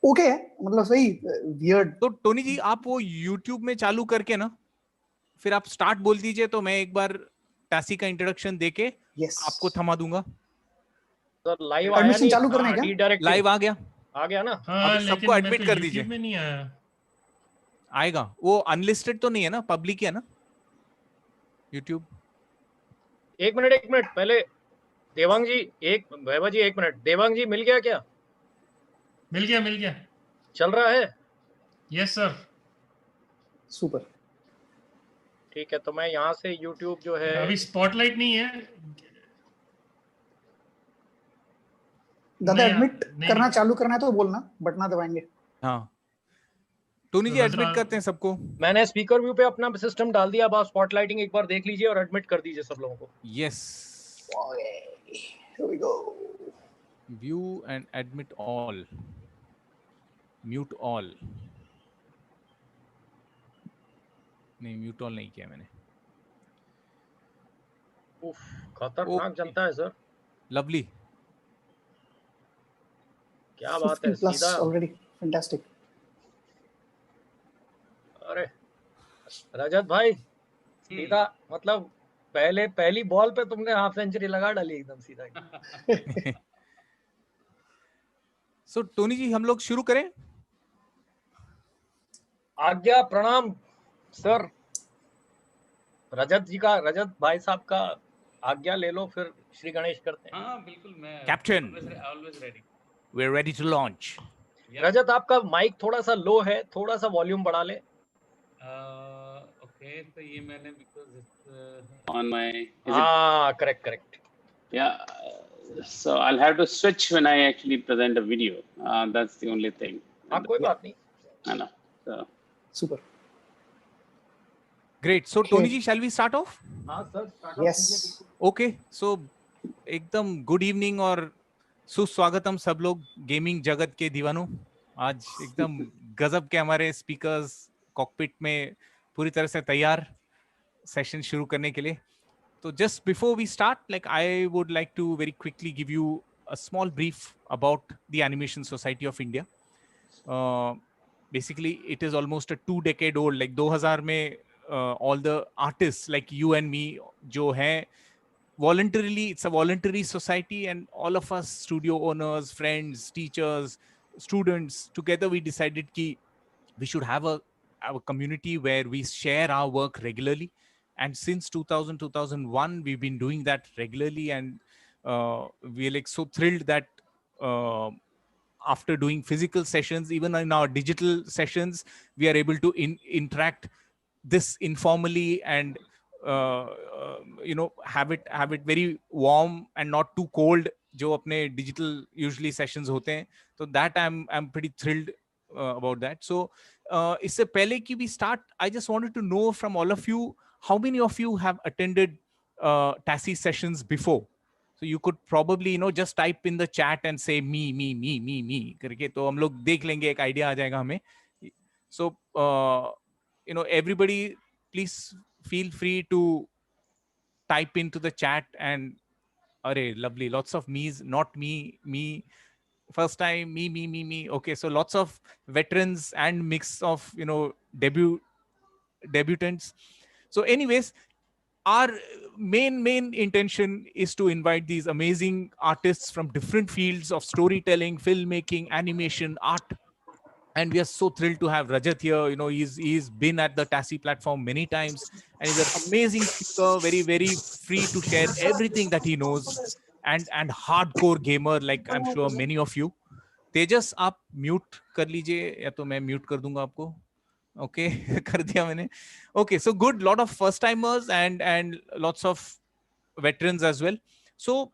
Okay है, मतलब सही वियर्ड। तो टोनी जी आप वो YouTube में चालू करके ना फिर आप स्टार्ट बोल दीजिए, तो मैं एक बार टैसी का इंट्रोडक्शन देके आपको थमा दूंगा। तो लाइव आया एडमिशन नहीं? चालू करना है क्या? रीडायरेक्टिव लाइव आ गया ना? हाँ, सबको लेकिन एडमिट कर दीजिए। YouTube में नहीं आया। आएगा, वो अनलिस्टेड तो नहीं है ना, पब्लिक है ना YouTube। एक मिनट पहले देवांग जी, वैभव जी एक मिनट। देवांग जी मिल गया क्या? मिल गया। चल रहा है? Yes sir. सुपर। ठीक है, तो मैं यहाँ से YouTube जो है अभी स्पॉटलाइट नहीं है। दादा एडमिट नहीं, करना चालू करना है तो बोलना, बटना दबाएंगे। हाँ टोनी जी एडमिट करते हैं सबको। मैंने स्पीकर व्यू पे अपना सिस्टम डाल दिया। अब आप स्पॉटलाइटिंग एक बार देख लीजिए और एडमिट कर दीजिए सब लोगों को। Yes, Here we go. View and admit all, mute all. नहीं, म्यूट ऑल नहीं किया मैंने। उफ, खतरनाक जनता है सर। लवली, क्या बात है। 50 plus सीधा already. Fantastic. अरे रजत भाई, सीधा मतलब पहली बॉल पे तुमने हाफ सेंचुरी लगा डाली एकदम सीधा। सो टोनी जी हम लोग शुरू करें? आज्ञा, प्रणाम सर। रजत भाई साहब का आज्ञा ले लो, फिर श्री गणेश करते हैं। हाँ बिल्कुल, मैं captain, always ready. We are ready to launch. Rajat आपका माइक थोड़ा सा लो है, थोड़ा सा वॉल्यूम बढ़ा ले। ओके, तो ये मैंने because it's on my, correct. Yeah, so I'll have to switch when I actually present a video. That's the only thing. हाँ, कोई बात नहीं। I know. So Super. Great. So Tony ji, shall we start off? हाँ sir, Yes. Okay. So एकदम good evening और सुस्वागतम सब लोग गेमिंग जगत के दीवानों। आज एकदम गजब के हमारे स्पीकर्स कॉकपिट में पूरी तरह से तैयार सेशन शुरू करने के लिए। So just before we start, like I would like to very quickly give you a small brief about the Animation Society of India. Basically, it is almost a 2-decade old. Like 2000 में all the artists like you and me, जो हैं voluntarily, it's a voluntary society, and all of us studio owners, friends, teachers, students, together we decided कि we should have a community where we share our work regularly. And since 2001 we've been doing that regularly, and we're like so thrilled that after doing physical sessions, even in our digital sessions, we are able to interact this informally and have it very warm and not too cold जो अपने digital usually sessions होते हैं. So that I'm pretty thrilled about that. So इससे पहले कि we start, I just wanted to know from all of you, how many of you have attended TASI sessions before? So you could probably just type in the chat and say me करके, तो हम लोग देख लेंगे, एक idea आ जाएगा हमें. So everybody please feel free to type into the chat. And array, lovely, lots of me's, not me first time, me. Okay, so lots of veterans and mix of debutants. So anyways, our main intention is to invite these amazing artists from different fields of storytelling, filmmaking, animation, art. And we are so thrilled to have Rajat here. He's been at the TASI platform many times, and he's an amazing speaker, very, very free to share everything that he knows, and hardcore gamer, like I'm sure many of you. तेजस आप mute कर लीजिए, या तो मैं mute कर दूंगा आपको. Okay कर दिया मैंने. Okay, so good, lot of first timers and lots of veterans as well. So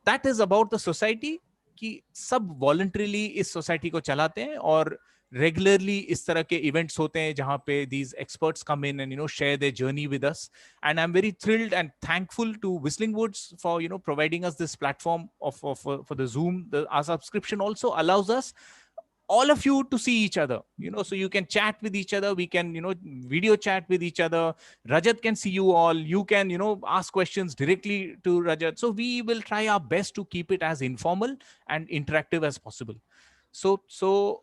that is about the society, कि सब voluntarily इस society को चलाते हैं, और regularly इस तरह के events होते हैं जहाँ पे these experts come in and share their journey with us. And I'm very thrilled and thankful to Whistling Woods for providing us this platform for the Zoom. Our subscription also allows us, all of you, to see each other, so you can chat with each other. We can video chat with each other. Rajat can see you all. You can ask questions directly to Rajat. So we will try our best to keep it as informal and interactive as possible. So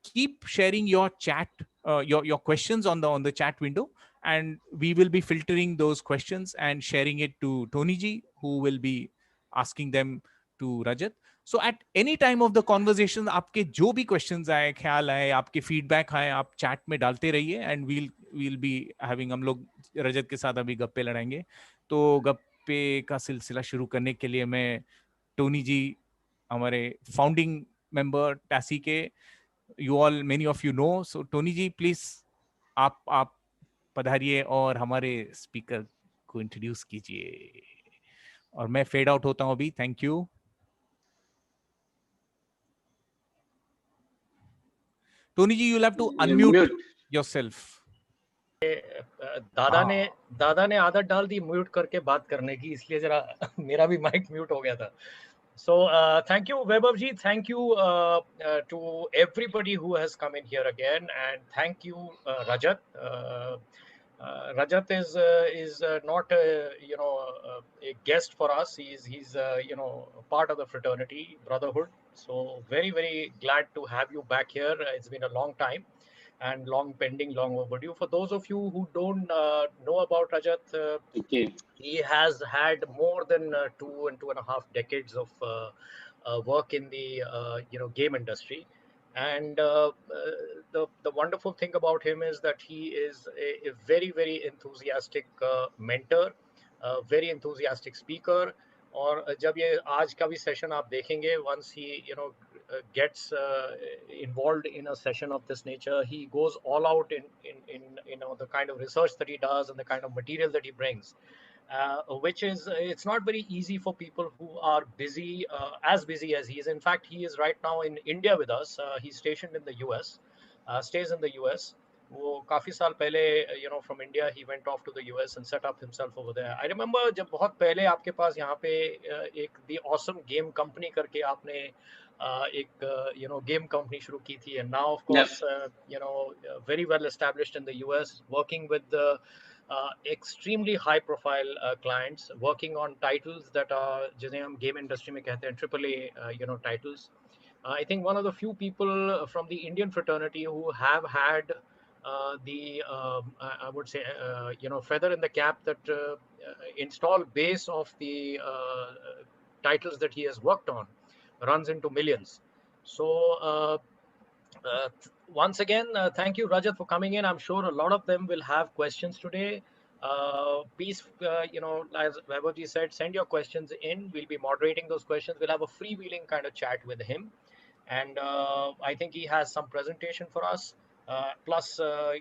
keep sharing your chat, your questions on the chat window, and we will be filtering those questions and sharing it to Tony ji, who will be asking them to Rajat. So at any time of the conversation, आपके जो भी questions आए, ख्याल आए, आपके feedback आए, आप chat में डालते रहिए, and we'll be having, हम लोग रजत के साथ अभी गप्पे लड़ाएंगे. तो गप्पे का सिलसिला शुरू करने के लिए मैं टोनी जी, हमारे फाउंडिंग मेंबर टैसी के, you all, many of you know. So Tony ji please आप पधारिए और हमारे स्पीकर को इंट्रोड्यूस कीजिए. और मैं फेड आउट होता हूं अभी. Thank you. Tony ji, you'll have to unmute Mute. yourself. दादा ने आदत डाल दी म्यूट करके बात करने की, इसलिए जरा मेरा भी माइक म्यूट हो गया था. So thank you, Vaibhav ji. Thank you to everybody who has come in here again, and thank you, Rajat. Rajat is not a guest for us. He's part of the fraternity brotherhood. So very glad to have you back here. It's been a long time and long pending, long overdue. For those of you who don't know about Rajat, Okay. he has had more than 2.5 decades of work in the game industry. And the wonderful thing about him is that he is a very enthusiastic mentor, a very enthusiastic speaker. और जब ये आज का भी session आप देखेंगे, once he gets involved in a session of this nature, he goes all out in the kind of research that he does and the kind of material that he brings. Which is, it's not very easy for people who are busy, as busy as he is. In fact, he is right now in India with us. He's stationed in the US, stays in the US. वो काफी साल पहले, from India he went off to the US and set up himself over there. I remember जब बहुत पहले आपके पास यहाँ पे एक The Awesome Game Company करके आपने एक game company शुरू की थी, and now of course very well established in the US, working with the extremely high profile clients, working on titles that are जिन्हें हम game industry में कहते हैं AAA titles. I think one of the few people from the Indian fraternity who have had the I would say feather in the cap that install base of the titles that he has worked on runs into millions. So once again, thank you, Rajat, for coming in. I'm sure a lot of them will have questions today. Please, as Vaibhavji said, send your questions in. We'll be moderating those questions. We'll have a freewheeling kind of chat with him. And I think he has some presentation for us, plus, a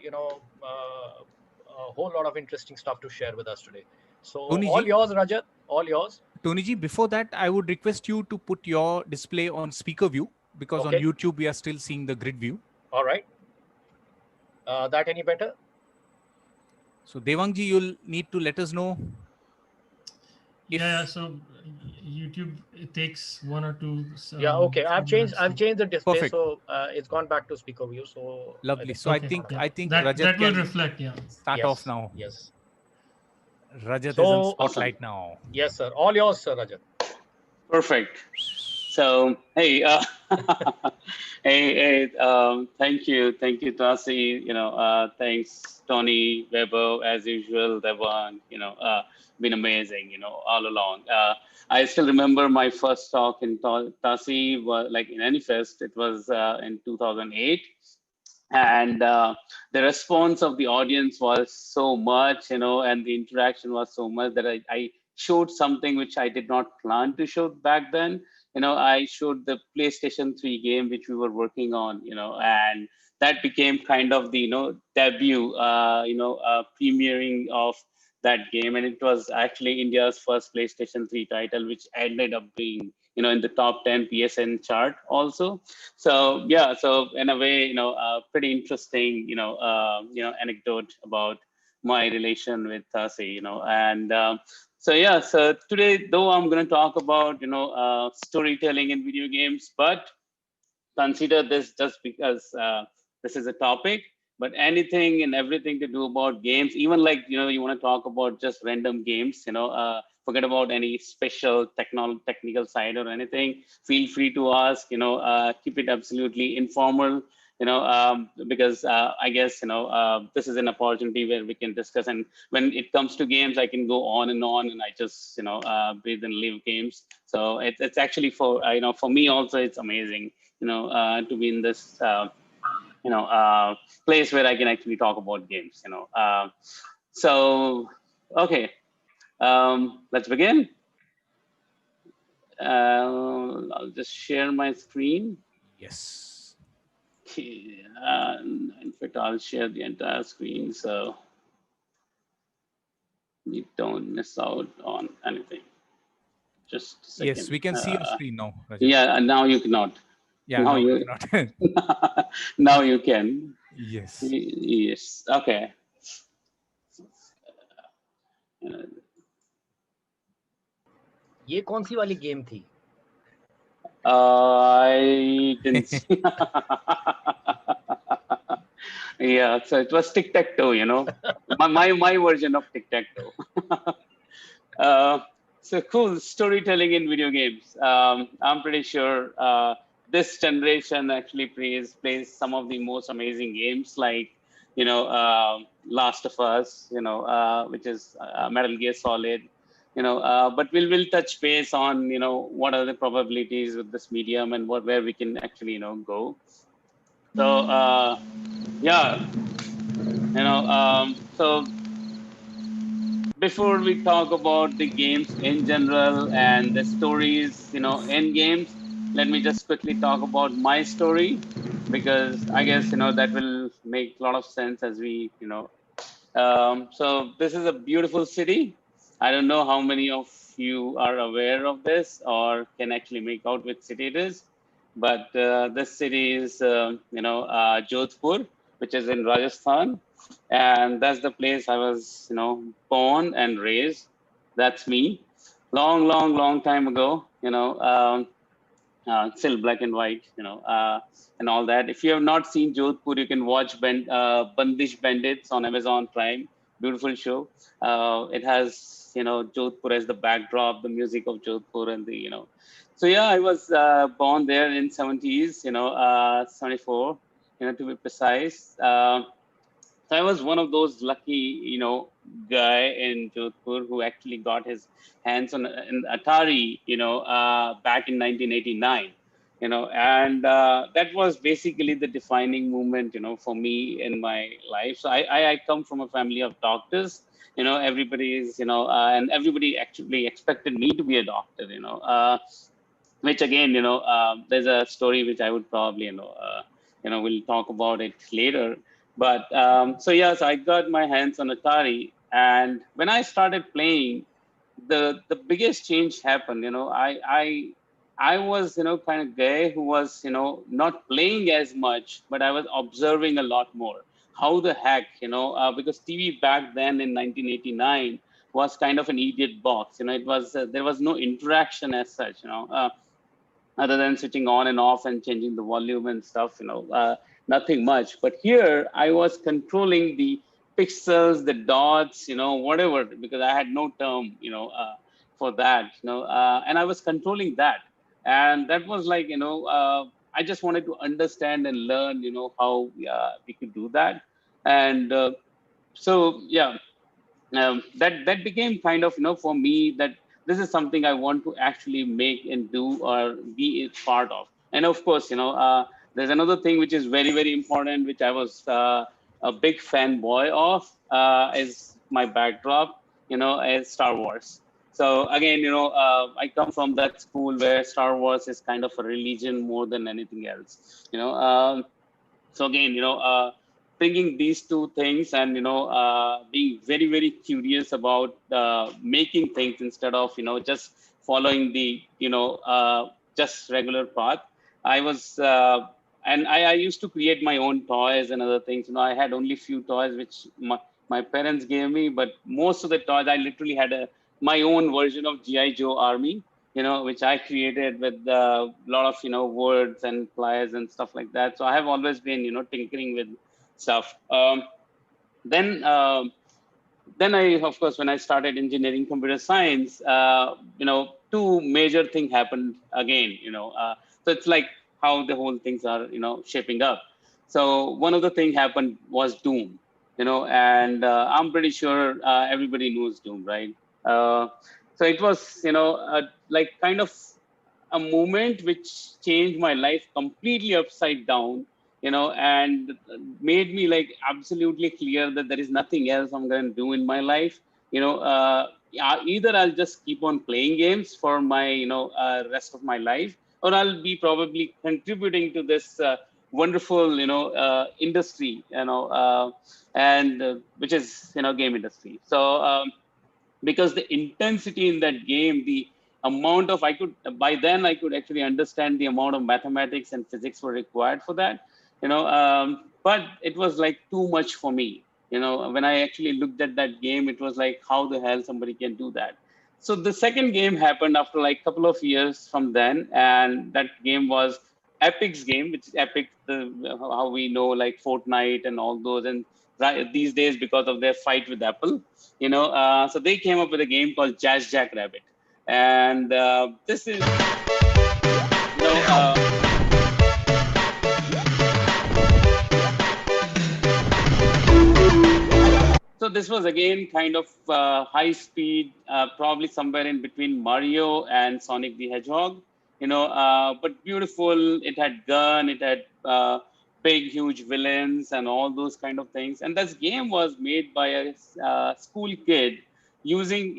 whole lot of interesting stuff to share with us today. So Tony all ji? yours, Rajat, all yours. Tony ji, before that, I would request you to put your display on speaker view, because on Okay. YouTube we are still seeing the grid view. All right. That any better? So Devang ji, you'll need to let us know. Yeah, so YouTube, it takes 1 or 2 Yeah, okay. I've changed the display. Perfect. So it's gone back to speaker view. So Lovely. So I Okay, think yeah. I think that Rajat will can reflect, yeah. start yes, off now. Yes. Rajat is So in spotlight now. Yes, sir. All yours, sir, Rajat. Perfect. So, hey, thank you, TASI. Thanks, Tony, Weber, as usual, Devan. Been amazing. All along. I still remember my first talk in TASI, like in Anyfest. It was in 2008. And the response of the audience was so much, and the interaction was so much that I showed something which I did not plan to show back then. I showed the PlayStation 3 game which we were working on, and that became kind of the, debut, premiering of that game. And it was actually India's first PlayStation 3 title, which ended up being, in the top 10 PSN chart also. So yeah, so in a way, pretty interesting, anecdote about my relation with TASI, and so yeah, so today, though, I'm going to talk about, storytelling in video games, but consider this just because this is a topic, but anything and everything to do about games, even like, you want to talk about just random games, forget about any special technical side or anything. Feel free to ask. Keep it absolutely informal. Because I guess this is an opportunity where we can discuss. And when it comes to games, I can go on, and I just breathe and live games. So it's actually for for me also, it's amazing to be in this place where I can actually talk about games. So okay, let's begin. I'll just share my screen. Yes. Okay. In fact, I'll share the entire screen so you don't miss out on anything. Just a second. Yes, we can see your screen now, Rajat. Yeah, and now you cannot. Yeah, now no, we you cannot. now you can. Yes. Yes. Okay. ये कौन सी वाली game थी? I didn't see. Yeah, so it was tic-tac-toe, my version of tic-tac-toe. So cool, storytelling in video games. I'm pretty sure this generation actually plays some of the most amazing games, like Last of Us, which is Metal Gear Solid. But we'll touch base on what are the probabilities with this medium and where we can actually go. So yeah, so before we talk about the games in general and the stories in games, let me just quickly talk about my story, because I guess that will make a lot of sense as we so this is a beautiful city. I don't know how many of you are aware of this or can actually make out which city it is, but this city is Jodhpur, which is in Rajasthan, and that's the place I was born and raised. That's me. Long time ago. Still black and white, and all that. If you have not seen Jodhpur, you can watch Bandish Bandits on Amazon Prime. Beautiful show. It has, Jodhpur as the backdrop, the music of Jodhpur, and the, So yeah, I was born there in 70s, 74, to be precise. So I was one of those lucky, guy in Jodhpur who actually got his hands on an Atari, back in 1989, and that was basically the defining moment, for me in my life. So I come from a family of doctors, everybody is, and everybody actually expected me to be a doctor, which again, there's a story which I would probably, we'll talk about it later. But so yes, I got my hands on Atari, and when I started playing, the biggest change happened. I was kind of guy who was not playing as much, but I was observing a lot more. How the heck, because TV back then in 1989 was kind of an idiot box. It was there was no interaction as such. Other than switching on and off and changing the volume and stuff, nothing much. But here I was controlling the pixels, the dots, whatever, because I had no term, for that, and I was controlling that. And that was like, I just wanted to understand and learn, how we could do that. And so, yeah, that became kind of for me that this is something I want to actually make and do or be a part of. And of course, there's another thing which is very important, which I was a big fanboy of, is my backdrop, is Star Wars. So again, I come from that school where Star Wars is kind of a religion more than anything else. So again, bringing these two things and being very curious about making things instead of just following the just regular path. I was and I used to create my own toys and other things. I had only few toys which my parents gave me, but most of the toys I literally had my own version of GI Joe Army, which I created with a lot of, words and pliers and stuff like that. So I have always been, tinkering with stuff. Then then of course, when I started engineering computer science, two major things happened again, so it's like how the whole things are, shaping up. So one of the thing happened was Doom, and I'm pretty sure everybody knows Doom, right? Uh, so it was, like kind of a moment which changed my life completely upside down, and made me like absolutely clear that there is nothing else I'm going to do in my life. Yeah, either I'll just keep on playing games for my, rest of my life, or I'll be probably contributing to this wonderful, industry, and which is, game industry. So, because the intensity in that game, the amount of by then I could actually understand the amount of mathematics and physics were required for that, but it was like too much for me. When I actually looked at that game, it was like, how the hell somebody can do that? So the second game happened after like a couple of years from then, and that game was Epic's game, which is Epic, how we know like Fortnite and all those, and right these days because of their fight with Apple, so they came up with a game called Jazz Jackrabbit, and this is, you know, uh, so this was again kind of high speed, probably somewhere in between Mario and Sonic the Hedgehog, but beautiful. It had gun, it had big, huge villains and all those kind of things. And this game was made by a school kid using,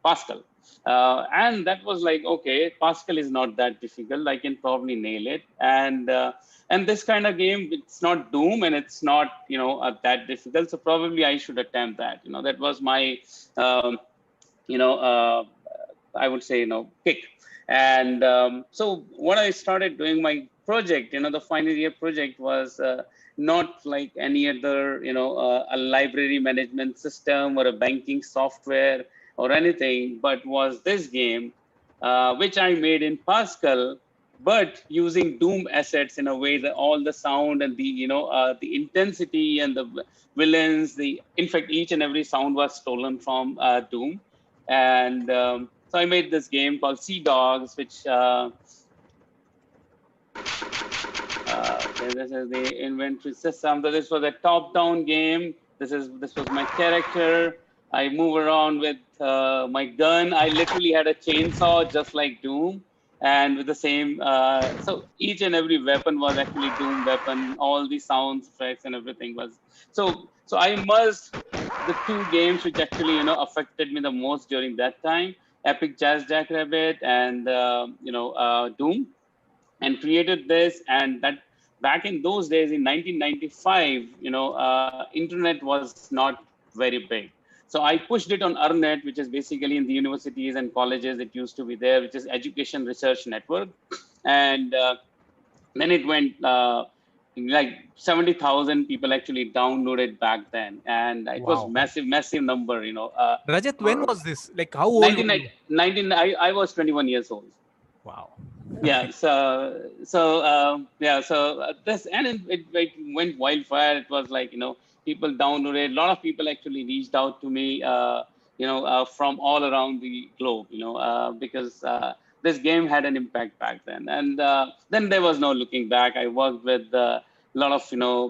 Pascal. And that was like, okay, Pascal is not that difficult. I can probably nail it. And this kind of game, it's not Doom and it's not, that difficult. So probably I should attempt that. That was my, um, you know, uh, I would say, pick. And so what I started doing my project, the final year project was not like any other, a library management system or a banking software or anything, but was this game, which I made in Pascal, but using Doom assets in a way that all the sound and the, the intensity and the villains, in fact, each and every sound was stolen from Doom. And so I made this game called Sea Dogs, which okay, this is the inventory system. So this was a top-down game. This was my character. I move around with my gun. I literally had a chainsaw, just like Doom, and with the same. So each and every weapon was actually Doom weapon. All the sounds, effects, and everything was. So I immersed the two games which actually affected me the most during that time: Epic Jazz Jackrabbit and Doom, and created this. And that back in those days in 1995, internet was not very big. So I pushed it on Earnet, which is basically in the universities and colleges. It used to be there, which is Education Research Network. And then it went like 70,000 people actually downloaded back then. And it was Wow. massive number, Rajat, when was this? Like, how old were you? 19, I was 21 years old. Wow. Yeah, so this, and it went wildfire. It was like, people downloaded. A lot of people actually reached out to me, from all around the globe, because this game had an impact back then. And then there was no looking back. I worked with a lot of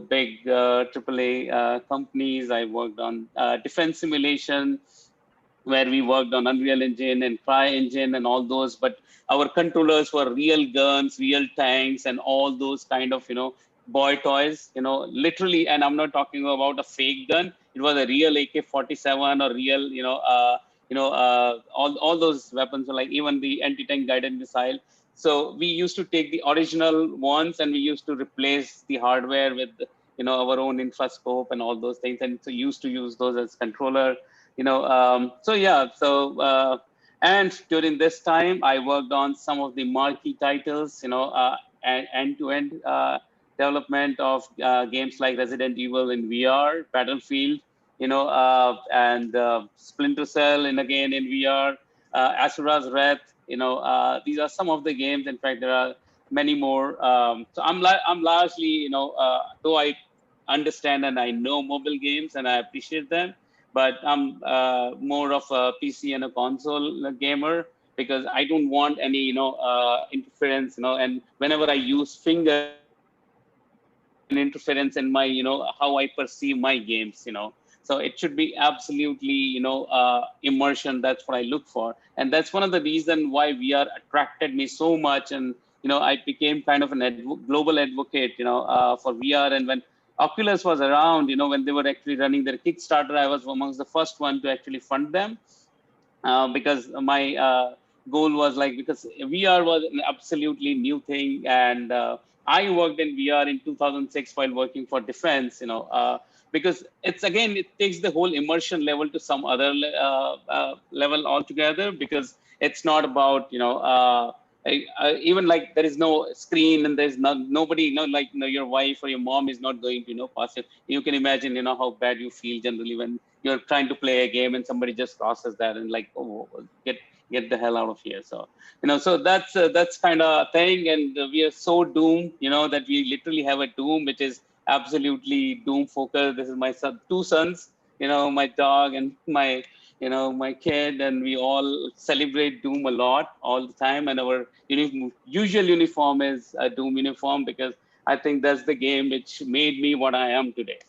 big AAA companies. I worked on defense simulation, where we worked on Unreal Engine and CryEngine and all those, but our controllers were real guns, real tanks, and all those kind of, boy toys, literally. And I'm not talking about a fake gun. It was a real AK-47 or real, all those weapons were like even the anti-tank guided missile. So we used to take the original ones and we used to replace the hardware with, our own infrascope and all those things. And so used to use those as controller. So yeah, and during this time, I worked on some of the marquee titles, end-to-end development of games like Resident Evil in VR, Battlefield, and Splinter Cell, and again in VR, Asura's Wrath. These are some of the games. In fact, there are many more. So I'm largely, though I understand and I know mobile games and I appreciate them, but I'm more of a PC and a console gamer because I don't want any, interference, and whenever I use fingers, an interference in my, how I perceive my games, So it should be absolutely, immersion. That's what I look for. And that's one of the reasons why VR attracted me so much. And, I became kind of an global advocate, for VR. And when Oculus was around, when they were actually running their Kickstarter, I was amongst the first one to actually fund them. Because my goal was like, because VR was an absolutely new thing, and I worked in VR in 2006 while working for defense, because it's, again, it takes the whole immersion level to some other level altogether, because it's not about, even like there is no screen and there's nobody, like, your wife or your mom is not going to, pass it. You can imagine, how bad you feel generally when you're trying to play a game and somebody just crosses that and like, oh, get the hell out of here. So, so that's kind of a thing. And we are so doomed, that we literally have a doom, which is absolutely doom focused. This is my two sons, my dog and my kid, and we all celebrate Doom a lot all the time. And our usual uniform is a Doom uniform, because I think that's the game which made me what I am today.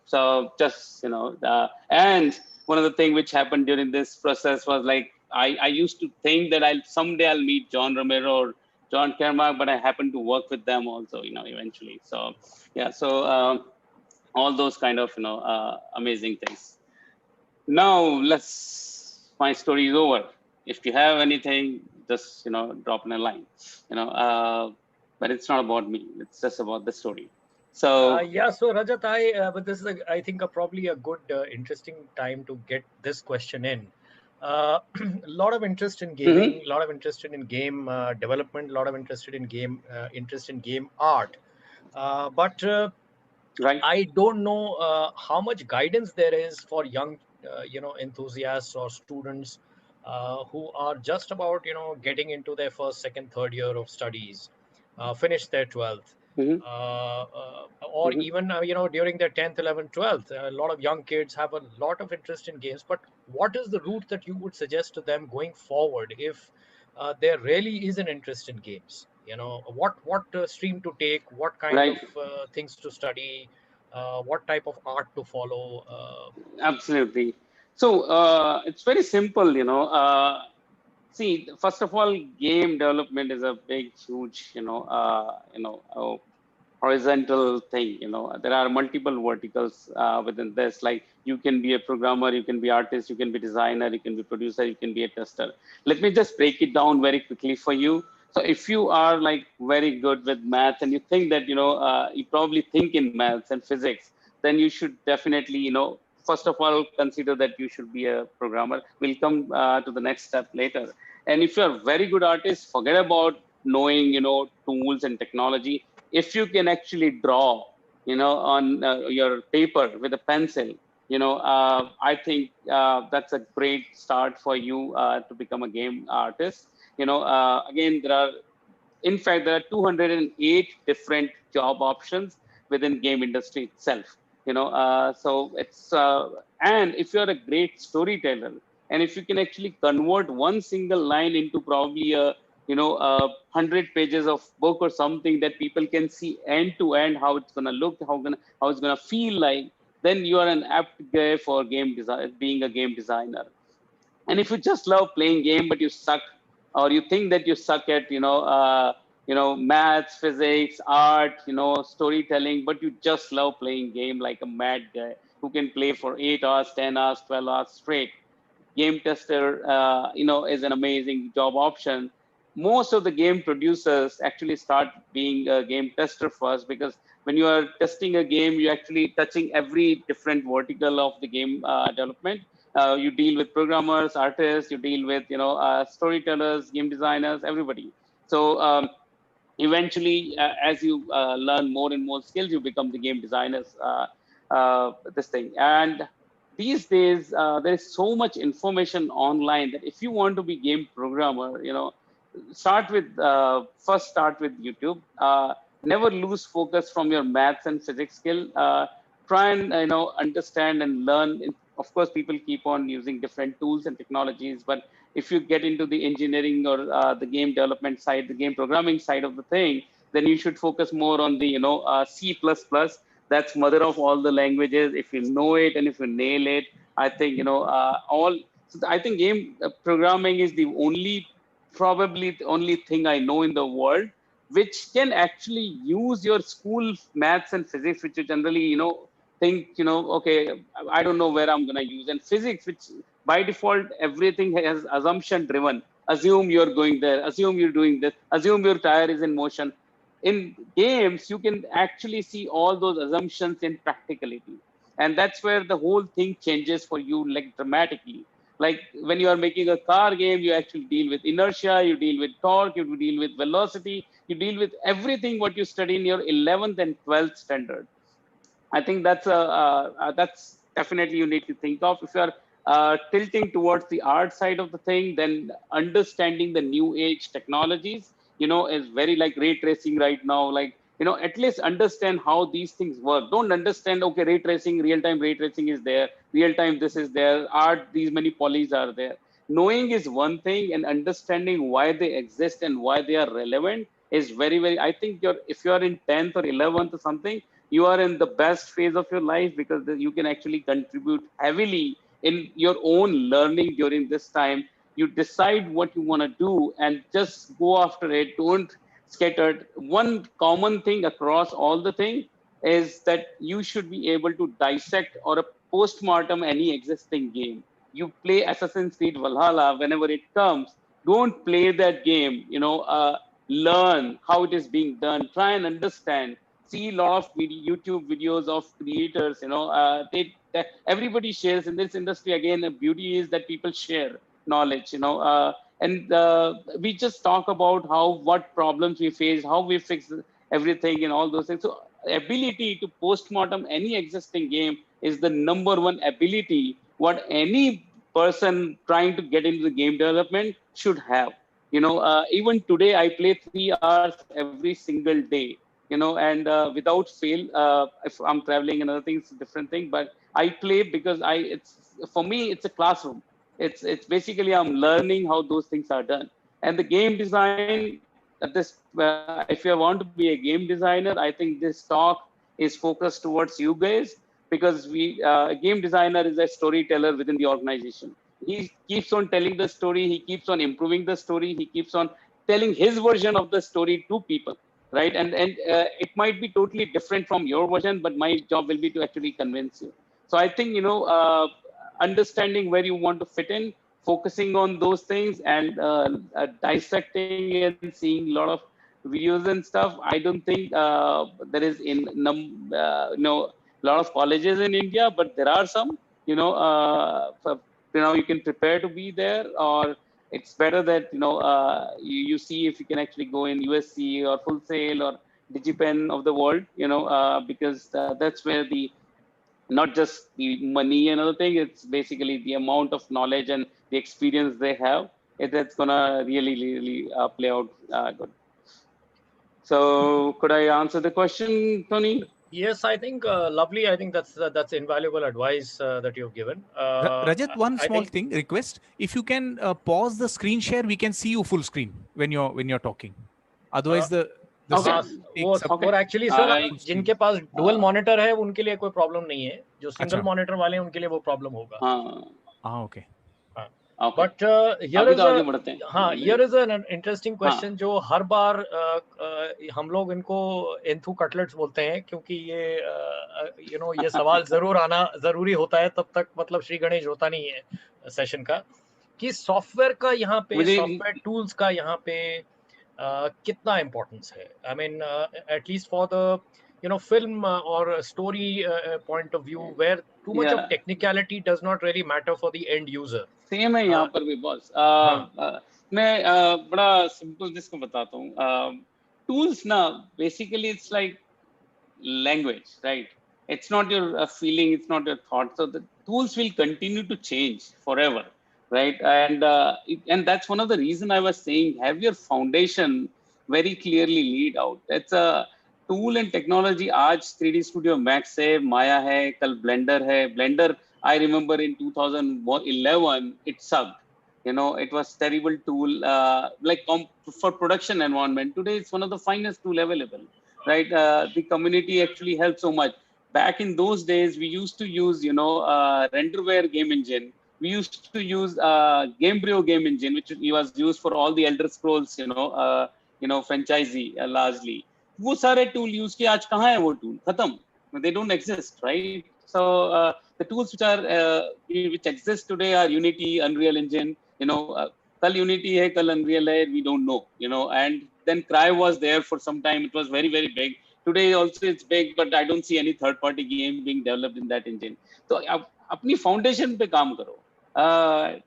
So just, and one of the things which happened during this process was like, I used to think that someday I'll meet John Romero or John Kermark, but I happened to work with them also, eventually. So yeah, so all those kind of, amazing things. Now my story is over. If you have anything, just, drop in a line, but it's not about me. It's just about the story. So yeah, so Rajat, but this is, I think, probably a good, interesting time to get this question in. A lot of interest in gaming, a lot of interest in game development, a lot of interest in game art. But right. I don't know how much guidance there is for young, enthusiasts or students who are just about, getting into their first, second, third year of studies, finish their 12th, Mm-hmm. or even, during their 10th, 11th, 12th. A lot of young kids have a lot of interest in games, but what is the route that you would suggest to them going forward if there really is an interest in games? What stream to take, what kind of Right. things to study, what type of art to follow. Absolutely. So it's very simple, see, first of all, game development is a big, huge, horizontal thing. There are multiple verticals within this. Like, you can be a programmer, you can be artist, you can be designer, you can be producer, you can be a tester. Let me just break it down very quickly for you. So if you are like very good with math and you think that, you probably think in maths and physics, then you should definitely, first of all, consider that you should be a programmer. We'll come to the next step later. And if you're a very good artist, forget about knowing, tools and technology. If you can actually draw, on your paper with a pencil, I think that's a great start for you to become a game artist. Again, in fact, there are 208 different job options within game industry itself. So it's and if you're a great storyteller, and if you can actually convert one single line into probably a 100 pages of book or something that people can see end to end how it's gonna look, how it's gonna feel like, then you are an apt guy for game design, being a game designer. And if you just love playing game but you suck, or you think that you suck at maths, physics, art, storytelling, but you just love playing game like a mad guy who can play for 8 hours, 10 hours, 12 hours straight, game tester is an amazing job option. Most of the game producers actually start being a game tester first, because when you are testing a game, you're actually touching every different vertical of the game development. You deal with programmers, artists, you deal with storytellers, game designers, everybody. So eventually, as you learn more and more skills, you become the game designers. This thing. And these days, there is so much information online that if you want to be game programmer, first start with YouTube. Never lose focus from your maths and physics skill. Try and understand and learn of course, people keep on using different tools and technologies, but if you get into the engineering or the game development side, the game programming side of the thing, then you should focus more on the, C++. That's mother of all the languages. If you know it and if you nail it, I think, so I think game programming is the probably the only thing I know in the world which can actually use your school maths and physics, which you generally, think, okay, I don't know where I'm going to use. And physics, which by default, everything has assumption driven. Assume you're going there, assume you're doing this, assume your tire is in motion. In games, you can actually see all those assumptions in practicality. And that's where the whole thing changes for you, like dramatically. Like when you are making a car game, you actually deal with inertia, you deal with torque, you deal with velocity, you deal with everything what you study in your 11th and 12th standard. I think that's definitely you need to think of. If you're tilting towards the art side of the thing, then understanding the new age technologies, is very like ray tracing right now. Like, at least understand how these things work. Don't understand, okay, ray tracing, real-time ray tracing is there, real-time this is there, art, these many polys are there. Knowing is one thing, and understanding why they exist and why they are relevant is very, very, I think if you're in 10th or 11th or something, you are in the best phase of your life, because you can actually contribute heavily in your own learning during this time. You decide what you want to do and just go after it. Don't scatter. One common thing across all the thing is that you should be able to dissect or a postmortem any existing game. You play Assassin's Creed Valhalla whenever it comes. Don't play that game. Learn how it is being done. Try and understand. See a lot of YouTube videos of creators. Everybody shares in this industry. Again, the beauty is that people share knowledge. And we just talk about what problems we face, how we fix everything, and all those things. So ability to postmortem any existing game is the number one ability what any person trying to get into the game development should have. Even today I play 3 hours every single day, and without fail. If I'm traveling, another thing, it's a different thing, but I play because it's for me, it's a classroom. It's basically I'm learning how those things are done. And the game design, if you want to be a game designer, I think this talk is focused towards you guys, because a game designer is a storyteller within the organization. He keeps on telling the story, he keeps on improving the story, he keeps on telling his version of the story to people, right? And it might be totally different from your version, but my job will be to actually convince you. So I think, understanding where you want to fit in, focusing on those things, and dissecting and seeing a lot of videos and stuff. I don't think there is a lot of colleges in India, but there are some. You can prepare to be there, or it's better that you see if you can actually go in USC or Full Sail or DigiPen of the world, because that's where not just the money and other thing, it's basically the amount of knowledge and the experience they have. That's gonna really, really play out good. So could I answer the question, Tony? Yes, I think lovely. I think that's invaluable advice that you've given. Rajat, one I small think- thing request: if you can pause the screen share, we can see you full screen when you're talking. Otherwise, the Okay. हाँ, screen वो takes up और actually sir I- जिनके पास dual monitor है उनके लिए कोई problem नहीं है, जो सिंगल अच्छा। मॉनिटर वाले हैं उनके लिए वो प्रॉब्लम होगा. okay. Okay. बट हियर अभी इज तो आगे बढ़ते हैं. हाँ, here is an interesting question जो हर बार हम लोग इनको एंथू कटलेट्स बोलते हैं, क्योंकि ये ये सवाल जरूर आना जरूरी होता है, तब तक मतलब श्री गणेश होता नहीं है सेशन का, कि सॉफ्टवेयर का यहाँ पे, सॉफ्टवेयर टूल्स का यहाँ पे कितना इम्पोर्टेंस है. I mean at least for the film or story point of view, where too much of technicality does not really matter for the end user. Same है यहाँ पर भी बॉस. मैं बड़ा सिंपल जिसको बताता हूँ. टूल्स ना basically it's like language, right? It's not your feeling, it's not your thought. So the tools will continue to change forever, right? And that's one of the reason I was saying, have your foundation very clearly laid out. It's a tool and technology. आज 3D Studio Max है, Maya है, कल Blender है. Blender I remember in 2011, it sucked. It was terrible tool, like for production environment. Today, it's one of the finest tool available, right? The community actually helped so much. Back in those days, we used to use, renderware game engine. We used to use Gamebryo game engine, which was used for all the Elder Scrolls, franchisee largely. वो सारे tool use किए आज कहाँ है वो tool खत्म, they don't exist, right? So the tools which exist today are Unity, Unreal Engine, कल Unity है कल Unreal है, we don't know, and then Cry was there for some time. It was very, very big. Today also it's big, but I don't see any third party game being developed in that engine. So अपनी foundation पे काम करो.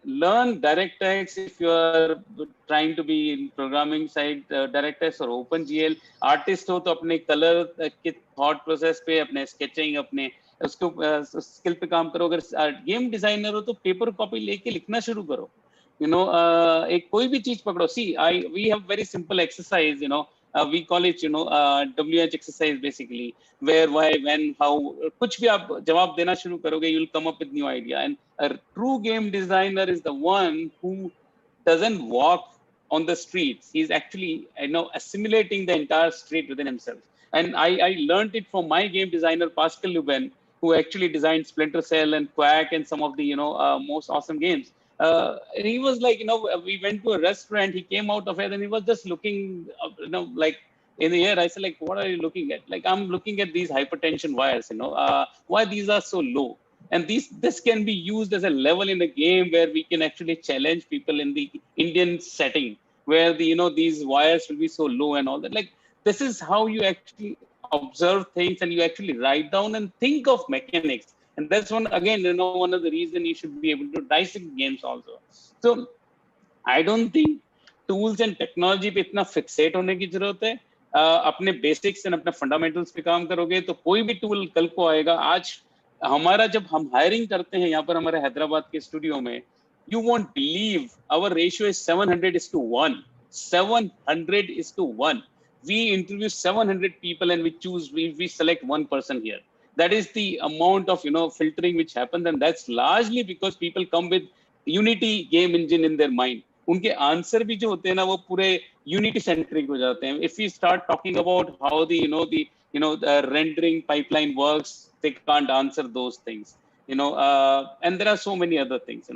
Learn DirectX if you are trying to be in programming side, DirectX or OpenGL. Artist हो तो अपने color के thought process पे, अपने sketching, अपने उसको skill पे काम करो. अगर game designer हो तो paper copy लेके लिखना शुरू करो. एक कोई भी चीज पकड़ो. See, we have very simple exercise, we call it, WH exercise basically, where, why, when, how. कुछ भी आप जवाब देना शुरू करोगे, you'll come up with new idea. And a true game designer is the one who doesn't walk on the streets. He's actually, assimilating the entire street within himself. And I learned it from my game designer, Pascal Lubin, who actually designed Splinter Cell and Quack and some of the, most awesome games. And he was like, we went to a restaurant, he came out of it and he was just looking, like in the air. I said, like, what are you looking at? Like, I'm looking at these hypertension wires, why these are so low? And this can be used as a level in a game where we can actually challenge people in the Indian setting, where these wires will be so low and all that. Like, this is how you actually observe things and you actually write down and think of mechanics. And that's one of the reasons you should be able to dissect games also. So I don't think tools and technology पे इतना fixate होने की जरूरत है. अपने basics and अपने fundamentals पे काम करोगे तो कोई भी tool कल को आएगा. आज हमारा जब हम hiring करते हैं यहाँ पर हमारे हैदराबाद के स्टूडियो में, you won't believe our ratio is 700:1. 700:1. We interview 700 people and we select one person here. That is the amount of filtering which happens, and that's largely because people come with Unity game engine in their mind. उनके answer भी जो होते हैं ना वो पूरे unity centric हो जाते हैं. If we start talking about how the rendering pipeline works, they can't answer those things. And there are so many other things.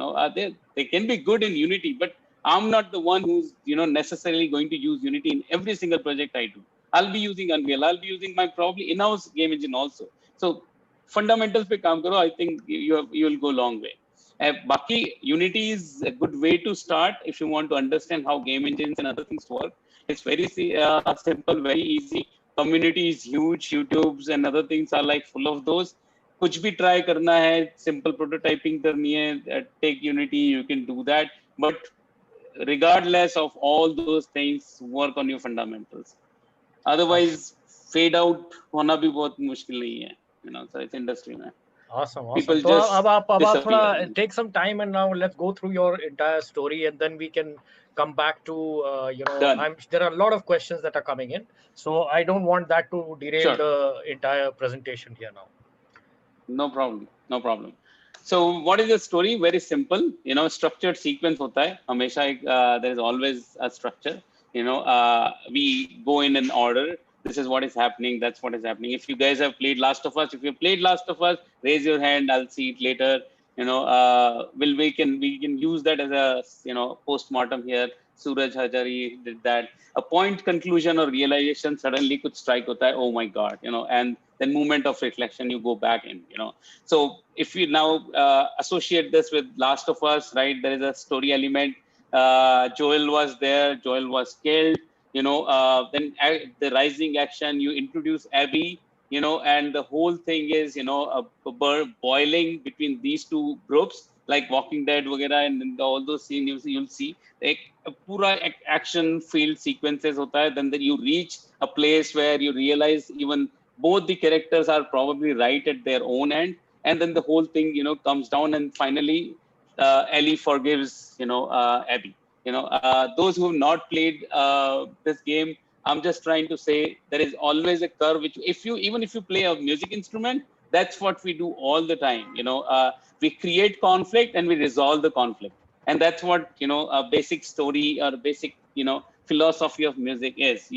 They can be good in Unity, but I'm not the one who's necessarily going to use Unity in every single project I do. I'll be using Unreal. I'll be using my probably in-house game engine also. So fundamentals पे काम करो. I think you will go a long way. Baki, Unity is a good way to start if you want to understand how game engines and other things work. It's very simple, very easy. Community is huge. YouTubes and other things are like full of those. कुछ भी try करना है, simple prototyping करनी है, take Unity, you can do that. But regardless of all those things, work on your fundamentals. Otherwise, fade out होना भी बहुत मुश्किल नहीं है. So it's industry, man. Awesome. People So just अब आप disappear. थोड़ा take some time and now let's go through your entire story and then we can come back to Done. there are a lot of questions that are coming in, so I don't want that to derail Sure. the entire presentation here now. No problem. So what is the story? Very simple. Structured sequence होता है. हमेशा there is always a structure. We go in an order. This is what is happening. That's what is happening. If you guys have played Last of Us, raise your hand. I'll see it later. We can use that as a post-mortem here. Suraj Hajari did that. A point conclusion or realization suddenly could strike hota hai, oh my God, and then moment of reflection, you go back in, So if you now associate this with Last of Us, right, there is a story element. Joel was there, Joel was killed, then the rising action, you introduce Abby, and the whole thing is, boiling between these two groups, like Walking Dead, वगैरह, and all those scenes you'll see. एक पूरा action field sequences होता है. Then you reach a place where you realize even both the characters are probably right at their own end, and then the whole thing comes down, and finally Ellie forgives Abby. Those who have not played this game, I'm just trying to say there is always a curve which even if you play a music instrument, That's what we do all the time. We create conflict and we resolve the conflict. And that's what, a basic story or basic, philosophy of music is.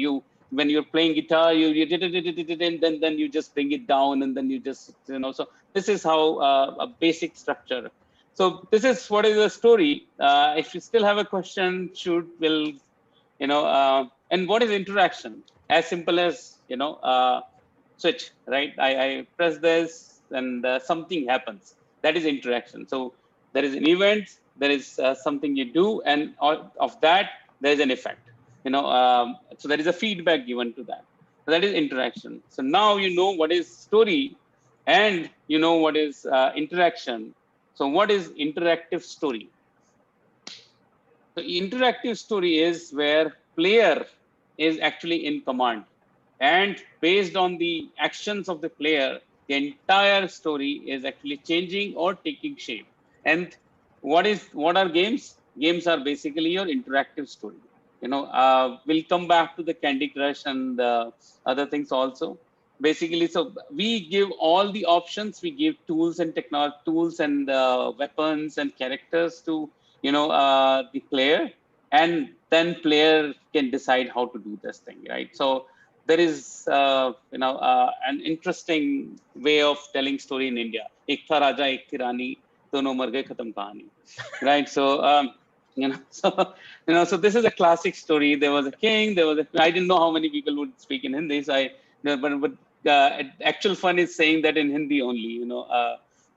When you're playing guitar, you did it, and then you just bring it down, and then you just, so this is how a basic structure. So this is what is the story. If you still have a question, shoot, we'll, and what is interaction? As simple as, switch, right? I press this and something happens. That is interaction. So there is an event, there is something you do, and of that, there is an effect. So there is a feedback given to that. So that is interaction. So now you know what is story, and you know what is interaction. So what is interactive story? So interactive story is where player is actually in command, and based on the actions of the player, the entire story is actually changing or taking shape. And what are games? Games are basically your interactive story. We'll come back to the Candy Crush and other things also. Basically, so we give all the options. We give tools and technology, tools and weapons and characters to the player, and then player can decide how to do this thing, right? So there is an interesting way of telling story in India. Ek tha raja, ek thi rani, dono mar gaye, khatam kahani, right? So so this is a classic story. There was a king. I didn't know how many people would speak in Hindi. So but actual fun is saying that in Hindi only.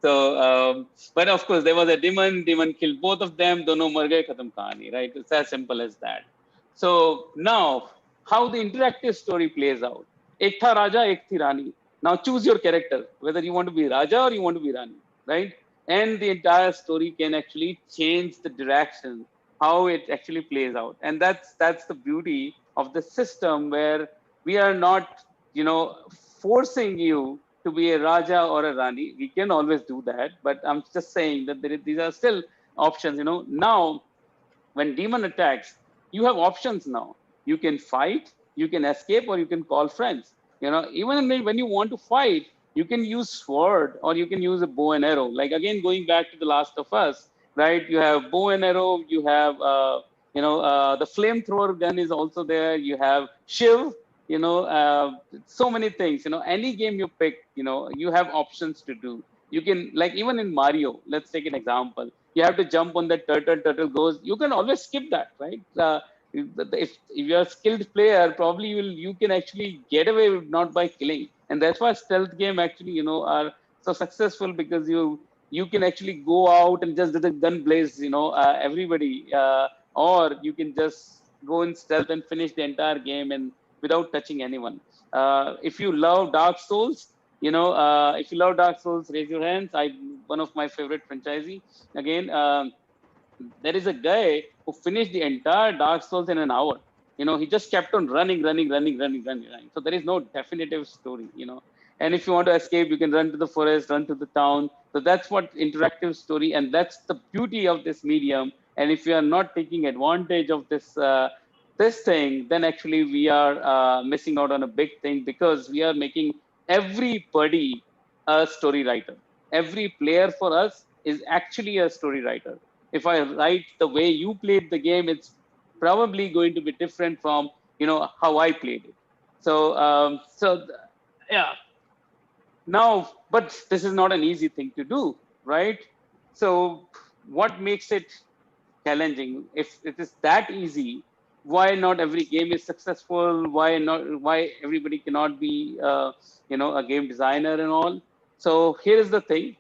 But of course, there was a demon. Demon killed both of them. Dono mar gaye, khatam kahani. Right? It's as simple as that. So now, how the interactive story plays out. Ek tha Raja, ek thi Rani. Now choose your character, whether you want to be Raja or you want to be Rani, right? And the entire story can actually change the direction, how it actually plays out. And that's the beauty of the system, where we are not, forcing you to be a Raja or a Rani. We can always do that, but I'm just saying that these are still options. Now when demon attacks, you have options now. You can fight, you can escape, or you can call friends. Even when you want to fight, you can use sword or you can use a bow and arrow. Like again, going back to The Last of Us, right? You have bow and arrow. You have the flamethrower gun is also there. You have shiv. So many things. Any game you pick, you have options to do. You can, like, even in Mario, let's take an example. You have to jump on that turtle goes. You can always skip that, right? If you're a skilled player, probably you can actually get away with not by killing. And that's why stealth game actually, are so successful, because you can actually go out and just do the gun blaze, everybody, or you can just go in stealth and finish the entire game and without touching anyone. If you love Dark Souls, if you love Dark Souls, raise your hands. One of my favorite franchisee. Again, there is a guy who finished the entire Dark Souls in an hour. He just kept on running. So there is no definitive story. And if you want to escape, you can run to the forest, run to the town. So that's what interactive story, and that's the beauty of this medium. And if you are not taking advantage of this thing, then actually we are missing out on a big thing, because we are making everybody a story writer. Every player for us is actually a story writer. If I write the way you played the game, it's probably going to be different from how I played it. So yeah. Now, but this is not an easy thing to do, right? So what makes it challenging? If it is that easy, why not every game is successful? Why everybody cannot be a game designer and all? So here is the thing.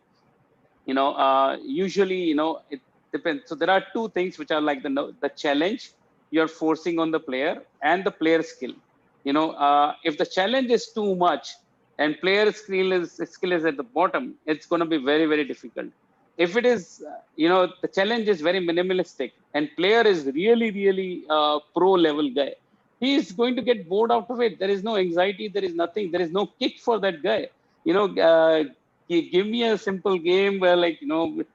Usually, it depends. So there are two things which are like the challenge you're forcing on the player and the player skill. If the challenge is too much and player skill is at the bottom, it's going to be very, very difficult. If it is, the challenge is very minimalistic and player is really, really pro level guy, he is going to get bored out of it. There is no anxiety. There is nothing. There is no kick for that guy. Give me a simple game where, like,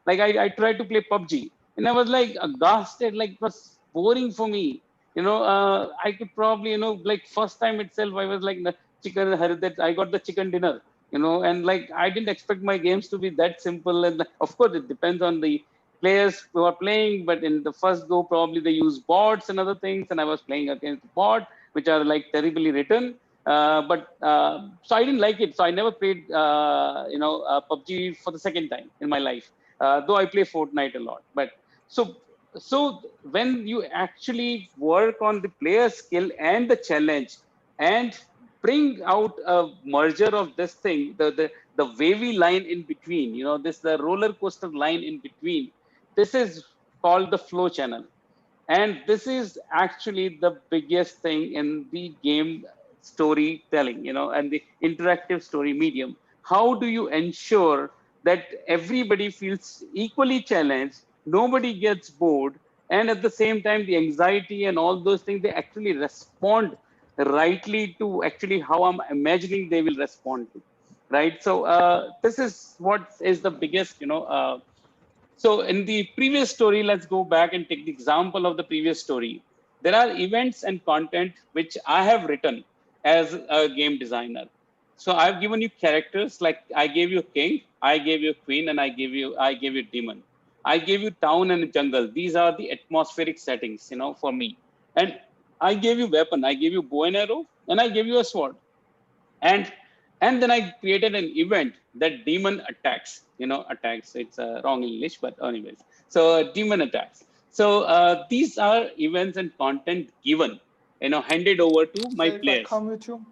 like I tried to play PUBG and I was like exhausted, like it was boring for me. I could probably, like first time itself, I was like the chicken, that I got the chicken dinner. and like I didn't expect my games to be that simple. And of course, it depends on the players who are playing. But in the first go, probably they use bots and other things, and I was playing against bot, which are like terribly written. So I didn't like it. So I never played, PUBG for the second time in my life. Though I play Fortnite a lot, but so so when you actually work on the player skill and the challenge and bring out a merger of this thing, the wavy line in between, this the roller coaster line in between. This is called the flow channel, and this is actually the biggest thing in the game storytelling, and the interactive story medium. How do you ensure that everybody feels equally challenged, nobody gets bored, and at the same time, the anxiety and all those things, they actually respond rightly to actually how I'm imagining they will respond to, right? So this is what is the biggest, so in the previous story, let's go back and take the example of the previous story. There are events and content which I have written as a game designer. So I've given you characters, like I gave you a king, I gave you a queen, and I gave you demon. I gave you town and jungle. These are the atmospheric settings, for me. And I gave you weapon. I gave you bow and arrow, and I gave you a sword. and and then I created an event that demon attacks. It's wrong English, but anyways, so demon attacks. So these are events and content given, handed over to my So if I players. come with you,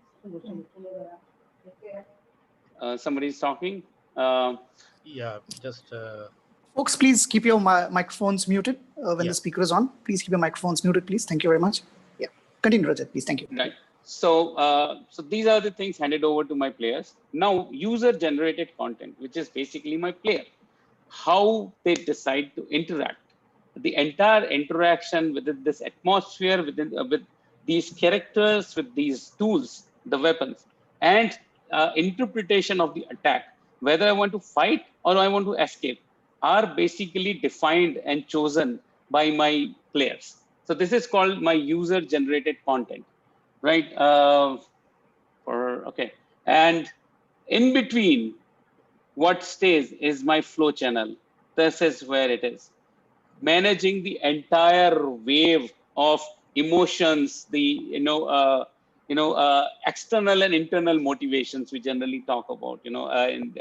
Somebody's talking. uh, Yeah, just Folks, please keep your microphones muted when Yeah. the speaker is on. Please keep your microphones muted, please. Thank you very much. Yeah. Continue, Rajat, please. Thank you. Right. So these are the things handed over to my players. Now, user-generated content, which is basically my player, how they decide to interact, the entire interaction within this atmosphere, with these characters, with these tools, the weapons, and interpretation of the attack, whether I want to fight or I want to escape, are basically defined and chosen by my players. So this is called my user-generated content, right? Okay, and in between, what stays is my flow channel. This is where it is, managing the entire wave of emotions, the external and internal motivations we generally talk about, in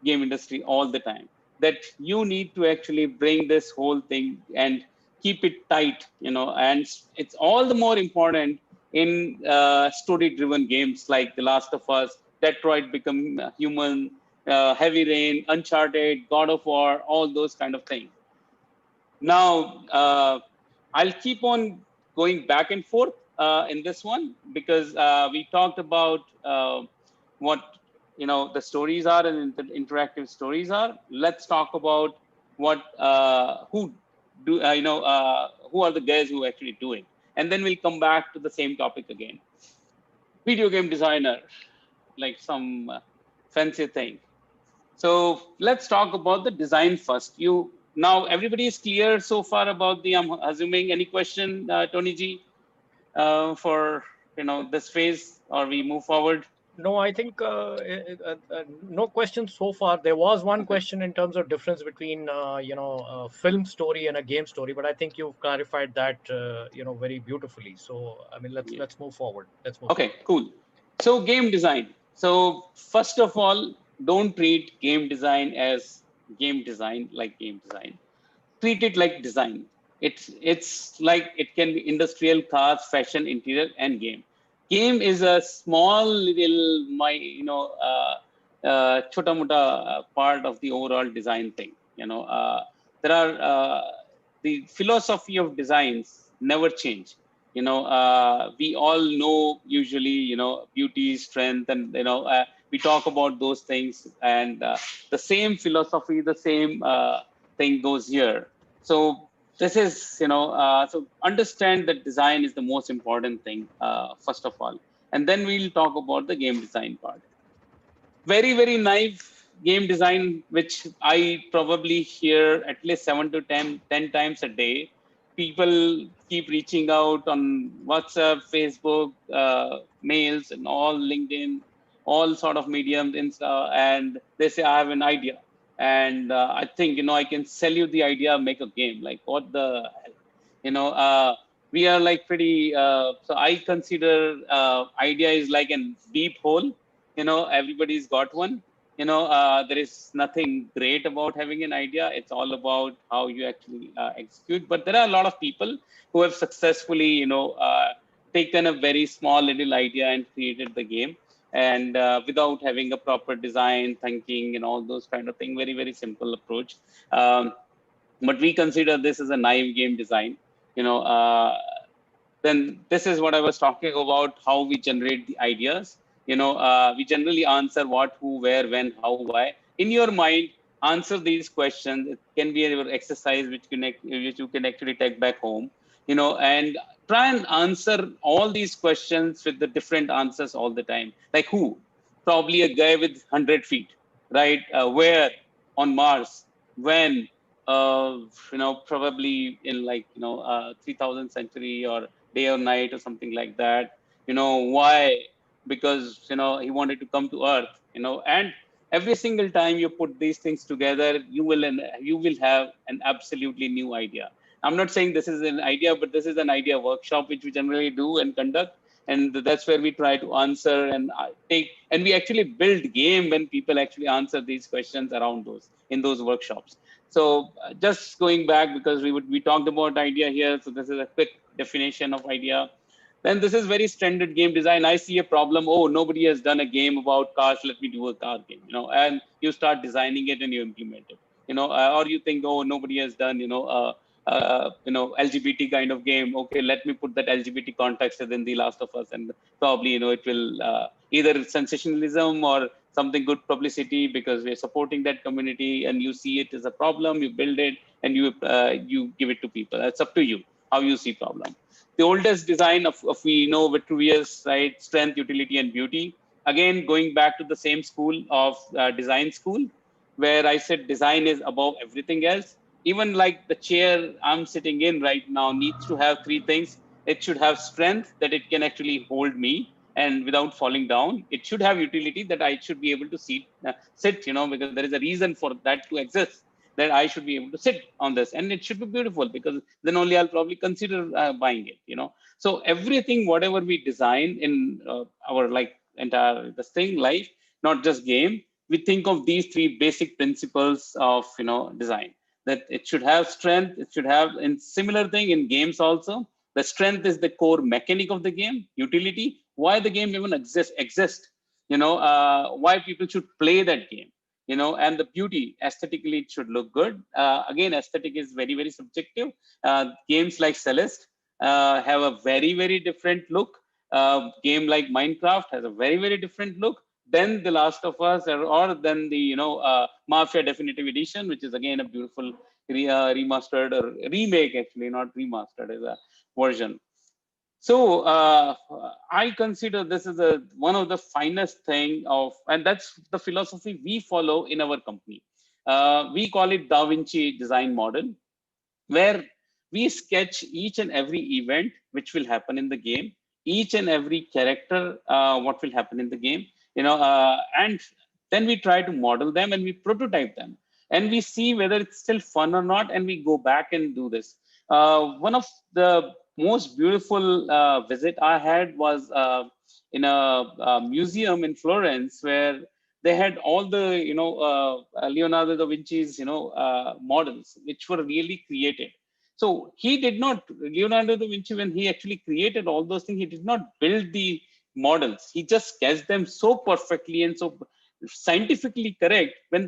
game industry all the time. That you need to actually bring this whole thing and keep it tight, and it's all the more important in story-driven games like The Last of Us, Detroit Become Human, Heavy Rain, Uncharted, God of War, all those kind of things. Now, I'll keep on going back and forth in this one, because we talked about what the stories are and the interactive stories are. Let's talk about what who are the guys who actually do it, and then we'll come back to the same topic again. Video game designer, like some fancy thing. So let's talk about the design first. Now everybody is clear so far about the, I'm assuming, any question, Tony G, for this phase, or we move forward? no, I think no questions so far. There was one Okay. question in terms of difference between a film story and a game story, but I think you've clarified that very beautifully. So I mean, Yeah. let's move forward. Okay, cool. So game design. So first of all, don't treat game design as game design, like game design. Treat it like design. It's like it can be industrial, cars, fashion, interior, and game. Game is a small little chota mota part of the overall design thing. There are the philosophy of designs never change. We all know usually, beauty, strength, and we talk about those things, and the same philosophy, the same thing goes here. So this is, so understand that design is the most important thing, first of all, and then we'll talk about the game design part. Very, very naive game design, which I probably hear at least 7 to 10 times a day. People keep reaching out on WhatsApp, Facebook, mails, and all LinkedIn, all sort of mediums, and they say, I have an idea. And I think, I can sell you the idea, make a game. Like, what the hell? We are like pretty, so I consider idea is like a deep hole. Everybody's got one. There is nothing great about having an idea. It's all about how you actually execute. But there are a lot of people who have successfully, taken a very small little idea and created the game, and without having a proper design thinking and all those kind of thing. Very, very simple approach. But we consider this as a naive game design. you know uh, then this is what I was talking about, how we generate the ideas. We generally answer what, who, where, when, how, why. In your mind, answer these questions. It can be an exercise which you can actually take back home, and try and answer all these questions with the different answers all the time. Like who? Probably a guy with 100 feet, right? Where? On Mars. When? Probably in 3000th century, or day or night, or something like that. Why? Because he wanted to come to Earth. And every single time you put these things together, you will have an absolutely new idea. I'm not saying this is an idea, but this is an idea workshop which we generally do and conduct, and that's where we try to answer and and we actually build game when people actually answer these questions around those in those workshops. So just going back, because we talked about idea here, so this is a quick definition of idea. Then this is very standard game design. I see a problem. Oh, nobody has done a game about cars. Let me do a car game. And you start designing it and you implement it. Or you think, oh, nobody has done, LGBT kind of game. Okay, let me put that LGBT context within The Last of Us, and probably, it will either sensationalism or something good publicity, because we're supporting that community, and you see it as a problem, you build it, and you give it to people. That's up to you how you see problem. The oldest design of we know Vitruvius, right? Strength, utility, and beauty. Again, going back to the same school of design school, where I said design is above everything else. Even like the chair I'm sitting in right now needs to have three things. It should have strength, that it can actually hold me and without falling down. It should have utility, that I should be able to sit, because there is a reason for that to exist, that I should be able to sit on this, and it should be beautiful, because then only I'll probably consider buying it. So everything, whatever we design in our entire this thing life, not just game, we think of these three basic principles of design. That it should have strength, it should have, and similar thing in games also. The strength is the core mechanic of the game. Utility, why the game even exist. Why people should play that game. And the beauty, aesthetically, it should look good. Again, aesthetic is very, very subjective. Games like Celeste have a very, very different look. Game like Minecraft has a very, very different look than The Last of Us, or than the Mafia Definitive Edition, which is again a beautiful remastered, or remake, actually, not remastered, as a version. So I consider this is one of the finest thing of, and that's the philosophy we follow in our company. We call it Da Vinci design model, where we sketch each and every event which will happen in the game, each and every character, what will happen in the game, and then we try to model them and we prototype them, and we see whether it's still fun or not, and we go back and do this. One of the most beautiful visit I had was in a museum in Florence, where they had all the Leonardo da Vinci's models, which were really created. So he did not, Leonardo da Vinci, when he actually created all those things, he did not build the models. He just sketched them so perfectly and so scientifically correct. When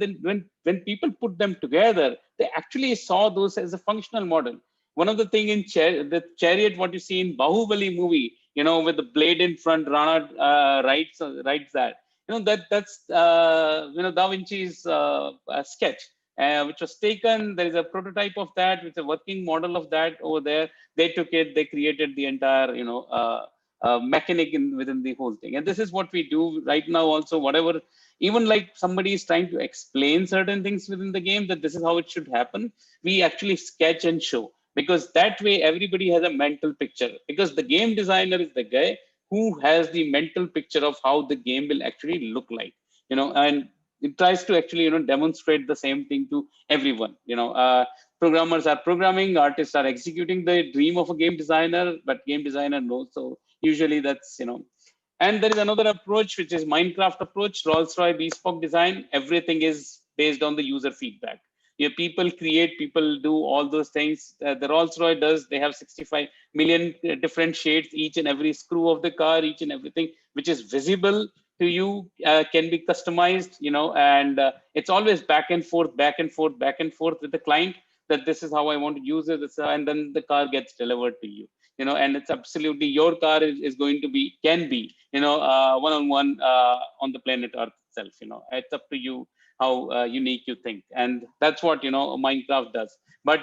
people put them together, they actually saw those as a functional model. One of the thing in the chariot, what you see in Bahubali movie, with the blade in front, Rana writes that. That's Da Vinci's sketch, which was taken. There is a prototype of that, with a working model of that over there. They took it, they created the entire mechanic within the whole thing. And this is what we do right now also. Whatever, even like somebody is trying to explain certain things within the game, that this is how it should happen, we actually sketch and show, because that way everybody has a mental picture, because the game designer is the guy who has the mental picture of how the game will actually look like, and it tries to actually, demonstrate the same thing to everyone. Programmers are programming, artists are executing the dream of a game designer, but game designer knows. So usually that's, and there is another approach, which is Minecraft approach, Rolls-Royce bespoke design. Everything is based on the user feedback. People create, people do all those things. The Rolls-Royce does, they have 65 million different shades, each and every screw of the car, each and everything, which is visible to you, can be customized, and it's always back and forth, back and forth, back and forth with the client, that this is how I want to use it, and then the car gets delivered to you. And it's absolutely, your car is going to be, can be, one-on-one on the planet Earth itself. It's up to you how unique you think, and that's what Minecraft does. But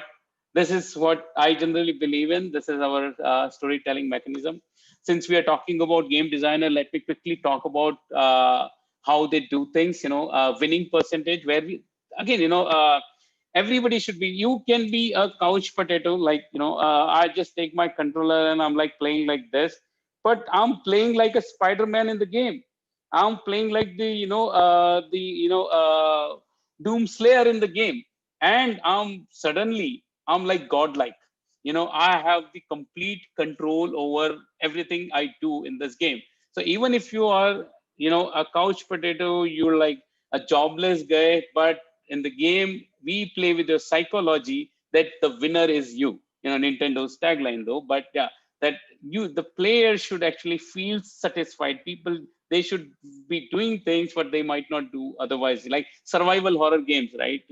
this is what I generally believe in. This is our storytelling mechanism. Since we are talking about game designer, let me quickly talk about how they do things. Winning percentage, where we, again, everybody should be, you can be a couch potato, like, I just take my controller and I'm like playing like this, but I'm playing like a Spider-Man in the game. I'm playing like the, Doom Slayer in the game, and I'm like godlike. I have the complete control over everything I do in this game. So even if you are, a couch potato, you're like a jobless guy, but in the game, we play with your psychology that the winner is you. Nintendo's tagline though, but yeah, that the player should actually feel satisfied. People, they should be doing things what they might not do otherwise, like survival horror games, right?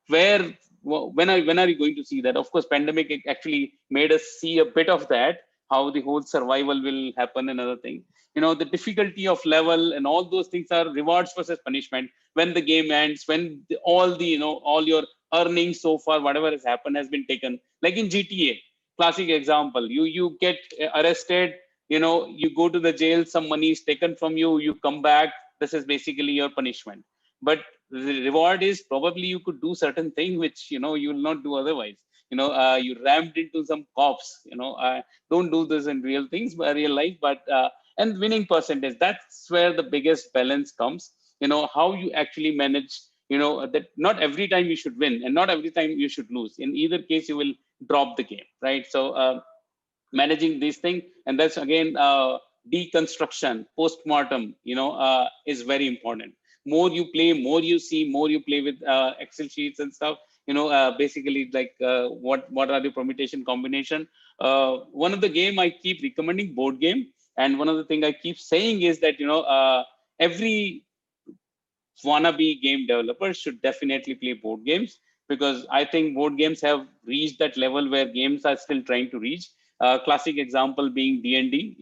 Where, when are you going to see that? Of course, pandemic actually made us see a bit of that, how the whole survival will happen, and other thing. The difficulty of level and all those things are rewards versus punishment. When the game ends, when all the, all your earnings so far, whatever has happened, has been taken. Like in GTA, classic example, you get arrested, you go to the jail, some money is taken from you, you come back, this is basically your punishment. But the reward is probably you could do certain thing which, you will not do otherwise. You rammed into some cops, don't do this in real things, but real life. But and winning percentage, that's where the biggest balance comes. How you actually manage, that not every time you should win and not every time you should lose. In either case, you will drop the game, right? So managing these things, and that's again deconstruction, post-mortem, is very important. More you play, more you see, more you play with Excel sheets and stuff, basically, like what are the permutation combination. One of the game I keep recommending, board game, and one of the thing I keep saying is that, every wannabe game developers should definitely play board games, because I think board games have reached that level where games are still trying to reach. Classic example being D&D,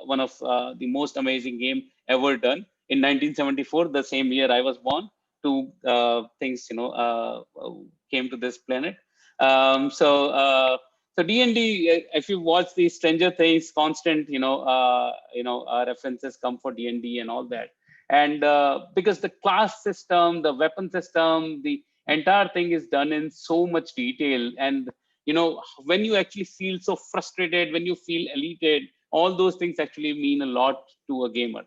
one of the most amazing game ever done in 1974, the same year I was born. Two things, came to this planet. So D&D, if you watch the Stranger Things, constant, references come for D&D and all that. And because the class system, the weapon system, the entire thing is done in so much detail. And, when you actually feel so frustrated, when you feel elated, all those things actually mean a lot to a gamer.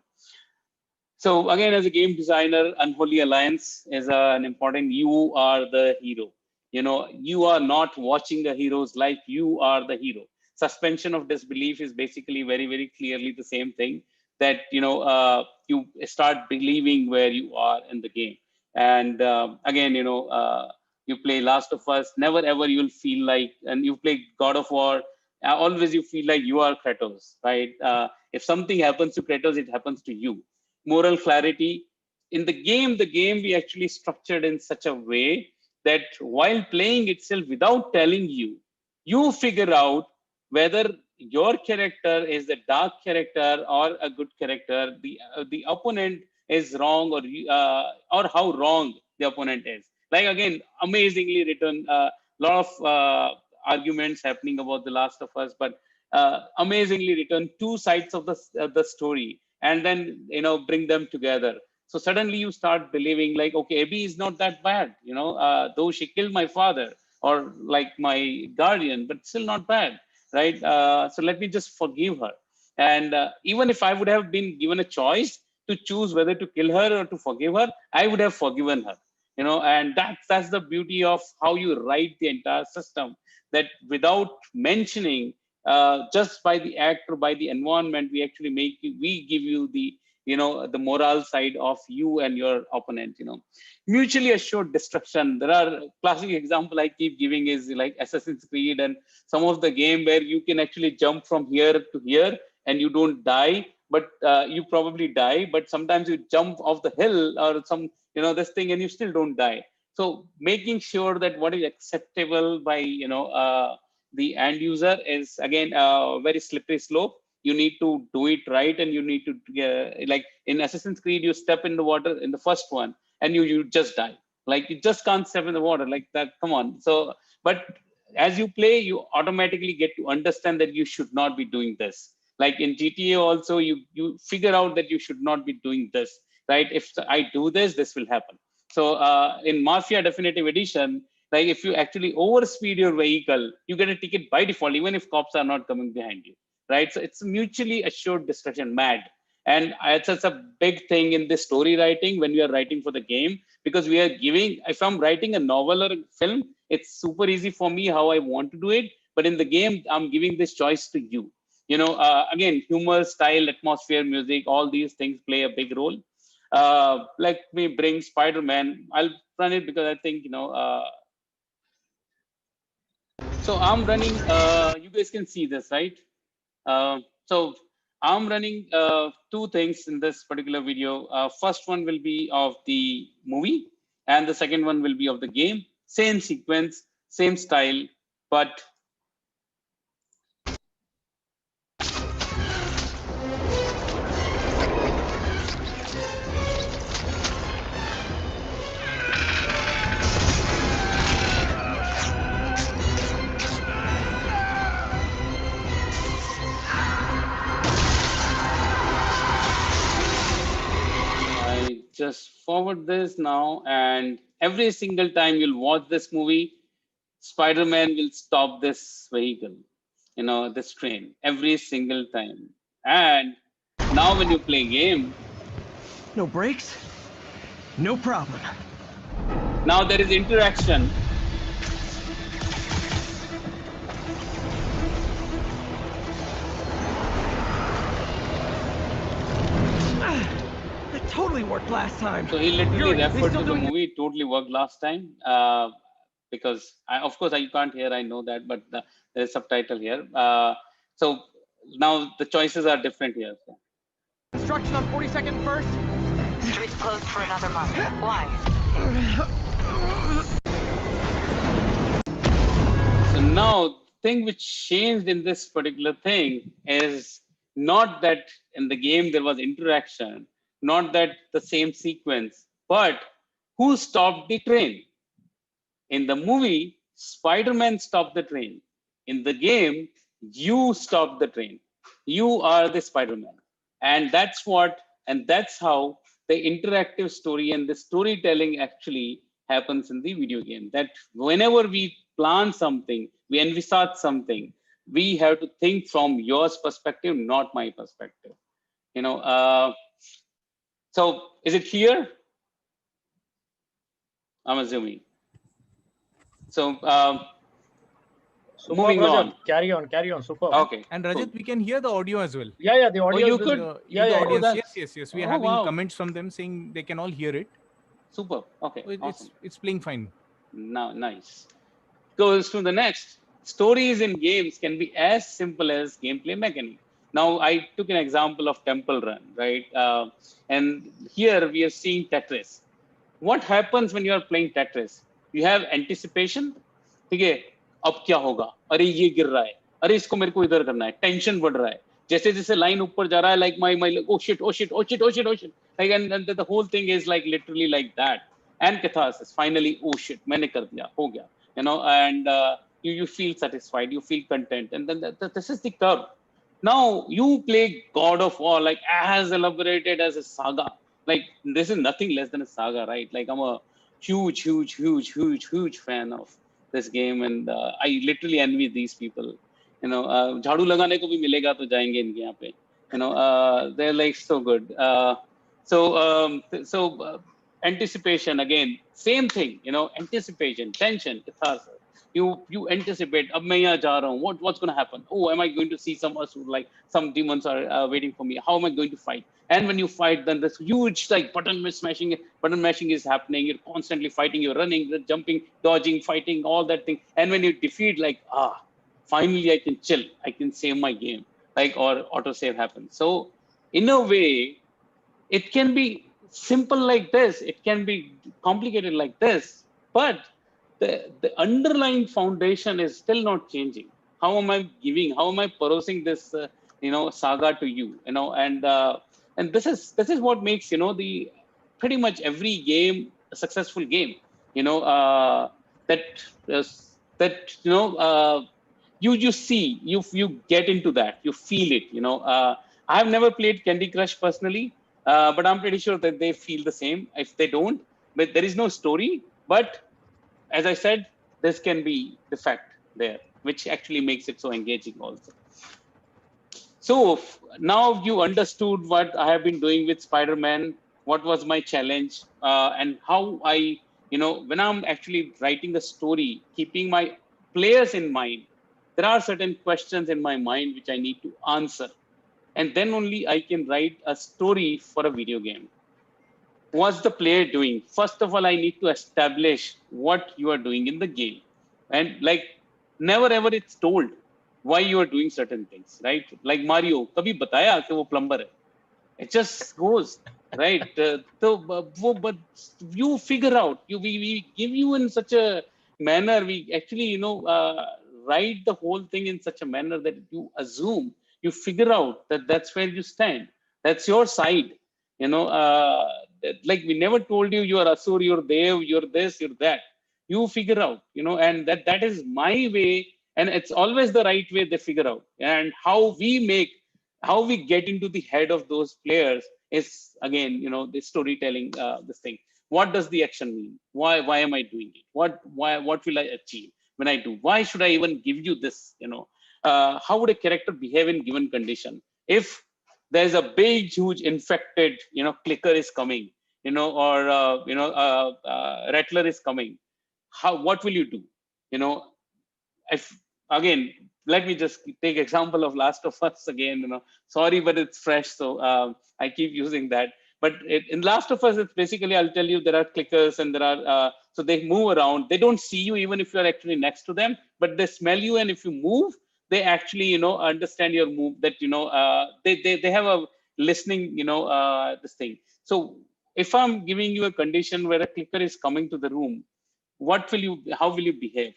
So again, as a game designer, Unholy Alliance is an important, you are the hero. You are not watching the hero's life, you are the hero. Suspension of disbelief is basically very, very clearly the same thing, that, you start believing where you are in the game. And again, you play Last of Us, never ever you'll feel like, and you play God of War, always you feel like you are Kratos, right? If something happens to Kratos, it happens to you. Moral clarity in the game we actually structured in such a way that while playing itself, without telling you, you figure out whether your character is a dark character or a good character, the opponent is wrong, or how wrong the opponent is. Like, again, amazingly written, lot of arguments happening about The Last of Us, but amazingly written, two sides of the story, and then, bring them together. So suddenly you start believing, like, okay, Abby is not that bad, though she killed my father, or like my guardian, but still not bad, right? So let me just forgive her. And even if I would have been given a choice to choose whether to kill her or to forgive her, I would have forgiven her. And that's the beauty of how you write the entire system, that without mentioning, just by the act or by the environment, we give you the moral side of you and your opponent. Mutually assured destruction. There are classic example I keep giving is like Assassin's Creed and some of the game where you can actually jump from here to here and you don't die, but you probably die. But sometimes you jump off the hill or some this thing and you still don't die. So making sure that what is acceptable by the end user is again a very slippery slope. You need to do it right, and you need to like in Assassin's Creed, you step in the water in the first one and you just die. Like you just can't step in the water like that. Come on. So, but as you play, you automatically get to understand that you should not be doing this. Like in GTA also, you figure out that you should not be doing this, right? If I do this, this will happen. So in Mafia Definitive Edition, like if you actually overspeed your vehicle, you get a ticket by default, even if cops are not coming behind you, right? So it's mutually assured destruction, MAD. And it's a big thing in the story writing when we are writing for the game, because we are giving, if I'm writing a novel or a film, it's super easy for me how I want to do it. But in the game, I'm giving this choice to you. Again, humor, style, atmosphere, music, all these things play a big role. Let me bring Spider-Man. I'll run it because I think, so I'm running, you guys can see this, right? So I'm running two things in this particular video. First one will be of the movie, and the second one will be of the game. Same sequence, same style, but just forward this now, and every single time you'll watch this movie, Spider-Man will stop this vehicle, this train, every single time. And now when you play game, no brakes, no problem. Now there is interaction. That totally worked last time. So he literally Yuri, referred to the movie. It totally worked last time. Because of course you can't hear, I know that, but there is subtitle here. So now the choices are different here. So. Construction on 42nd first. Street's closed for another month. Why? So now thing which changed in this particular thing is not that in the game there was interaction, not that the same sequence, but who stopped the train? In the movie, Spider-Man stopped the train. In the game, you stopped the train. You are the Spider-Man. And that's how the interactive story and the storytelling actually happens in the video game. That whenever we plan something, we envisage something, we have to think from your perspective, not my perspective. So is it here? I'm assuming. So moving Rajat. on. Carry on. Super. Okay. And Rajat, cool. we can hear the audio as well. Yeah, the audio. you is could? visible. The audience. Oh, Yes. We are oh, having wow. comments from them saying they can all hear it. Super. Okay. So Awesome. it's playing fine. Now, nice. Goes to the next. Stories in games can be as simple as gameplay mechanic. Now, I took an example of Temple Run, right? And here we are seeing Tetris. What happens when you are playing Tetris? You have anticipation. ठीक है, अब क्या होगा? अरे ये गिर रहा है. अरे इसको मेरे को इधर करना है. Tension बढ़ रहा है. जैसे जैसे line ऊपर जा रहा है, like my oh shit. Like and the whole thing is like literally like that. And catharsis. Finally, oh shit, मैंने कर दिया, हो गया. And you feel satisfied, you feel content, and then this is the curve. Now you play God of War, like as elaborated as a saga. Like this is nothing less than a saga, right? Like I'm a huge fan of this game, and I literally envy these people. झाड़ू लगाने को भी मिलेगा तो जाएंगे इनके यहाँ पे. They're like so good. Anticipation again, same thing. Anticipation, tension, catharsis. You anticipate. Ab main yahan ja raha hoon. What's going to happen? Oh, am I going to see some asur, like some demons are waiting for me? How am I going to fight? And when you fight, then this huge like button mashing is happening. You're constantly fighting. You're running, you're jumping, dodging, fighting, all that thing. And when you defeat, like finally I can chill. I can save my game, like, or autosave happens. So in a way, it can be simple like this, it can be complicated like this, but the underlying foundation is still not changing. How am I how am I porosing this saga to you, and this is what makes the pretty much every game a successful game, that that you see, you get into that, you feel it. I have never played Candy Crush personally, but I'm pretty sure that they feel the same. If they don't, but there is no story, but as I said, this can be the fact there, which actually makes it so engaging also. So now you understood what I have been doing with Spider-Man, what was my challenge, and how I, when I'm actually writing the story, keeping my players in mind, there are certain questions in my mind which I need to answer. And then only I can write a story for a video game. What's the player doing? First of all, I need to establish what you are doing in the game. And like, never ever it's told why you are doing certain things, right? Like Mario, kabhi bataya कि वो plumber है. It just goes, right? But you figure out, we give you in such a manner, we actually, write the whole thing in such a manner that you assume, you figure out that that's where you stand. That's your side, like we never told you, you're Asur, you're Dev, you're this, you're that. You figure out, and that is my way. And it's always the right way they figure out. And how we get into the head of those players is again, the storytelling, this thing. What does the action mean? Why am I doing it? What will I achieve when I do? Why should I even give you this? How would a character behave in given condition? If there's a big, huge infected, clicker is coming, or rattler is coming, what will you do? If again, let me just take example of Last of Us again. Sorry, but it's fresh, so I keep using that. But in Last of Us, it's basically, I'll tell you, there are clickers and there are so they move around. They don't see you even if you're actually next to them, but they smell you, and if you move, they actually understand your move. That they have a listening this thing. So if I'm giving you a condition where a clicker is coming to the room, how will you behave?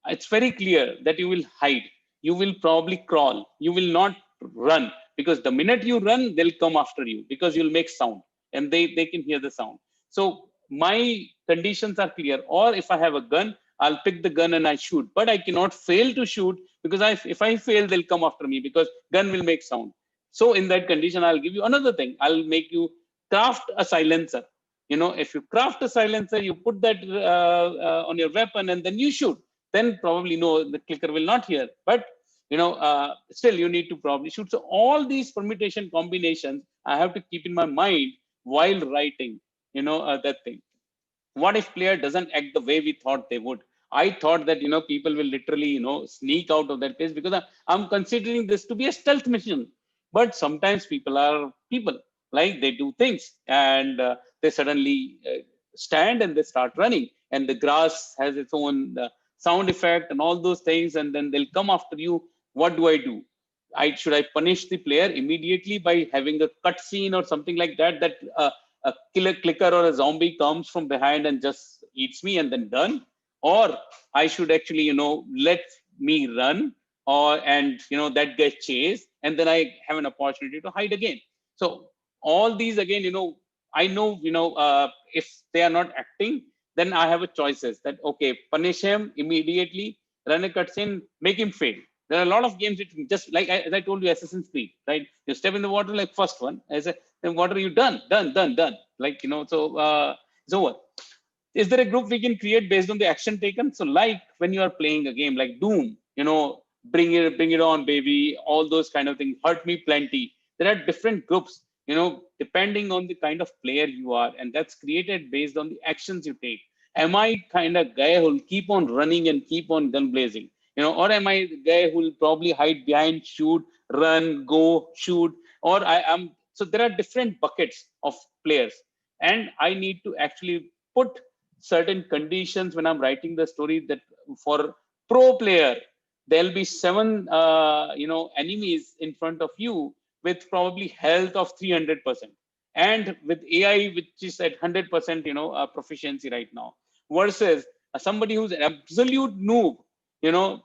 It's very clear that you will hide. You will probably crawl. You will not run, because the minute you run, they'll come after you because you'll make sound and they can hear the sound. So my conditions are clear. Or if I have a gun, I'll pick the gun and I shoot. But I cannot fail to shoot, because if I fail, they'll come after me because gun will make sound. So in that condition, I'll give you another thing. I'll make you craft a silencer. If you craft a silencer, you put that on your weapon and then you shoot. Then probably no, the clicker will not hear. But still you need to probably shoot. So all these permutation combinations I have to keep in my mind while writing, that thing. What if player doesn't act the way we thought they would? I thought that people will literally sneak out of that place, because I'm considering this to be a stealth mission. But sometimes people are people, like they do things, and they suddenly stand and they start running, and the grass has its own sound effect and all those things, and then they'll come after you. What do? Should I punish the player immediately by having a cut scene or something like that, that a killer clicker or a zombie comes from behind and just eats me and then done? Or I should actually let me run, and that gets chased, and then I have an opportunity to hide again. So all these again, I know, if they are not acting, then I have a choices that, okay, punish him immediately, run a cutscene, make him fail. There are a lot of games which just like, as I told you, Assassin's Creed, right? You step in the water, like first one, then what are you done? Like, so it's over. Is there a group we can create based on the action taken? So like when you are playing a game like Doom, bring it on, baby, all those kind of things, hurt me plenty. there are different groups, depending on the kind of player you are, and that's created based on the actions you take. Am I kind of guy who'll keep on running and keep on gun blazing, or am I the guy who'll probably hide behind, shoot, run, go, shoot, or I am. So there are different buckets of players, and I need to actually put certain conditions when I'm writing the story, that for pro player, there'll be 7 enemies in front of you with probably health of 300%, and with AI which is at 100% proficiency right now, versus somebody who's an absolute noob,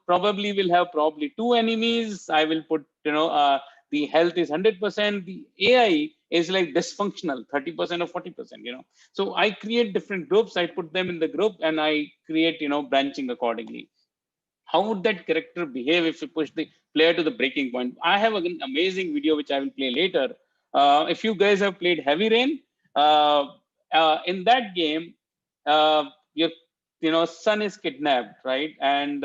probably will have probably 2 enemies. I will put, the health is 100%, the AI is like dysfunctional 30% or 40%. So I create different groups, I put them in the group, and I create branching accordingly. How would that character behave if you push the player to the breaking point? I have an amazing video which I will play later. If you guys have played Heavy Rain, uh, in that game, your son is kidnapped, right? And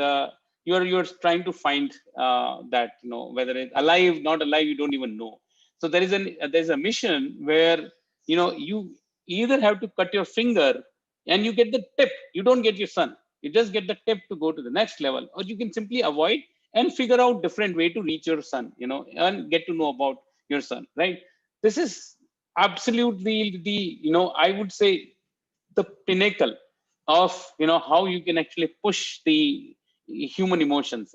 you're trying to find that, whether it's alive, not alive, you don't even know. So there's a mission where you either have to cut your finger and you get the tip. You don't get your son. You just get the tip to go to the next level, or you can simply avoid and figure out different way to reach your son, and get to know about your son, right? This is absolutely the, I would say, the pinnacle of how you can actually push the human emotions,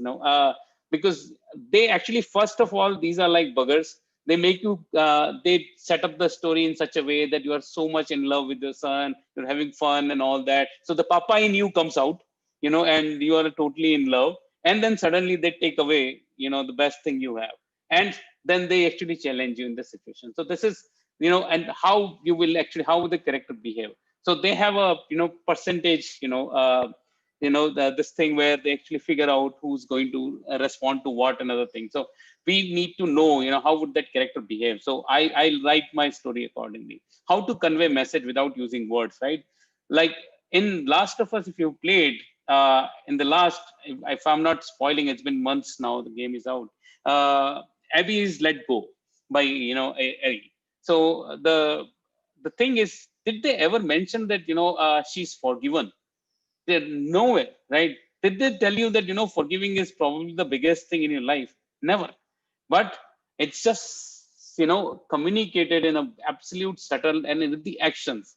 because they actually, first of all, these are like buggers. They make you they set up the story in such a way that you are so much in love with your son, you're having fun and all that, so the papa in you comes out, and you are totally in love, and then suddenly they take away the best thing you have, and then they actually challenge you in this situation. So this is, and how you will actually, how will the character behave. So they have a percentage, this thing where they actually figure out who's going to respond to what, another thing. So we need to know, how would that character behave. So I write my story accordingly. How to convey message without using words, right? Like in Last of Us, if you played, in the last, if I'm not spoiling, it's been months now, the game is out. Abby is let go by Ellie. So the thing is, did they ever mention that she's forgiven? They're nowhere, right? Did they tell you that forgiving is probably the biggest thing in your life? Never. But it's just communicated in a absolute subtle and with the actions.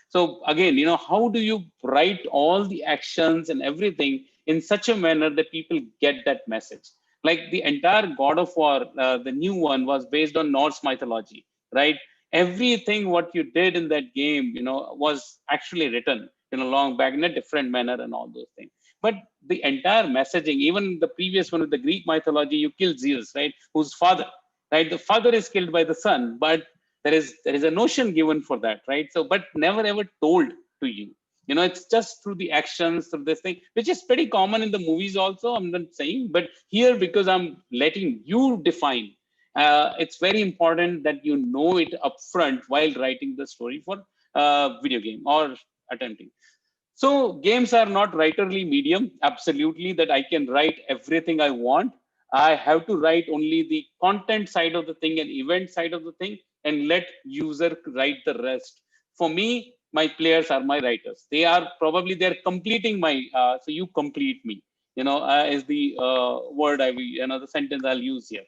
So again, how do you write all the actions and everything in such a manner that people get that message? Like the entire God of War, the new one, was based on Norse mythology, right? Everything what you did in that game was actually written long back in a different manner and all those things. But the entire messaging, even the previous one with the Greek mythology, you kill Zeus, right? Whose father, right? The father is killed by the son, but there is a notion given for that, right? So, but never ever told to you. It's just through the actions, through this thing, which is pretty common in the movies also. I'm not saying, but here, because I'm letting you define, it's very important that you know it upfront while writing the story for video game or attempting. So games are not writerly medium, absolutely, that I can write everything I want. I have to write only the content side of the thing and event side of the thing, and let user write the rest. For me, my players are my writers. They are probably, they're completing my, so you complete me, is the word the sentence I'll use here.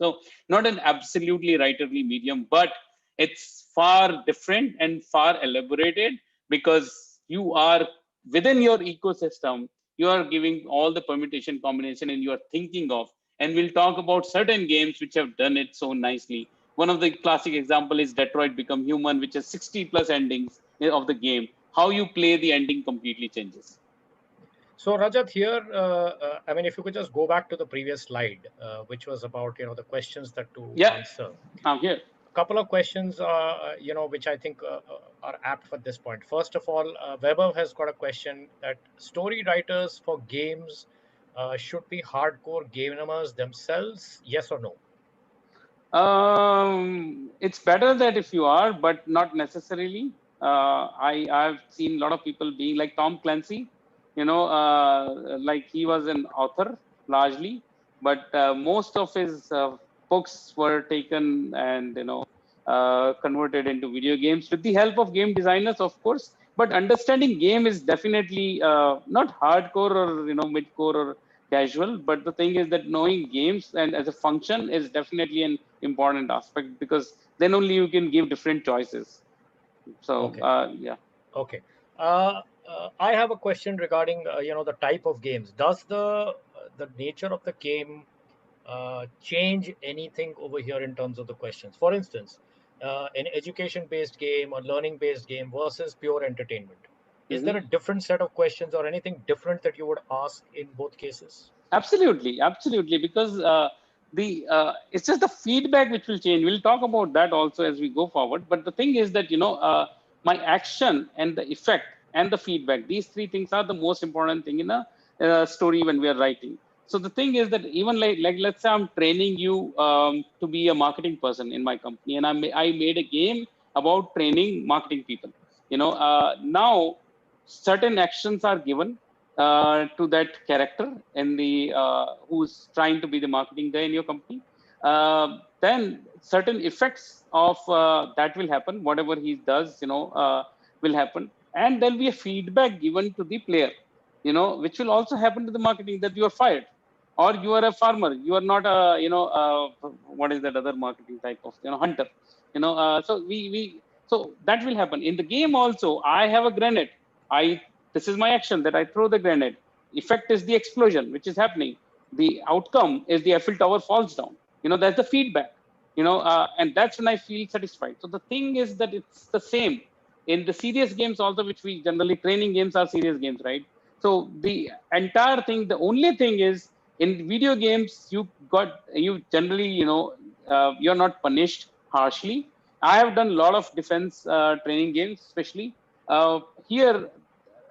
So not an absolutely writerly medium, but it's far different and far elaborated, because you are within your ecosystem, you are giving all the permutation combination and you are thinking of, and we'll talk about certain games which have done it so nicely. One of the classic example is Detroit Become Human, which has 60 plus endings of the game. How you play the ending completely changes. So Rajat, here, I mean, if you could just go back to the previous slide, which was about the questions that to Yeah, answer. I'm here. A couple of questions, which I think are apt for this point. First of all, Weber has got a question that story writers for games should be hardcore gamers themselves, yes or no? It's better that if you are, but not necessarily. I've seen a lot of people being like Tom Clancy, like he was an author largely, but most of his books were taken and converted into video games with the help of game designers, of course. But understanding game is definitely not hardcore or mid-core or casual. But the thing is that knowing games and as a function is definitely an important aspect, because then only you can give different choices. So Okay. yeah. Okay. I have a question regarding the type of games. Does the nature of the game change anything over here in terms of the questions? For instance, an education-based game or learning-based game versus pure entertainment. Is there a different set of questions or anything different that you would ask in both cases? Absolutely, absolutely, because the it's just the feedback which will change. We'll talk about that also as we go forward. But the thing is that my action and the effect and the feedback, these three things are the most important thing in a story when we are writing. So the thing is that even like let's say I'm training you to be a marketing person in my company, and I made a game about training marketing people. Now certain actions are given to that character in the who's trying to be the marketing guy in your company. Then certain effects of that will happen. Whatever he does, will happen, and there'll be a feedback given to the player, which will also happen to the marketing, that you are fired, or you are a farmer. You are not a what is that other marketing type of hunter. So that will happen in the game also. I have a grenade. This is my action, that I throw the grenade. Effect is the explosion which is happening. The outcome is the Eiffel Tower falls down. That's the feedback. And that's when I feel satisfied. So the thing is that it's the same in the serious games also, which we generally, training games are serious games, right? So the entire thing, the only thing is, in video games, you generally, you're not punished harshly. I have done a lot of defense training games, especially here.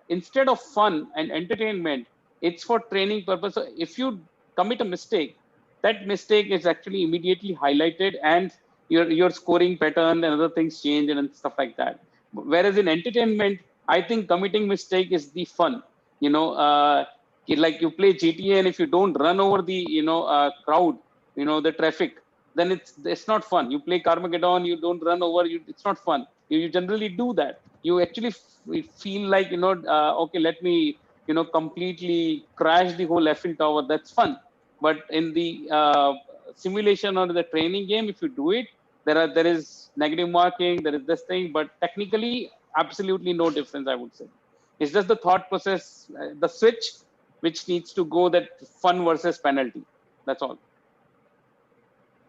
Instead of fun and entertainment, it's for training purpose. So if you commit a mistake, that mistake is actually immediately highlighted, and your scoring pattern and other things change and stuff like that. Whereas in entertainment, I think committing mistake is the fun. Like you play GTA, and if you don't run over the crowd, the traffic, then it's not fun. You play Carmageddon, you don't run over, it's not fun. You generally do that. You actually feel like okay, let me completely crash the whole Eiffel Tower. That's fun. But in the simulation or the training game, if you do it, there is negative marking, there is this thing, but technically absolutely no difference, I would say. It's just the thought process, the switch which needs to go, that fun versus penalty. That's all.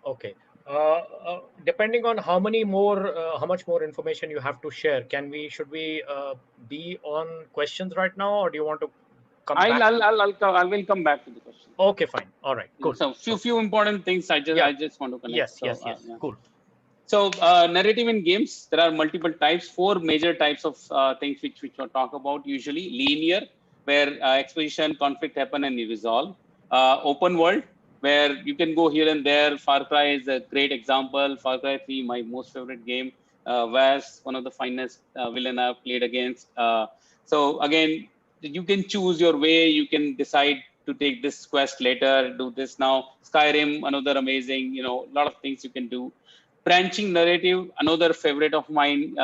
Okay. Depending on how much more information you have to share, should we be on questions right now, or do you want to come back? I will come back to the question. Okay, fine. All right. Cool. So few important things I just want to connect. Yes. So, Yes. yeah. Cool. So narrative in games, there are multiple types, four major types of things which we talk about usually. Linear, where exposition, conflict happen and you resolve. Open world, where you can go here and there. Far Cry is a great example. Far Cry 3, my most favorite game. Vas, one of the finest villain I've played against. So again, you can choose your way. You can decide to take this quest later, do this now. Skyrim, another amazing, a lot of things you can do. Branching narrative, another favorite of mine.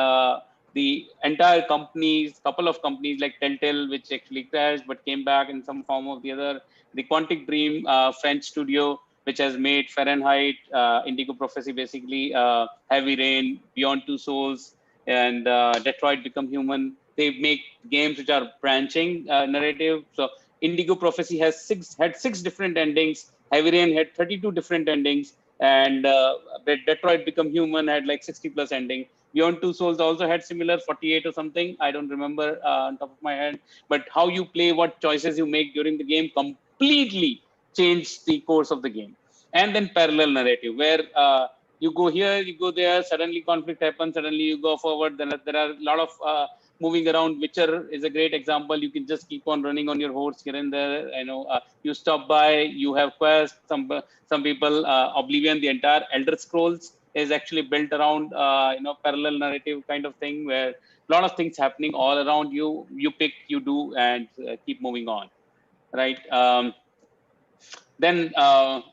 The entire companies, couple of companies like Telltale, which actually crashed but came back in some form or the other. The Quantic Dream, French studio, which has made Fahrenheit, Indigo Prophecy, basically, Heavy Rain, Beyond Two Souls, and Detroit Become Human. They make games which are branching narrative. So Indigo Prophecy had six different endings. Heavy Rain had 32 different endings, and Detroit Become Human had like 60 plus ending. Beyond Two Souls also had similar 48 or something. I don't remember on top of my head. But how you play, what choices you make during the game completely change the course of the game. And then parallel narrative, where you go here, you go there, suddenly conflict happens, suddenly you go forward. Then there are a lot of moving around. Witcher is a great example. You can just keep on running on your horse here and there. You stop by, you have quests. Some people, Oblivion, the entire Elder Scrolls is actually built around parallel narrative kind of thing, where a lot of things happening all around you. You pick, you do, and keep moving on, right? Then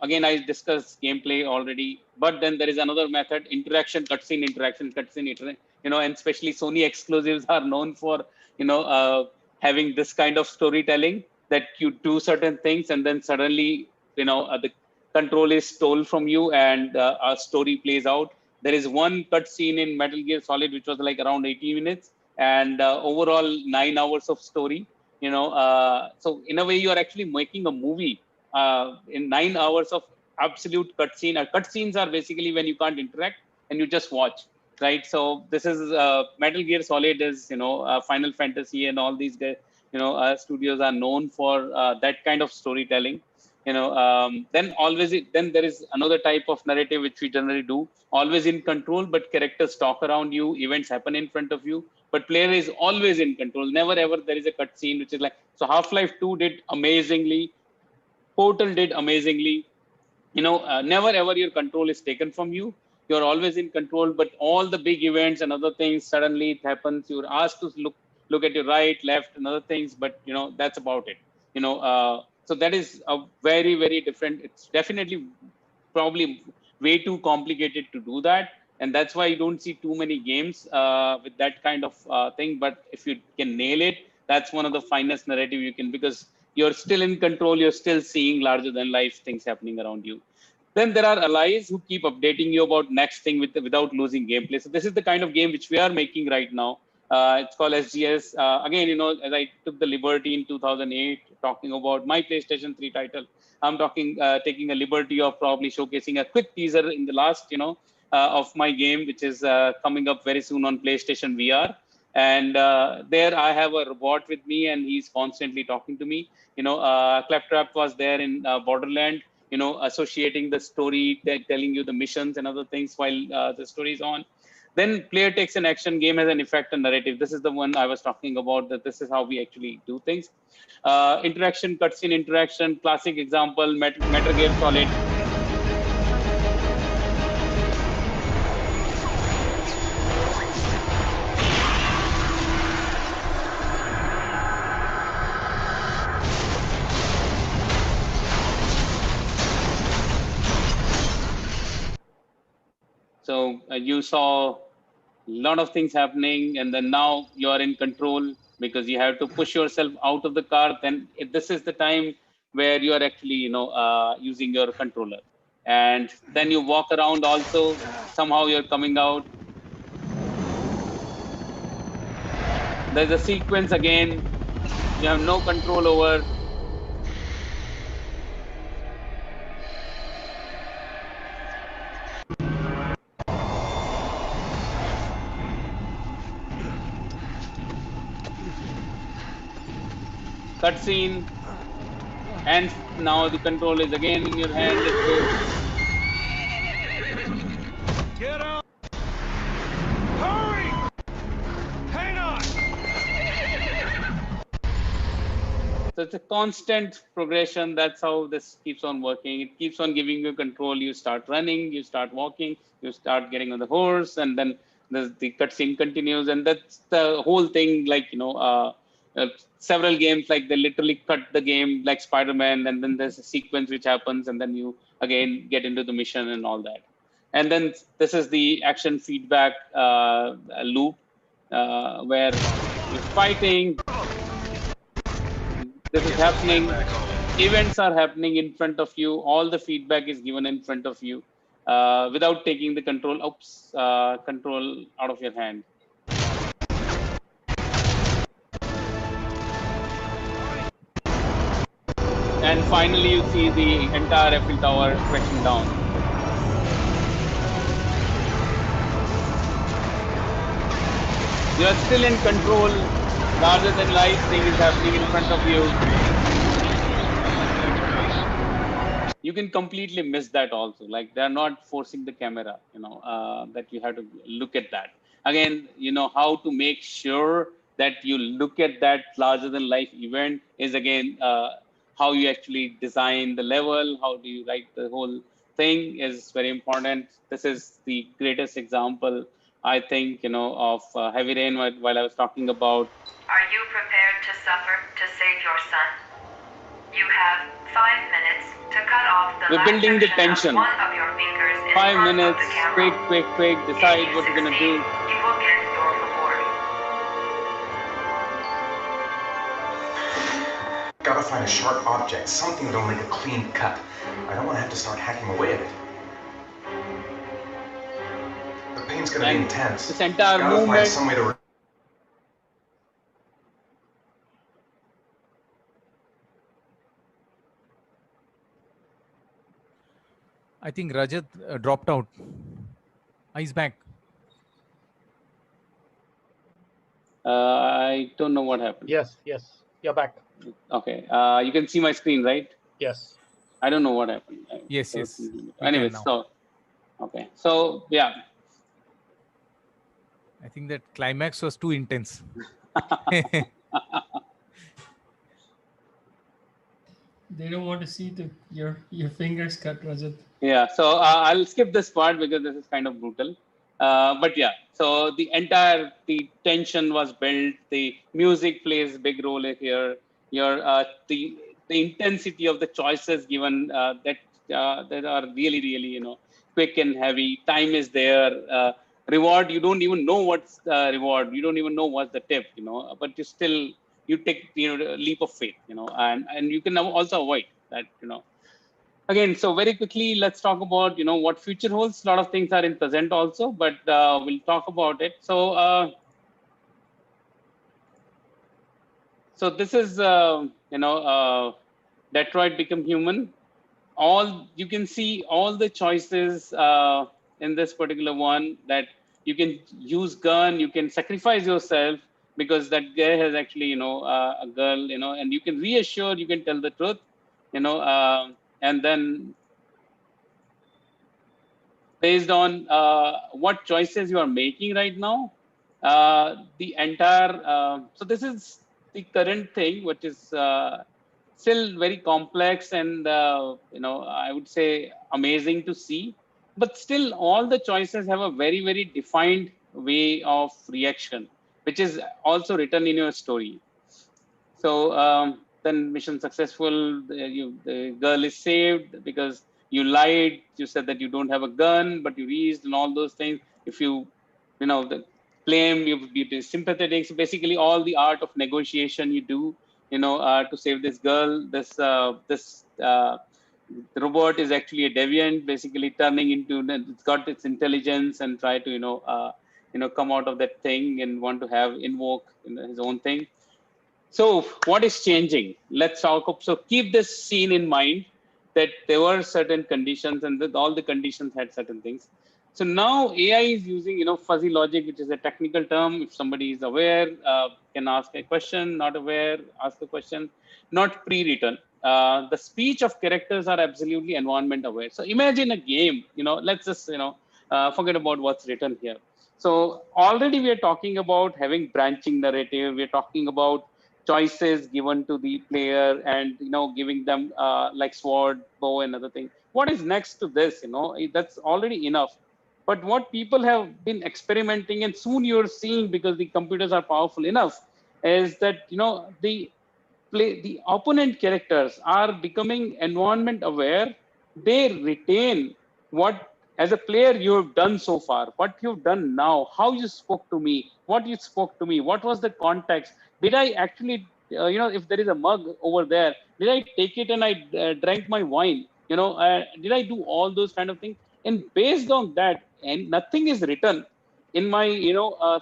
again, I discussed gameplay already, but then there is another method: interaction, cutscene. And especially Sony exclusives are known for having this kind of storytelling, that you do certain things and then suddenly the control is stolen from you and a story plays out. There is one cutscene in Metal Gear Solid which was like around 80 minutes and overall 9 hours of story. So in a way, you are actually making a movie in 9 hours of absolute cutscene. Cutscenes are basically when you can't interact and you just watch, right? So this is Metal Gear Solid is Final Fantasy and all these guys, studios are known for that kind of storytelling. Then there is another type of narrative which we generally do, always in control, but characters talk around you, events happen in front of you, but player is always in control. Never ever there is a cutscene which is like, so Half-Life 2 did amazingly, Portal did amazingly. Never ever your control is taken from you. You're always in control, but all the big events and other things, suddenly it happens. You're asked to look at your right, left, and other things, but that's about it. So that is a very, very different. It's definitely probably way too complicated to do that, and that's why you don't see too many games with that kind of thing. But if you can nail it, that's one of the finest narrative you can, because you're still in control, you're still seeing larger than life things happening around you. Then there are allies who keep updating you about next thing without losing gameplay. So this is the kind of game which we are making right now. It's called SGS. Again, as I took the liberty in 2008 talking about my PlayStation 3 title, I'm taking a liberty of probably showcasing a quick teaser in the last, of my game, which is coming up very soon on PlayStation VR. And there I have a robot with me, and he's constantly talking to me. Claptrap was there in Borderland, associating the story, telling you the missions and other things while the story is on. Then player takes an action, game has an effect and narrative. This is the one I was talking about, that this is how we actually do things. Interaction, cutscene interaction, classic example, Metal Gear Solid. So you saw a lot of things happening, and then now you are in control because you have to push yourself out of the car. Then this is the time where you are actually, using your controller. And then you walk around also, somehow you're coming out. There's a sequence again, you have no control over. Cutscene, and now the control is again in your hand. Let's go. Get out! Hurry! Hang on! So it's a constant progression. That's how this keeps on working. It keeps on giving you control. You start running, you start walking, you start getting on the horse, and then the cutscene continues. And that's the whole thing. Like, several games, like they literally cut the game like Spider-Man, and then there's a sequence which happens, and then you again get into the mission and all that. And then this is the action feedback loop where you're fighting. This is happening. Events are happening in front of you. All the feedback is given in front of you without taking the control out of your hand. And finally, you see the entire Eiffel Tower crashing down. You are still in control. Larger than life thing is happening in front of you. You can completely miss that also. Like, they're not forcing the camera, that you have to look at that. Again, how to make sure that you look at that larger than life event is again, how you actually design the level, how do you write the whole thing is very important. This is the greatest example, I think, of Heavy Rain while I was talking about. Are you prepared to suffer to save your son? You have 5 minutes to cut off the We're left building the section tension. of one of your fingers in 5 front of minutes, the camera. quick, quick, quick, If decide you what you're gonna succeed, do. you will get your reward. Gotta find a sharp object, something that'll make a clean cut. I don't want to have to start hacking away at it. The pain's gonna be And intense. this entire Gotta find movement, some way to. I think Rajat dropped out. He's back. I don't know what happened. Yes, yes, you're back. Okay, you can see my screen, right? Yes. I don't know what happened. Yes, yes. We Anyways, can now. so, okay. So, yeah. I think that climax was too intense. They don't want to see your fingers cut, Rajat. Yeah, so I'll skip this part because this is kind of brutal. But yeah, so the tension was built. The music plays a big role here. Your the intensity of the choices given that are really quick and heavy. Time is there. Reward, you don't even know what's reward. You don't even know what's the tip. But you take a leap of faith. And you can also avoid that. Again, so very quickly, let's talk about what future holds. A lot of things are in present also, but we'll talk about it. So so this is Detroit Become Human. All you can see all the choices in this particular one, that you can use gun, you can sacrifice yourself because that guy has actually a girl, and you can reassure, you can tell the truth, and then based on what choices you are making right now, the entire so this is the current thing, which is still very complex and I would say amazing to see, but still all the choices have a very defined way of reaction, which is also written in your story. So then mission successful, the girl is saved because you lied, you said that you don't have a gun, but you reached and all those things. If the claim you be sympathetic. So basically all the art of negotiation you do, to save this girl. The robot is actually a deviant, basically turning into, it's got its intelligence and try to, come out of that thing and want to invoke his own thing. So what is changing? Let's talk up. So keep this scene in mind, that there were certain conditions and that all the conditions had certain things. So now AI is using, fuzzy logic, which is a technical term. If somebody is aware, can ask a question, not aware, ask a question, not pre-written. The speech of characters are absolutely environment aware. So imagine a game, let's just, forget about what's written here. So already we are talking about having branching narrative. We're talking about choices given to the player and giving them like sword, bow, and other thing. What is next to this? That's already enough. But what people have been experimenting, and soon you're seeing, because the computers are powerful enough, is that the opponent characters are becoming environment aware. They retain what, as a player, you have done so far, what you've done now, how you spoke to me, what you spoke to me, what was the context. Did I actually, if there is a mug over there, did I take it and I drank my wine? Did I do all those kind of things? And based on that, and nothing is written in my,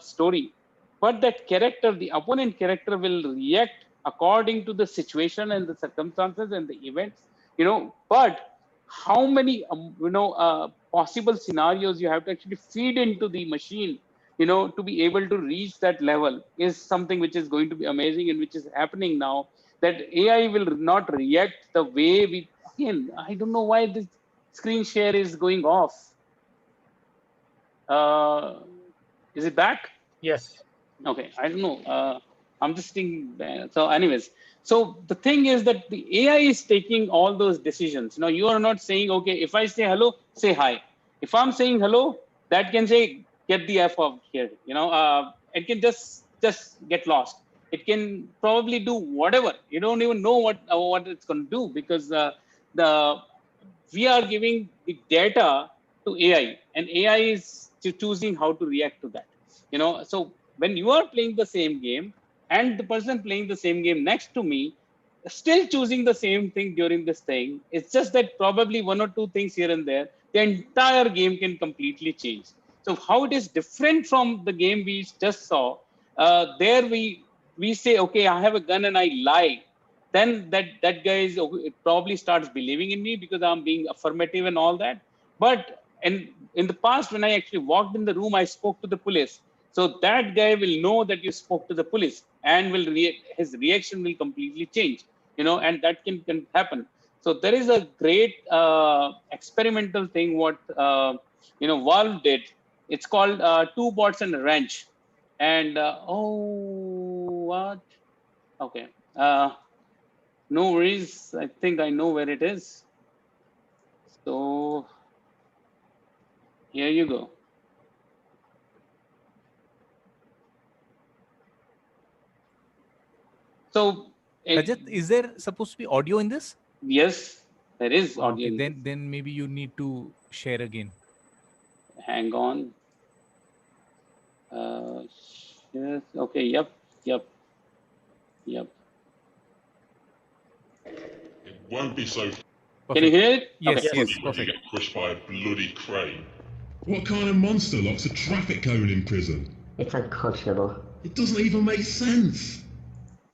story, but that character, the opponent character, will react according to the situation and the circumstances and the events. But how many possible scenarios you have to actually feed into the machine, to be able to reach that level, is something which is going to be amazing, and which is happening now, that AI will not react the way we. Again, I don't know why this screen share is going off. Is it back? Yes. Okay, I don't know. I'm just thinking. So, anyways, so the thing is that the AI is taking all those decisions. You are not saying, okay, if I say hello, say hi. If I'm saying hello, that can say, get the F off here. It can just get lost. it can probably do whatever. You don't even know what it's going to do, because the we are giving the data to AI, and AI is choosing how to react to that. So when you are playing the same game and the person playing the same game next to me still choosing the same thing during this thing, it's just that probably one or two things here and there, the entire game can completely change. So how it is different from the game we just saw, there we say, okay, I have a gun and I lie, then that guy it probably starts believing in me because I'm being affirmative and all that. But in the past, when I actually walked in the room, I spoke to the police. So that guy will know that you spoke to the police, and his reaction will completely change. And that can happen. So there is a great experimental thing what Valve did. It's called Two Bots and a Wrench. And what? Okay. No worries. I think I know where it is. So here you go. So Rajat, is there supposed to be audio in this? Yes, there is audio. Okay, then maybe you need to share again. Hang on. Yes. Okay. Yep. It won't be so. Can you hear it? Yes, Okay. yes, When you perfect. get pushed by a bloody crane. What kind of monster locks a traffic cone in prison? It's unconscionable. It doesn't even make sense.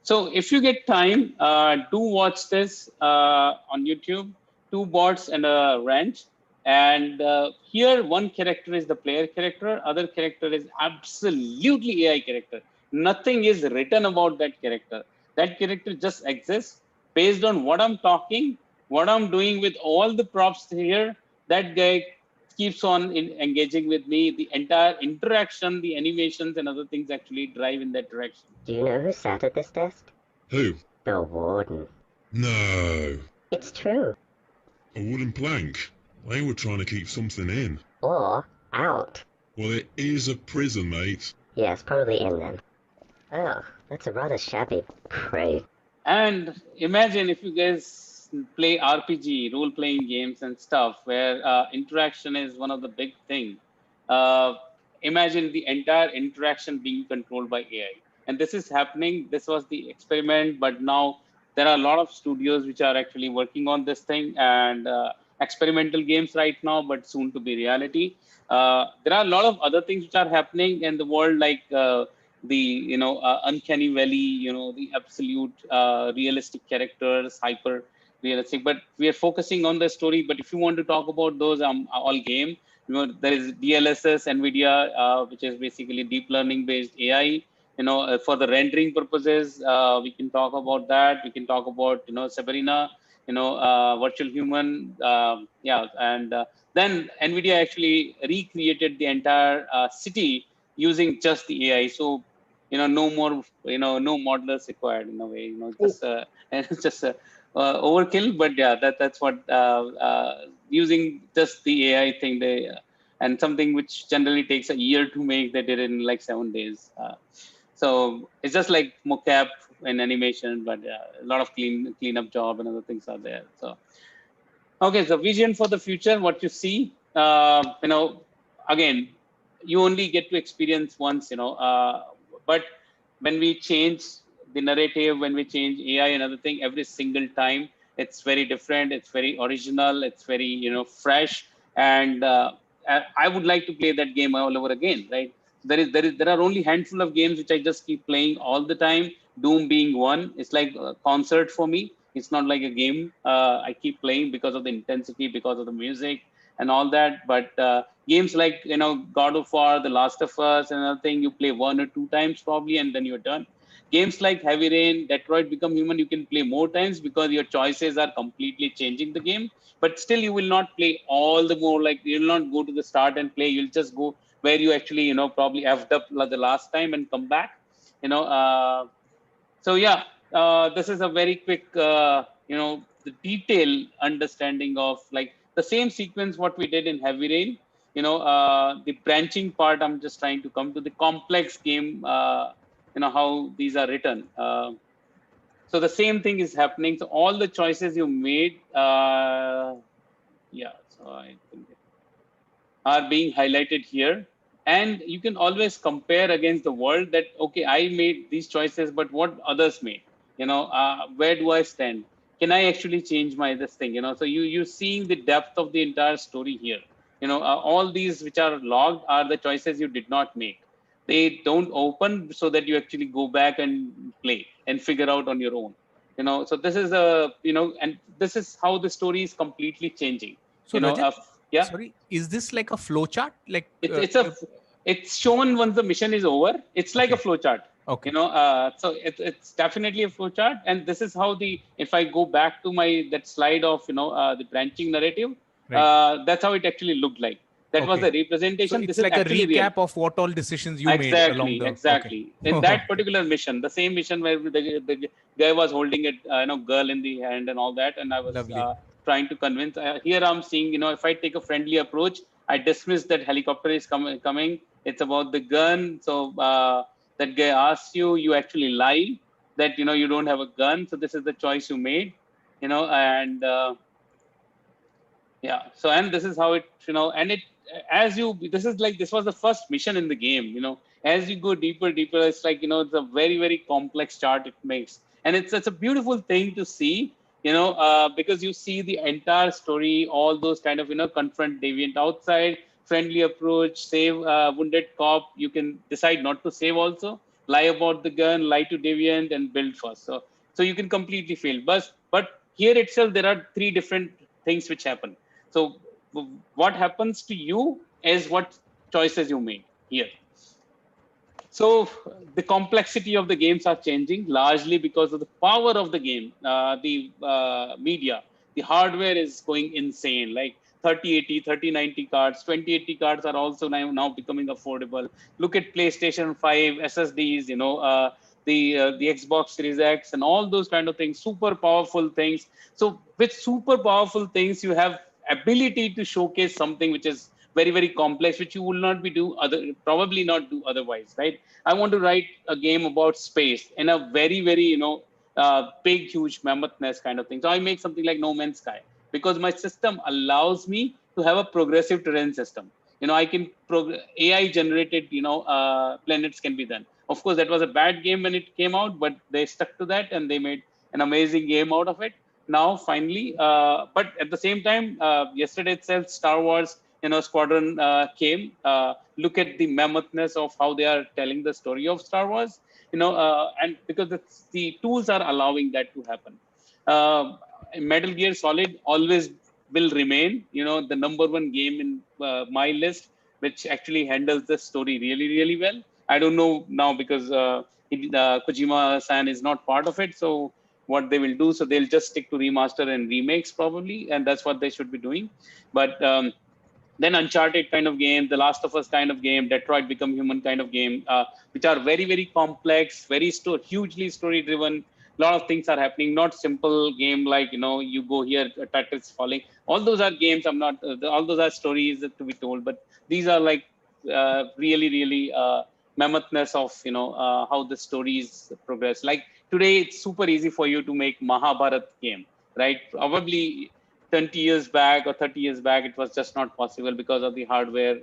So if you get time, do watch this on YouTube. Two bots and a wrench. And here, one character is the player character. Other character is absolutely AI character. Nothing is written about that character. That character just exists based on what I'm talking, what I'm doing with all the props here. That guy keeps on engaging with me. The entire interaction, the animations and other things actually drive in that direction. Do you know who sat at this desk? Who? The warden. No. It's true. A wooden plank. They were trying to keep something in. Or out. Well, it is a prison, mate. Yes, probably in then. Oh, that's a rather shabby crate. And imagine if you guys play RPG, role-playing games and stuff, where interaction is one of the big thing. Imagine the entire interaction being controlled by AI. And this is happening. This was the experiment, but now there are a lot of studios which are actually working on this thing, and experimental games right now, but soon to be reality. There are a lot of other things which are happening in the world, like the uncanny valley, the absolute realistic characters, hyper realistic. But we are focusing on the story. But if you want to talk about those, all game, there is DLSS, NVIDIA, which is basically deep learning based AI. For the rendering purposes, we can talk about that. We can talk about Sabrina, virtual human, and then NVIDIA actually recreated the entire city using just the AI. So no more, no modelers required in a way. Just it's just overkill. But yeah, that's what using just the AI thing and something which generally takes a year to make, they did it in like 7 days. So it's just like mocap in animation, but a lot of cleanup job and other things are there. So okay, so vision for the future, what you see, again, you only get to experience once, but when we change the narrative, when we change AI and other thing, every single time, it's very different, it's very original, it's very, fresh. And I would like to play that game all over again, right? There are only handful of games which I just keep playing all the time. Doom being one. It's like a concert for me. It's not like a game. I keep playing because of the intensity, because of the music and all that. But games like God of War, The Last of Us, and another thing, you play 1 or 2 times probably, and then you're done. Games like Heavy Rain, Detroit Become Human, you can play more times because your choices are completely changing the game. But still, you will not play all the more. Like you'll not go to the start and play. You'll just go where you actually probably effed up the last time and come back. So yeah, this is a very quick, the detailed understanding of like the same sequence what we did in Heavy Rain. The branching part. I'm just trying to come to the complex game how these are written. So the same thing is happening. So all the choices you made, yeah, so I think are being highlighted here. And you can always compare against the world that, okay, I made these choices, but what others made, where do I stand? Can I actually change this thing? So you're seeing the depth of the entire story here. All these which are logged are the choices you did not make. They don't open so that you actually go back and play and figure out on your own. So this is and this is how the story is completely changing. So Rajat, Yeah. sorry, is this like a flow chart? Like it's shown once the mission is over. It's like a flow chart. Okay. So it's definitely a flow chart. And this is how if I go back to that slide of the branching narrative, that's how it actually looked like. That was the representation. So this it's like is a actually recap real. of what all decisions you made along the. Exactly. In that particular mission, the same mission where the guy was holding a girl in the hand and all that, and I was trying to convince. Here I'm seeing, if I take a friendly approach, I dismiss that helicopter is coming. It's about the gun. So that guy asks you, you actually lie that you don't have a gun. So this is the choice you made, and yeah. So and this is how it, and it this was the first mission in the game. As you go deeper, it's like it's a very, very complex chart it makes, and it's a beautiful thing to see. Because you see the entire story, all those kind of confront deviant outside, friendly approach, save wounded cop. You can decide not to save also, lie about the gun, lie to deviant, and build first. So you can completely fail. But here itself there are three different things which happen. So what happens to you is what choices you made here. So the complexity of the games are changing largely because of the power of the game, the media, the hardware is going insane. Like 3080, 3090 cards, 2080 cards are also now becoming affordable. Look at PlayStation 5 SSDs, the Xbox Series X and all those kind of things, super powerful things. So with super powerful things, you have ability to showcase something which is very, very complex, which you will not probably not do otherwise, right? I want to write a game about space in a very, very, big, huge mammoth-ness kind of thing. So I make something like No Man's Sky because my system allows me to have a progressive terrain system. I can AI generated, planets can be done. Of course, that was a bad game when it came out, but they stuck to that and they made an amazing game out of it. Now, finally, but at the same time, yesterday itself, Star Wars, Squadron came. Look at the mammoth-ness of how they are telling the story of Star Wars, and because the tools are allowing that to happen. Metal Gear Solid always will remain, the number one game in my list, which actually handles the story really, really well. I don't know now because Kojima-san is not part of it, so what they will do, so they'll just stick to remaster and remakes probably, and that's what they should be doing. But then Uncharted kind of game, The Last of Us kind of game, Detroit Become Human kind of game, which are very, very complex, hugely story driven. A lot of things are happening, not simple game like, you go here, a Tetris falling. All those are games. All those are stories to be told, but these are like really, really mammoth-ness of, how the stories progress. Like today, it's super easy for you to make Mahabharat game, right? Probably 20 years back or 30 years back, it was just not possible because of the hardware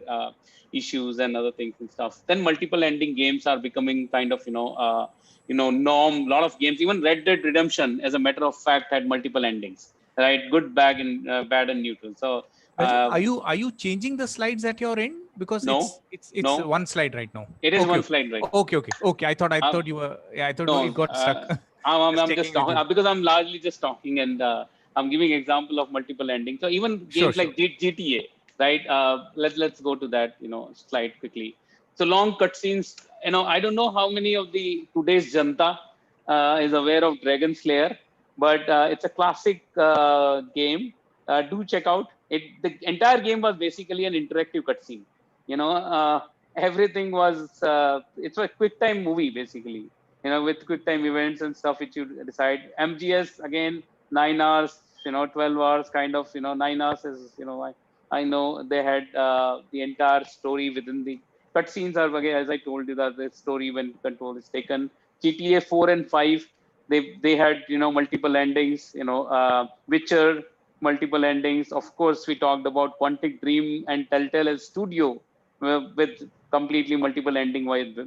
issues and other things and stuff. Then multiple ending games are becoming kind of, norm. A lot of games, even Red Dead Redemption, as a matter of fact, had multiple endings, right? Good, bad, and neutral. So, Rajat, are you changing the slides at your end? Because it's no. one slide right now. It is one slide right. Okay. I thought you were. Yeah, I thought it got stuck. I'm just talking because I'm largely just talking and I'm giving example of multiple endings. So even games like GTA, right? Let's go to that slide quickly. So long cutscenes. I don't know how many of the today's Janta is aware of Dragon Slayer, but it's a classic game. Do check out it. The entire game was basically an interactive cutscene. Everything was. It's a quick time movie basically. With quick time events and stuff which you decide. MGS again, 9 hours, 12 hours kind of, 9 hours is, I know they had the entire story within the cutscenes are, again, as I told you, that the story when control is taken. GTA 4 and 5, they had, multiple endings, Witcher, multiple endings. Of course, we talked about Quantic Dream and Telltale as studio with completely multiple ending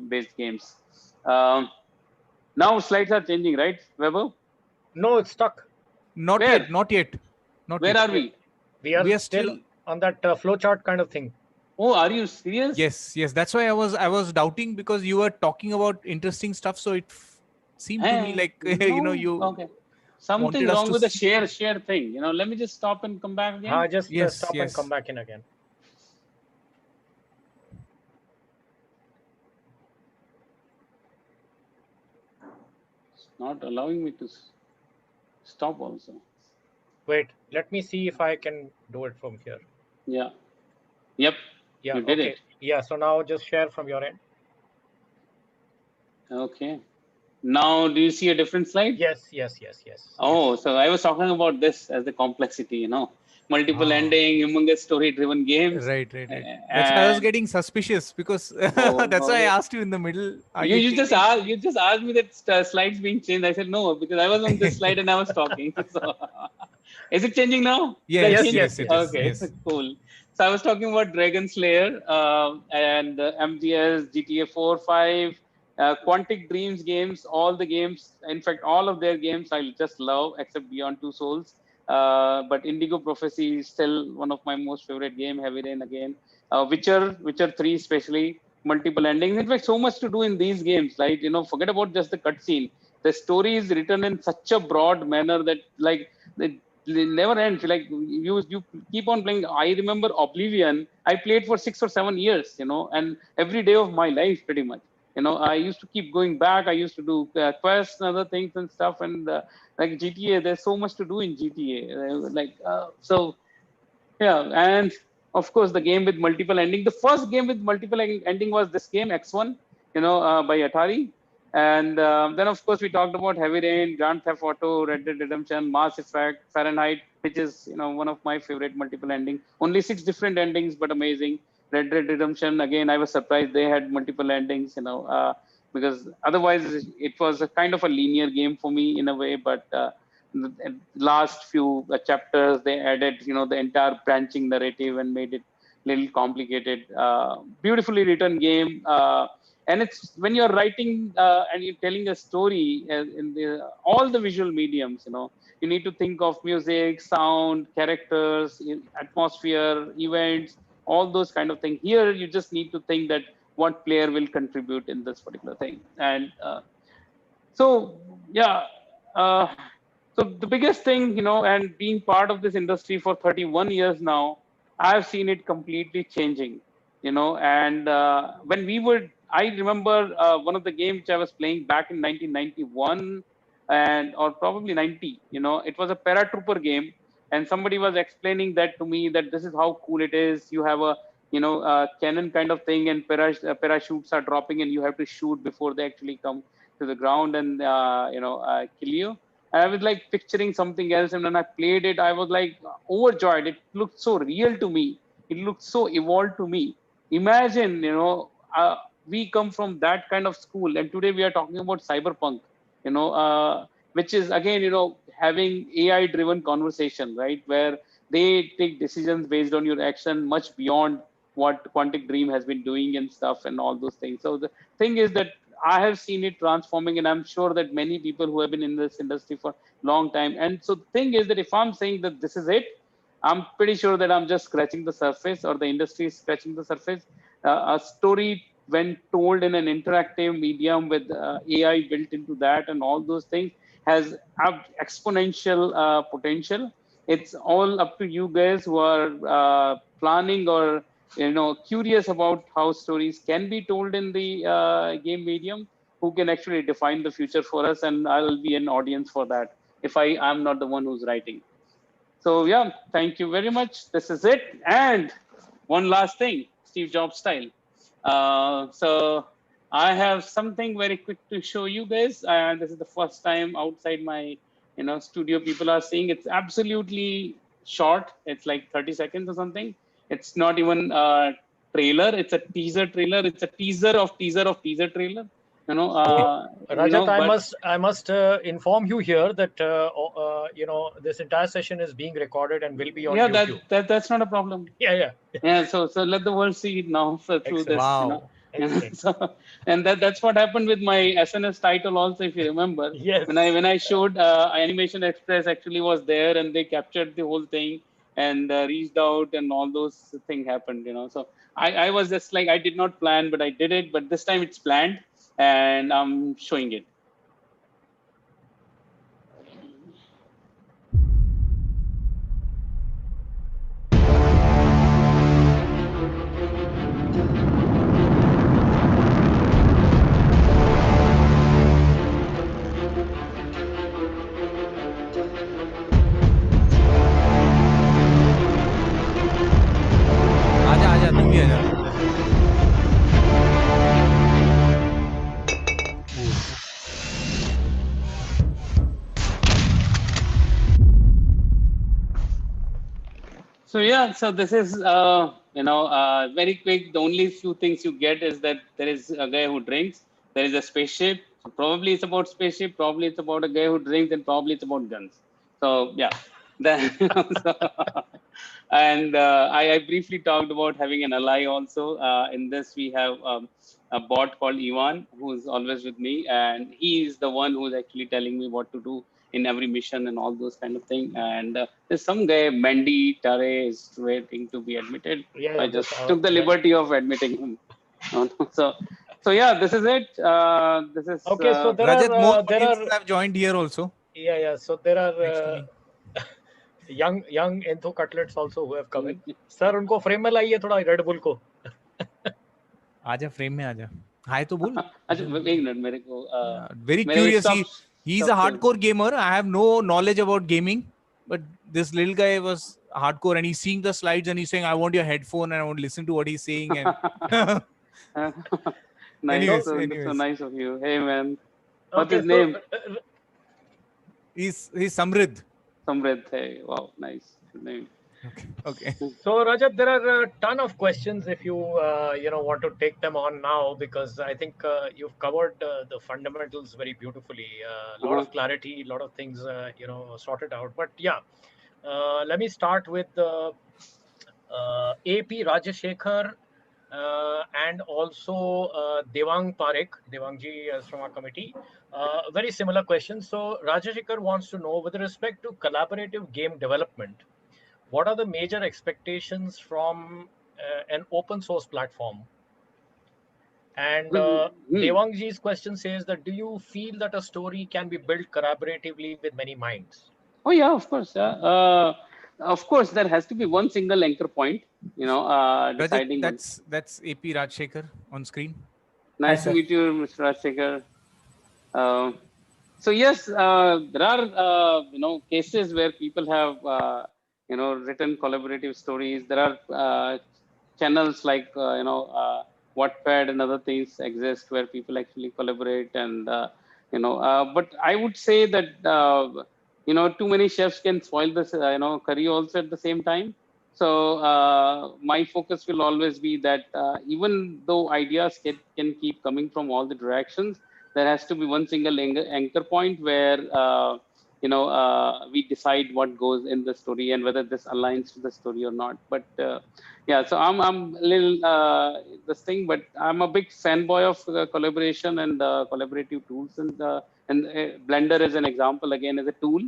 based games. Now slides are changing, right, Weber? No, it's stuck. Not Where? yet, not yet, not Where yet. are we? We are, We are still still. on that flowchart kind of thing. Oh, are you serious? Yes. That's why I was doubting, because you were talking about interesting stuff. So it seemed to me like No, you okay. Something wanted us wrong to with the see. share thing. Let me just stop and come back again. Just Yes, stop and come yes. back in again. It's not allowing me to stop also. Wait, let me see if I can do it from here. Yeah. Yep. Yeah, You did okay. it. Yeah, so now just share from your end. Okay. Now, do you see a different slide? Yes. Oh, so I was talking about this as the complexity, multiple ending, humongous story-driven games. Right. That's why I was And getting suspicious, because oh, that's why I okay. asked you in the middle. Are You, you you just changing? asked you just asked me that slides being changed. I said no, because I was on this slide and I was talking. So, is it changing now? Did I Yes, change? yes, it is. Okay, Yes. cool. So I was talking about Dragon Slayer and MGS, GTA 4, 5, Quantic Dreams games, all the games. In fact, all of their games I just love, except Beyond Two Souls. But Indigo Prophecy is still one of my most favorite game. Heavy Rain again. Witcher 3 especially, multiple endings. In fact, so much to do in these games, right? Forget about just the cutscene. The story is written in such a broad manner that it never ends. Like you keep on playing. I remember Oblivion. I played for 6 or 7 years, and every day of my life, pretty much. I used to keep going back. I used to do quests and other things and stuff. And like GTA, there's so much to do in GTA. So yeah, and of course the game with multiple ending. The first game with multiple ending was this game X1, by Atari. And then of course we talked about Heavy Rain, Grand Theft Auto, Red Dead Redemption, Mass Effect, Fahrenheit, which is one of my favorite multiple ending. Only 6 different endings, but amazing. Red Dead Redemption, again, I was surprised they had multiple endings, because otherwise it was a kind of a linear game for me in a way. But last few chapters they added the entire branching narrative and made it little complicated. Beautifully written game, and it's when you're writing and you're telling a story in all the visual mediums, you need to think of music, sound, characters, atmosphere, events, all those kind of things. Here you just need to think that what player will contribute in this particular thing. And so yeah, uh, so the biggest thing, and being part of this industry for 31 years now, I've seen it completely changing, and when I remember one of the games which I was playing back in 1991 or probably 90, it was a paratrooper game, and somebody was explaining that to me, that this is how cool it is. You have a, cannon kind of thing, and parachutes are dropping and you have to shoot before they actually come to the ground and kill you. And I was like picturing something else, and when I played it, I was like overjoyed. It looked so real to me. It looked so evolved to me. Imagine, we come from that kind of school, and today we are talking about cyberpunk, which is again, having AI-driven conversation, right, where they take decisions based on your action, much beyond what Quantic Dream has been doing and stuff and all those things. So the thing is that I have seen it transforming, and I'm sure that many people who have been in this industry for a long time. And so the thing is that if I'm saying that this is it, I'm pretty sure that I'm just scratching the surface, or the industry is scratching the surface. A story, when told in an interactive medium with AI built into that and all those things, has exponential potential. It's all up to you guys who are planning or curious about how stories can be told in the game medium, who can actually define the future for us, and I'll be an audience for that if I'm not the one who's writing. So yeah, thank you very much. This is it. And one last thing, Steve Jobs style. So I have something very quick to show you guys. This is the first time outside my studio people are seeing. It's absolutely short. It's like 30 seconds or something. It's not even trailer. It's a teaser trailer. It's a teaser of teaser trailer. You know, Rajat, but I must inform you here that this entire session is being recorded and will be on yeah, YouTube. that's not a problem. Yeah. Yeah, so let the world see it now through this. Wow. Excellent. So, and that's what happened with my SNS title also, if you remember. Yes. When I showed Animation Express actually was there, and they captured the whole thing and reached out, and all those things happened. So I was just like, I did not plan, but I did it. But this time it's planned, and I'm showing it. आजा तू भी आजा. So yeah, so this is very quick. The only few things you get is that there is a guy who drinks. There is a spaceship. So probably it's about spaceship. Probably it's about a guy who drinks, and probably it's about guns. So yeah, then and I briefly talked about having an ally also. In this, we have a bot called Ivan, who's always with me, and he is the one who's actually telling me what to do in every mission and all those kind of thing. And there's some guy, Mandy Tare, is waiting to be admitted. Yeah, I just took the liberty of admitting him. So yeah, this is it. This is Okay, so there Rajat, more are audiences have joined here also. Yeah. So there are Next to me. young Entho cutlets also who have come in. Sir, उनको frame में लाइए थोड़ा Red Bull को. आजा frame में आजा. Hi तो बोल. अच्छा एक मिनट मेरे को Very curious. He's a hardcore gamer. I have no knowledge about gaming, but this little guy was hardcore, and he's seeing the slides and he's saying, "I want your headphone and I want to listen to what he's saying." And nice, anyways. so nice of you. Hey man, what's Okay, his name? He's Samrid. Samrid. Hey, wow, nice name. Okay. So Rajat, there are a ton of questions if you want to take them on now, because I think you've covered the fundamentals very beautifully. A lot of clarity, a lot of things sorted out. But yeah, let me start with AP Rajashekhar and also Devang Parekh. Devangji is from our committee. Very similar questions. So Rajashekhar wants to know, with respect to collaborative game development, what are the major expectations from an open source platform? And Devangji's question says that, do you feel that a story can be built collaboratively with many minds? Oh yeah, of course. Of course, there has to be one single anchor point. Deciding. Rajat, that's AP Rajshekhar on screen. Nice to meet you, Mr. Rajshekhar. So yes, there are cases where people have written collaborative stories. There are channels like Wattpad and other things exist where people actually collaborate, and but I would say that too many chefs can spoil this curry also at the same time. So my focus will always be that even though ideas can keep coming from all the directions, there has to be one single anchor point where we decide what goes in the story and whether this aligns to the story or not. But yeah, so I'm a little this thing, but I'm a big fanboy of collaboration and collaborative tools, and Blender is an example again as a tool,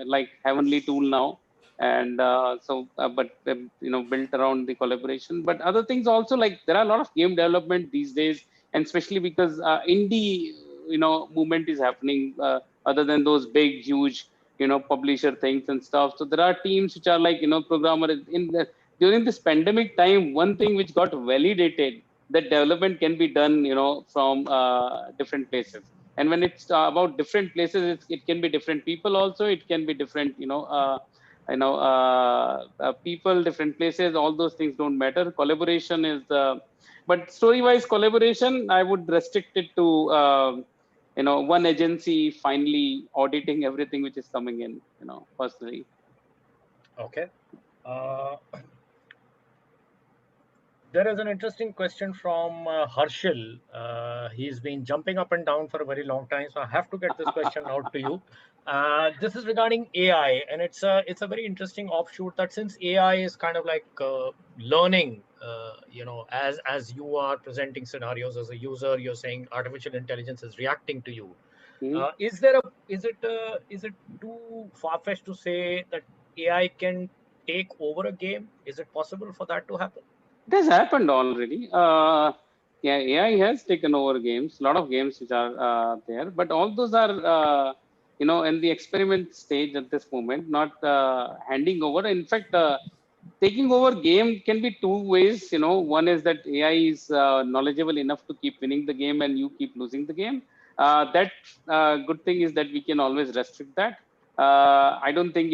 like heavenly tool now. And built around the collaboration. But other things also, like there are a lot of game development these days, and especially because indie movement is happening, other than those big huge publisher things and stuff. So there are teams which are like programmers during this pandemic time. One thing which got validated, that development can be done from different places. And when it's about different places, it can be different people also. It can be different people, different places. All those things don't matter. Collaboration is but story-wise collaboration, I would restrict it to one agency finally auditing everything which is coming in, personally. Okay. There is an interesting question from Harshil. He's been jumping up and down for a very long time, so I have to get this question out to you. This is regarding AI, and it's a very interesting offshoot that since AI is kind of like learning, as you are presenting scenarios as a user, you're saying artificial intelligence is reacting to you. Is it too far-fetched to say that AI can take over a game? Is it possible for that to happen? It has happened already. Yeah, AI has taken over games, a lot of games which are there, but all those are, in the experiment stage at this moment, not handing over. In fact, taking over game can be two ways. One is that AI is knowledgeable enough to keep winning the game and you keep losing the game. That good thing is that we can always restrict that. I don't think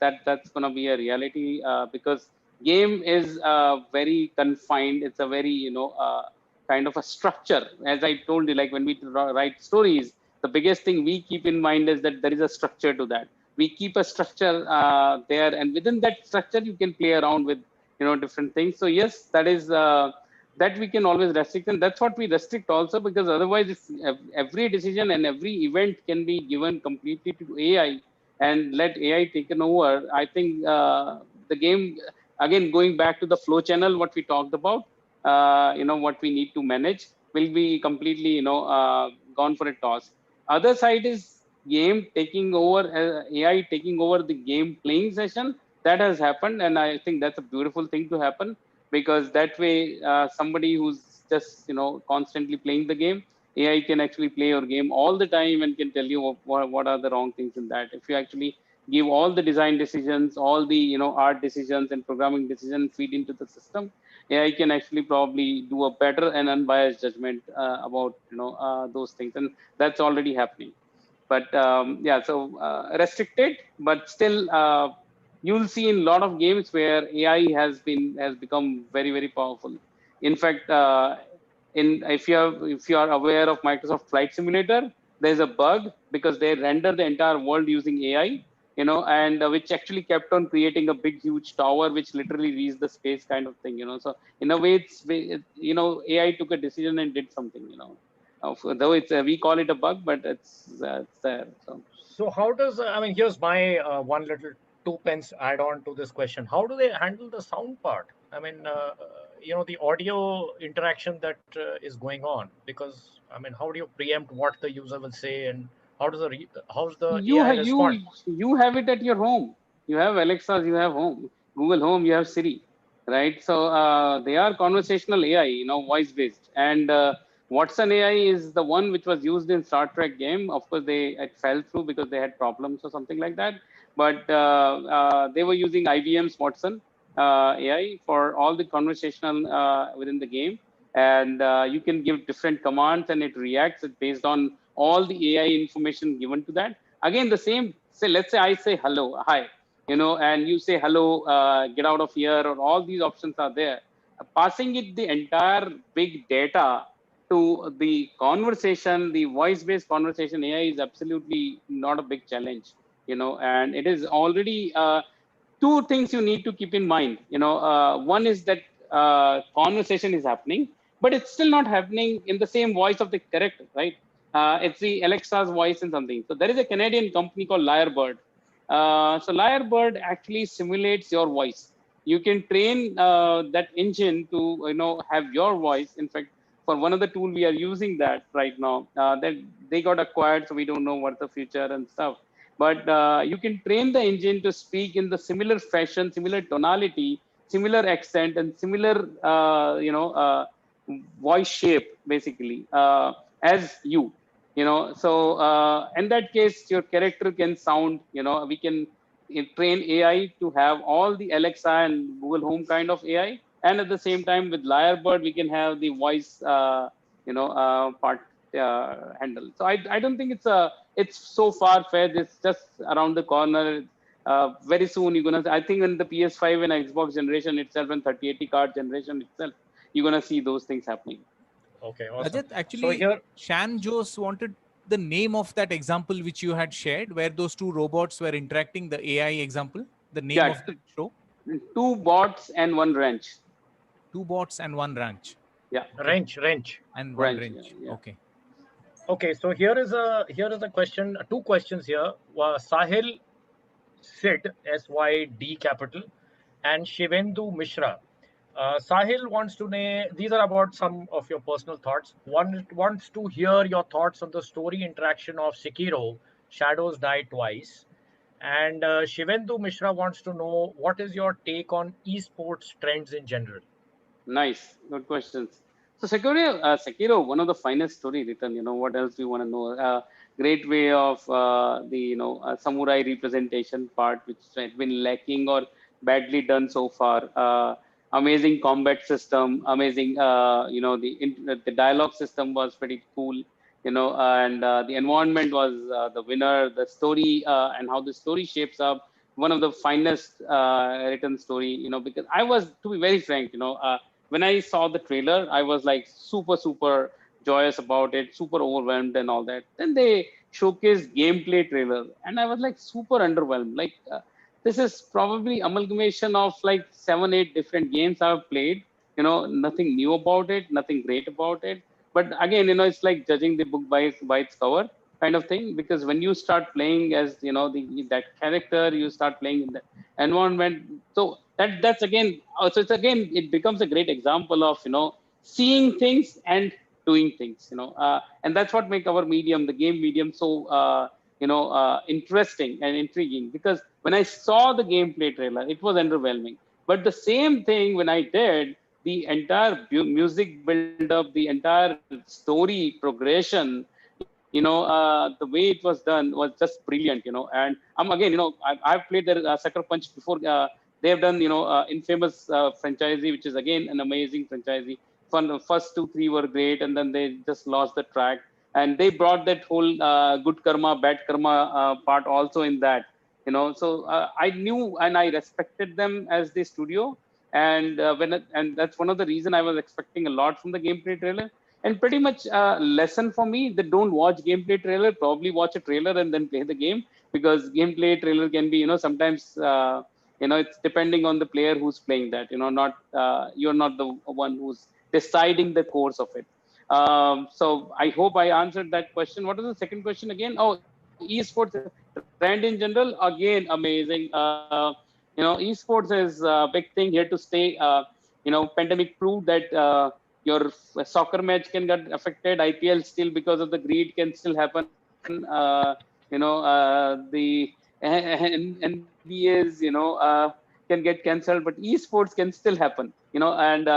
that's going to be a reality because game is very confined. It's a very kind of a structure. As I told you, like when we write stories, the biggest thing we keep in mind is that there is a structure to that. We keep a structure there, and within that structure you can play around with different things. So yes, that is that we can always restrict, and that's what we restrict also, because otherwise if every decision and every event can be given completely to AI and let AI taken over, I think the game, again going back to the flow channel what we talked about, what we need to manage will be completely gone for a toss. Other side is game taking over, AI taking over the game playing session. That has happened, and I think that's a beautiful thing to happen, because that way somebody who's just constantly playing the game, AI can actually play your game all the time and can tell you what are the wrong things in that. If you actually give all the design decisions, all the art decisions and programming decisions feed into the system, AI can actually probably do a better and unbiased judgment about those things, and that's already happening. But yeah, so restricted, but still you'll see in a lot of games where AI has become very, very powerful. In fact, if you are aware of Microsoft Flight Simulator, there's a bug because they render the entire world using AI, and which actually kept on creating a big huge tower which literally reached the space kind of thing. So in a way AI took a decision and did something. Though it's we call it a bug, but it's there. So how does, I mean, here's my one little two pence add on to this question. How do they handle the sound part? I mean, the audio interaction that is going on, because I mean, how do you preempt what the user will say, and how's the you AI ha- you respond? you have it at your home. You have Alexas, you have home Google Home, you have Siri, right? So they are conversational AI, voice based. And Watson AI is the one which was used in Star Trek game. Of course it fell through because they had problems or something like that, but they were using IBM's Watson AI for all the conversational within the game. And you can give different commands and it reacts based on all the AI information given to that. Again, the same, say, let's say I say hello, hi, and you say hello, get out of here, or all these options are there. Passing it the entire big data to the conversation, the voice-based conversation AI is absolutely not a big challenge, and it is already two things you need to keep in mind. One is that conversation is happening, but it's still not happening in the same voice of the character, right? It's the Alexa's voice and something. So there is a Canadian company called Lyrebird. So Lyrebird actually simulates your voice. You can train that engine to have your voice. In fact, for one of the tool we are using that right now. That they got acquired, so we don't know what the future and stuff. But you can train the engine to speak in the similar fashion, similar tonality, similar accent, and similar voice shape, basically, as you. So in that case, your character can sound. We can train AI to have all the Alexa and Google Home kind of AI, and at the same time with Lyrebird, we can have the voice, part handle. So I don't think it's so far fetched. It's just around the corner. Very soon you're gonna. I think in the PS5 and Xbox generation itself, and 3080 card generation itself, you're gonna see those things happening. Okay, awesome. Rajat, So actually, here, Shan Jos wanted the name of that example which you had shared, where those two robots were interacting, the AI example, the name Yeah, of that show. two bots and one wrench. 2 bots and 1 ranch. Yeah. Wrench. And 1 Ranch. wrench. Yeah. Okay. Okay, so here is a question. Two questions here. Sahil Sid, SYD capital, and Shivendu Mishra. Sahil wants to know, these are about some of your personal thoughts. One wants to hear your thoughts on the story interaction of Sekiro, Shadows Die Twice. And Shivendu Mishra wants to know what is your take on esports trends in general? Nice, good questions. So Sekiro, one of the finest story written. What else do you want to know? Great way of the samurai representation part, which has been lacking or badly done so far. Amazing combat system, amazing. The dialogue system was pretty cool. And the environment was the winner. The story and how the story shapes up. One of the finest written story. Because I was, to be very frank, when I saw the trailer, I was like super, super joyous about it, super overwhelmed and all that. Then they showcased gameplay trailer, and I was like super underwhelmed. Like this is probably amalgamation of like 7, 8 different games I've played. Nothing new about it, nothing great about it. But again, it's like judging the book by its cover kind of thing. Because when you start playing as that character, you start playing in the environment. So that's again, so it's again, it becomes a great example of seeing things and doing things. And that's what make our medium, the game medium, so interesting and intriguing. Because when I saw the gameplay trailer, it was underwhelming. But the same thing when I did the entire music build up, the entire story progression, the way it was done was just brilliant. And I'm again, I've played the Sucker Punch before. They have done, infamous franchisee, which is again an amazing franchisee. The first 2, 3 were great, and then they just lost the track. And they brought that whole good karma, bad karma part also in that. So I knew and I respected them as the studio, and and that's one of the reason I was expecting a lot from the gameplay trailer. And pretty much lesson for me that don't watch gameplay trailer, probably watch a trailer and then play the game, because gameplay trailer can be sometimes it's depending on the player who's playing that. Not you're not the one who's deciding the course of it. So I hope I answered that question. What was the second question again? Oh, esports trend in general, again amazing. Esports is a big thing here to stay. Pandemic proved that your soccer match can get affected. IPL still, because of the greed, can still happen. The NBAs, can get cancelled, but esports can still happen. And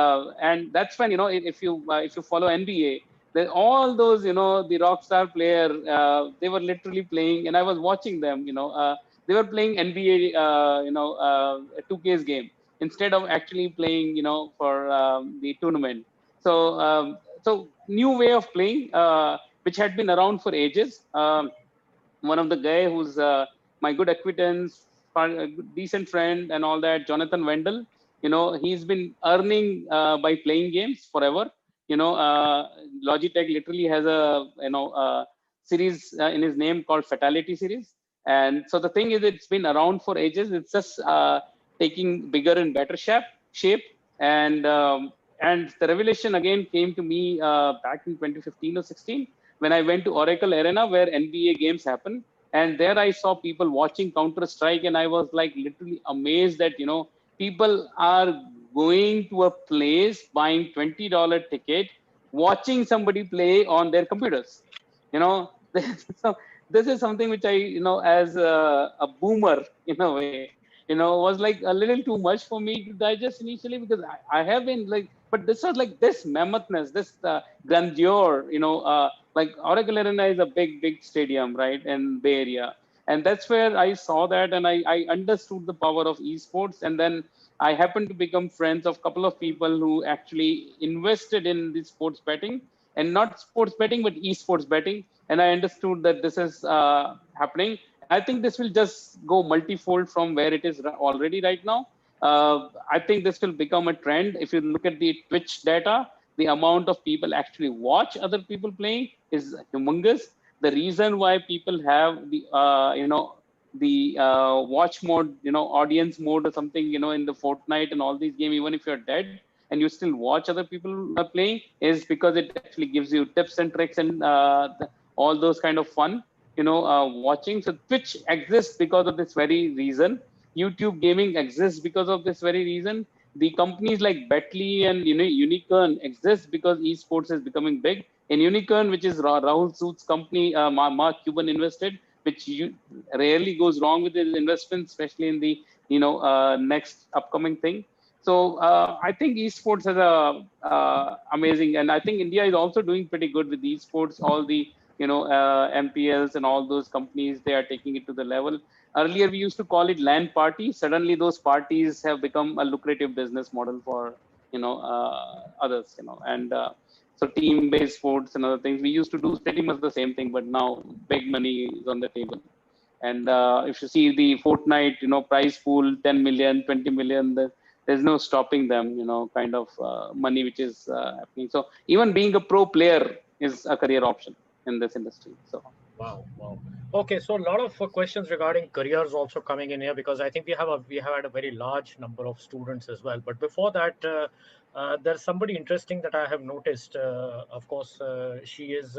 that's when if you follow NBA, then all those the rock star player, they were literally playing, and I was watching them. They were playing NBA, 2K's game instead of actually playing, for the tournament. So new way of playing, which had been around for ages. One of the guy who's my good acquaintance, a decent friend, and all that, Jonathan Wendell. He's been earning by playing games forever. Logitech literally has a series in his name called Fatality series. And so the thing is, it's been around for ages. It's just taking bigger and better shape. And the revelation again came to me back in 2015 or 16 when I went to Oracle Arena where NBA games happen. And there I saw people watching Counter Strike, and I was like literally amazed that people are going to a place, buying $20 ticket, watching somebody play on their computers. So this is something which I, as a boomer in a way, was like a little too much for me to digest initially, because I have been like, but this was like this mammoothness, this grandeur, like Oracle Arena is a big stadium, right, in Bay Area. And that's where I saw that, and I understood the power of esports. And then I happened to become friends of a couple of people who actually invested in the sports betting, and not sports betting, but esports betting. And I understood that this is happening. I think this will just go multifold from where it is already right now. I think this will become a trend. If you look at the Twitch data, the amount of people actually watch other people playing is humongous. The reason why people have the watch mode, audience mode or something, in the Fortnite and all these games, even if you're dead, and you still watch other people playing is because it actually gives you tips and tricks and all those kind of fun, watching. So Twitch exists because of this very reason. YouTube gaming exists because of this very reason. The companies like Betly and Unicorn exist because esports is becoming big. In Unicorn, which is Rahul Sood's company, Mark Cuban invested, which rarely goes wrong with his investments, especially in the next upcoming thing. So I think esports is a amazing, and I think India is also doing pretty good with esports. All the MPLs and all those companies, they are taking it to the level. Earlier we used to call it LAN party. Suddenly those parties have become a lucrative business model for others. And so team-based sports and other things. We used to do pretty much the same thing, but now big money is on the table. And if you see the Fortnite, prize pool, 10 million, 20 million, there's no stopping them, kind of money which is happening. So even being a pro player is a career option in this industry. So Wow, wow. Okay, so a lot of questions regarding careers also coming in here, because I think we have had a very large number of students as well. But before that, there's somebody interesting that I have noticed. Of course, she is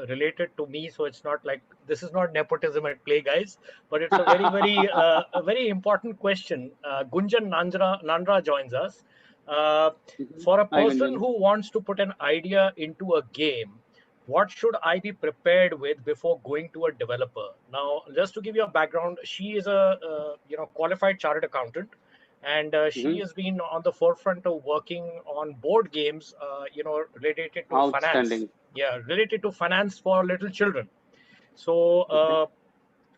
related to me, so it's not like this is not nepotism at play, guys. But it's a a very important question. Gunjan Nandra joins us. Uh, for a Hi, person Gunjan. who wants to put an idea into a game, what should I be prepared with before going to a developer? Now, just to give you a background, she is a qualified chartered accountant, and she has been on the forefront of working on board games, related to finance. Outstanding. Yeah, related to finance for little children. So.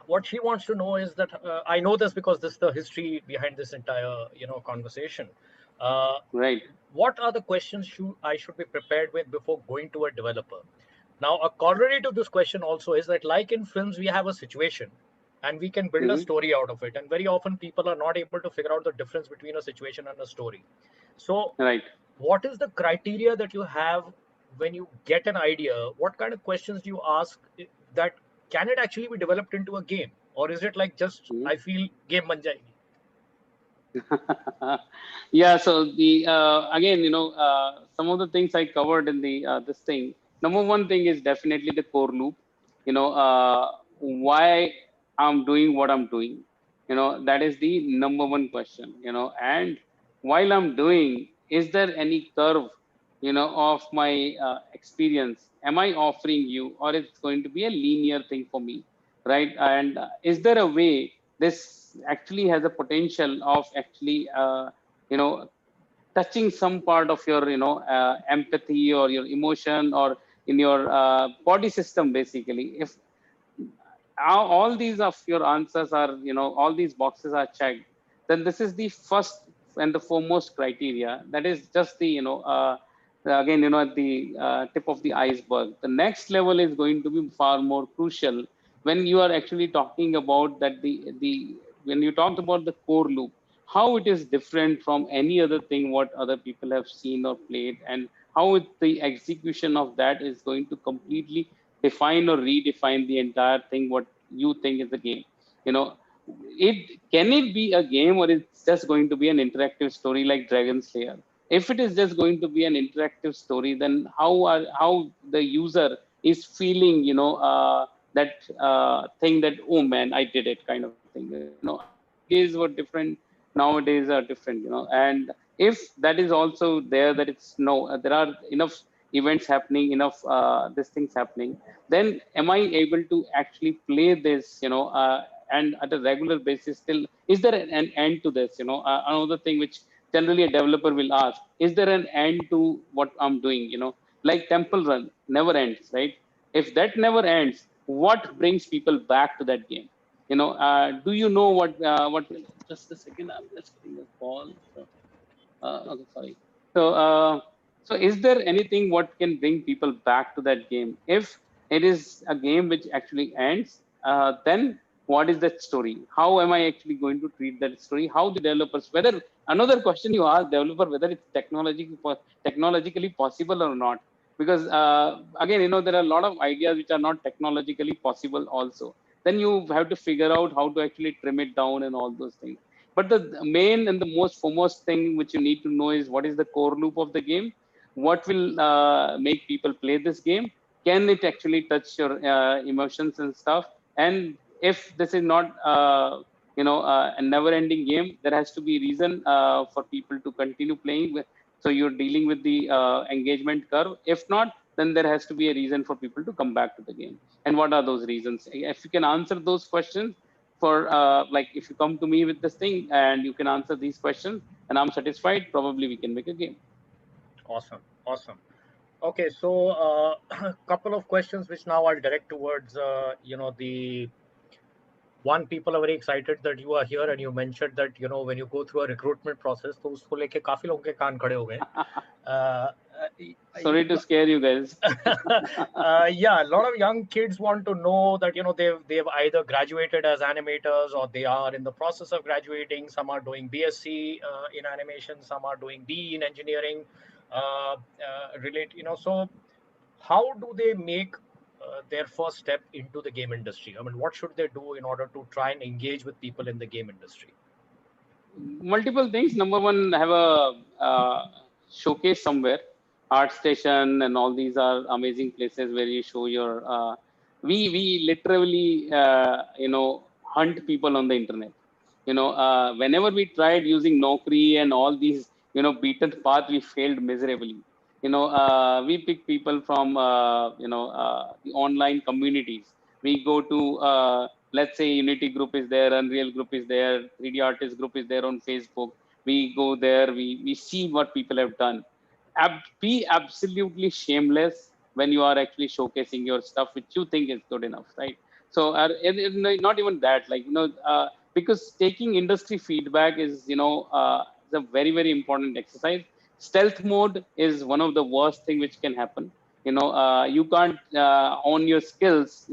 What she wants to know is that I know this because this is the history behind this entire conversation. Uh, Right. what are the questions I should be prepared with before going to a developer? Now, a corollary to this question also is that, like in films, we have a situation and we can build a story out of it. And very often, people are not able to figure out the difference between a situation and a story. So, Right. what is the criteria that you have when you get an idea? What kind of questions do you ask that can it actually be developed into a game? Or is it like just, I feel game ban jayegi? Yeah, so the again, some of the things I covered in the this thing. Number one thing is definitely the core loop. Why I'm doing what I'm doing. That is the number one question. And while I'm doing, is there any curve, of my experience? Am I offering you, or it's going to be a linear thing for me, right? And is there a way this actually has a potential of actually you know touching some part of your empathy or your emotion or in your body system, basically? If all these of your answers are, all these boxes are checked, then this is the first and the foremost criteria. That is just the again, at the tip of the iceberg. The next level is going to be far more crucial when you are actually talking about that the when you talked about the core loop, how it is different from any other thing what other people have seen or played, and how the execution of that is going to completely define or redefine the entire thing what you think is the game. you know it can it be a game, or it's just going to be an interactive story like Dragon Slayer? If it is just going to be an interactive story, then how the user is feeling, that thing that, oh man, I did it, kind of thing. Earlier days were different, nowadays are different. And if that is also there, that it's no, there are enough events happening, enough these things happening, then am I able to actually play this, and at a regular basis? Still, is there an end to this? Another thing which generally a developer will ask, is there an end to what I'm doing? Like Temple Run never ends, right? If that never ends, what brings people back to that game? Do you know what will, just a second, I'm just getting a call. So okay, sorry. So, so is there anything what can bring people back to that game? If it is a game which actually ends, then what is that story? How am I actually going to treat that story? How the developers, whether, another question you ask developer, whether it's technologically possible or not. Because again, there are a lot of ideas which are not technologically possible also. Then you have to figure out how to actually trim it down and all those things. But the main and the most foremost thing which you need to know is what is the core loop of the game, what will make people play this game, can it actually touch your emotions and stuff. And if this is not a never ending game, there has to be reason for people to continue playing with. So you're dealing with the engagement curve. If not, then there has to be a reason for people to come back to the game. And what are those reasons? If you can answer those questions, for like if you come to me with this thing and you can answer these questions and I'm satisfied, probably we can make a game. Awesome, awesome. Okay, so a couple of questions which now I'll direct towards the one, people are very excited that you are here, and you mentioned that when you go through a recruitment process, तो उसको लेके काफी लोगों के कान खड़े हो गए. Sorry to scare you guys. Yeah, a lot of young kids want to know that they've either graduated as animators or they are in the process of graduating. Some are doing BSc in animation, some are doing BE in engineering. So how do they make their first step into the game industry? I mean, what should they do in order to try and engage with people in the game industry? Multiple things. Number one, have a showcase somewhere. Art Station and all these are amazing places where you show your. We literally hunt people on the internet. Whenever we tried using Naukri and all these beaten path, we failed miserably. We pick people from the online communities. We go to let's say Unity group is there, Unreal group is there, 3D artist group is there on Facebook. We go there, we see what people have done. Be absolutely shameless when you are actually showcasing your stuff which you think is good enough, right? So not even that, like because taking industry feedback is is a very very important exercise. Stealth mode is one of the worst thing which can happen. You can't own your skills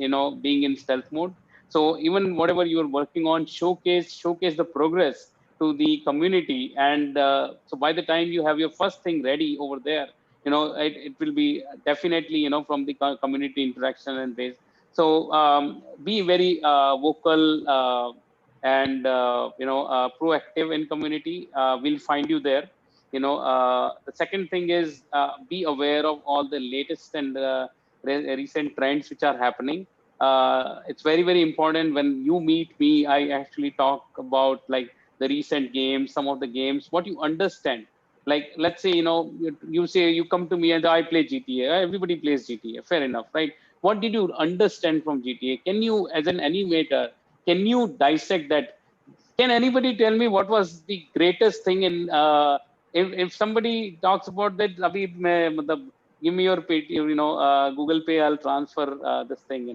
being in stealth mode. So even whatever you're working on, showcase the progress to the community. And so by the time you have your first thing ready over there, it will be definitely from the community interaction and base. So be very vocal and proactive in community. We'll find you there. The second thing is be aware of all the latest and recent trends which are happening. It's very very important. When you meet me, I actually talk about like the recent games, some of the games, what you understand. Like let's say you say you come to me and I play GTA. Everybody plays GTA, fair enough, right? What did you understand from GTA? Can you, as an animator, can you dissect that? Can anybody tell me what was the greatest thing in if somebody talks about that, Abhi, give me your pay, Google Pay, I'll transfer this thing,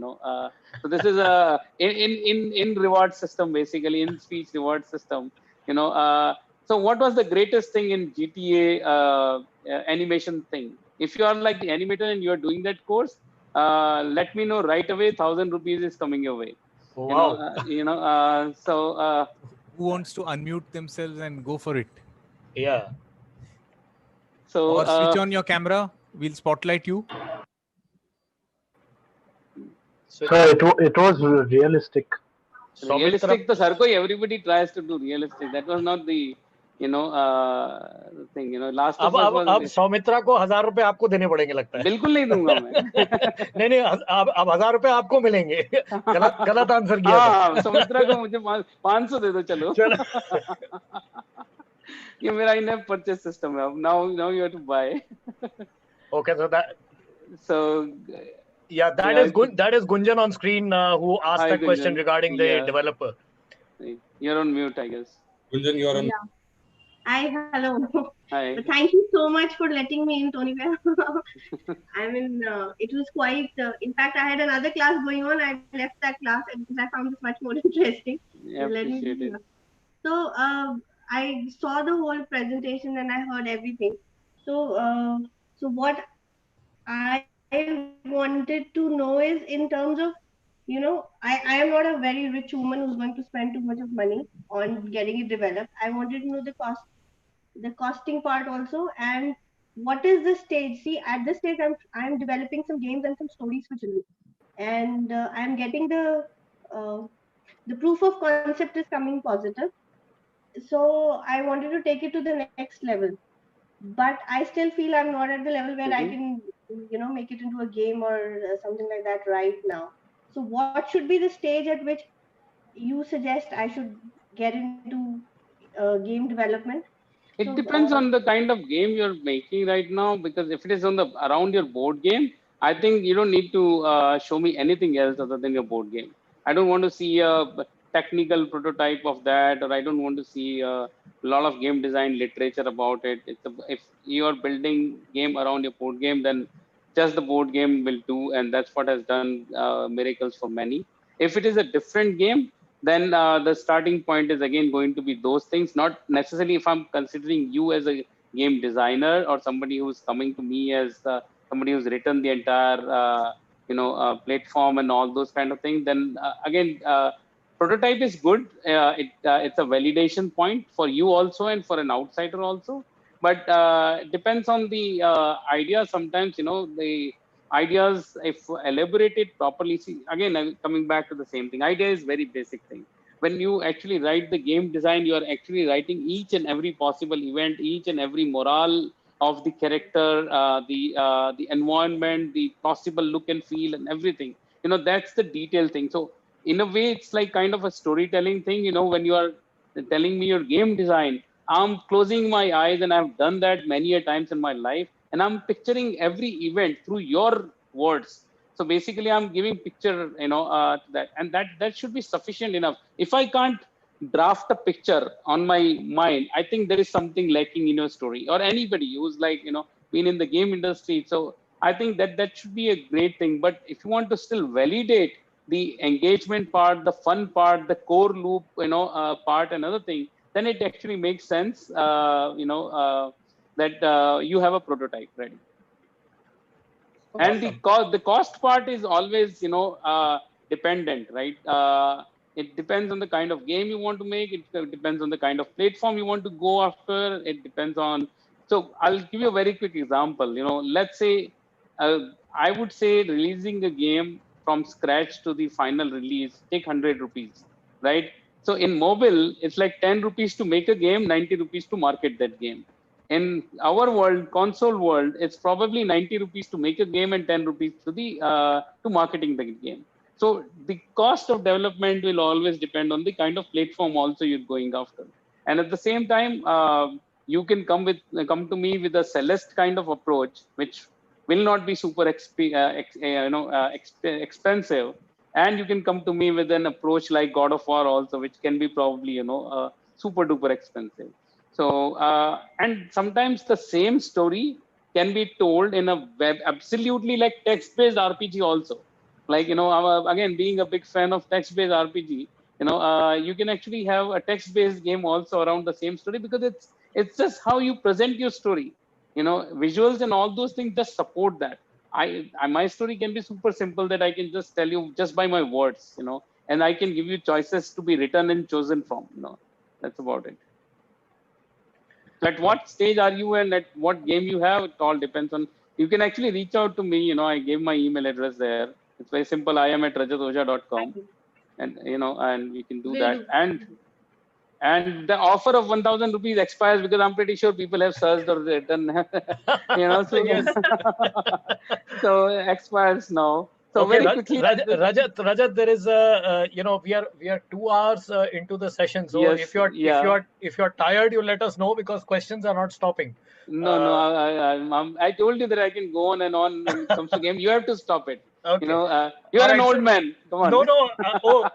so this is a in reward system, basically in speech reward system, so what was the greatest thing in GTA animation thing? If you are like the animator and you are doing that course, let me know right away. 1,000 rupees is coming your way. Wow. So who wants to unmute themselves and go for it? Yeah. So or switch on your camera. We'll spotlight you. So it was realistic. Realistic, the sir, everybody tries to do realistic. That was not the thing. Last of Us was. अब सौमित्रा को 1,000 रुपए आपको देने पड़ेंगे लगता है. बिल्कुल नहीं दूंगा मैं. नहीं अब 1,000 रुपए आपको मिलेंगे. गलत आंसर किया. हाँ, सौमित्रा को मुझे 500 दे दो चलो. ये मेरा in-app purchase system है. Now you have to buy. Okay, so yeah, that is good. That is Gunjan on screen who asked that question regarding the developer. You're on mute, I guess. Gunjan, you're on. Yeah. Hi, hello. Hi. Thank you so much for letting me in, Tony. I mean, it was quite. In fact, I had another class going on. I left that class because I found this much more interesting. Yeah, appreciate it. So I saw the whole presentation and I heard everything. So what I wanted to know is in terms of, I am not a very rich woman who's going to spend too much of money on getting it developed. I wanted to know the costing part also, and what is the stage. See, at this stage, I'm developing some games and some stories for children, and I'm getting the proof of concept is coming positive. so I wanted to take it to the next level, but I still feel I'm not at the level where I can, make it into a game or something like that right now. So what should be the stage at which you suggest I should get into game development? It So depends on the kind of game you're making right now, because if it is on the around your board game, I think you don't need to show me anything else other than your board game. I don't want to see a technical prototype of that, or I don't want to see a lot of game design literature about it. If you're building game around your board game, then just the board game will do, and that's what has done miracles for many. If it is a different game, then the starting point is again going to be those things. Not necessarily if I'm considering you as a game designer or somebody who's coming to me as somebody who's written the entire platform and all those kind of things. Then again, prototype is good. It's a validation point for you also and for an outsider also. But it depends on the idea. Sometimes the ideas, if elaborated properly. See, again, I'm coming back to the same thing. Idea is very basic thing. When you actually write the game design, you are actually writing each and every possible event, each and every morale of the character, the environment, the possible look and feel, and everything. That's the detail thing. So in a way, it's like kind of a storytelling thing. When you are telling me your game design, I'm closing my eyes, and I've done that many a times in my life, and I'm picturing every event through your words. So basically, I'm giving picture, to that, and that should be sufficient enough. If I can't draft a picture on my mind, I think there is something lacking in your story, or anybody who's like been in the game industry. So I think that should be a great thing. But if you want to still validate the engagement part, the fun part, the core loop, part, another thing, then it actually makes sense. That you have a prototype ready. And the cost part is always dependent, right? It depends on the kind of game you want to make. It depends on the kind of platform you want to go after. It depends on. So I'll give you a very quick example. Let's say I would say releasing a game from scratch to the final release take 100 rupees, right? So in mobile, it's like 10 rupees to make a game, 90 rupees to market that game. In our world, console world, it's probably 90 rupees to make a game and 10 rupees to the to marketing the game. So the cost of development will always depend on the kind of platform also you're going after. And at the same time, you can come to me with a Celeste kind of approach, which will not be super expensive. And you can come to me with an approach like God of War also, which can be probably super duper expensive. So, and sometimes the same story can be told in a web, absolutely like text-based RPG also. Like, again, being a big fan of text-based RPG, you can actually have a text-based game also around the same story, because it's just how you present your story. Visuals and all those things just support that. My story can be super simple, that I can just tell you just by my words, and I can give you choices to be written and chosen from. That's about it. At what stage are you and at what game you have, it all depends on. You can actually reach out to me. I gave my email address there. It's very simple. iam@rajatoja.com, and and we can do that. And the offer of 1,000 rupees expires, because I'm pretty sure people have searched or written, so, so expires now. So okay, very quickly, Rajat, there is we are 2 hours into the session. So yes, if you're tired, you let us know, because questions are not stopping. No, I told you that I can go on and on when it comes to game. You have to stop it. Okay. You're an old man. Come on. No.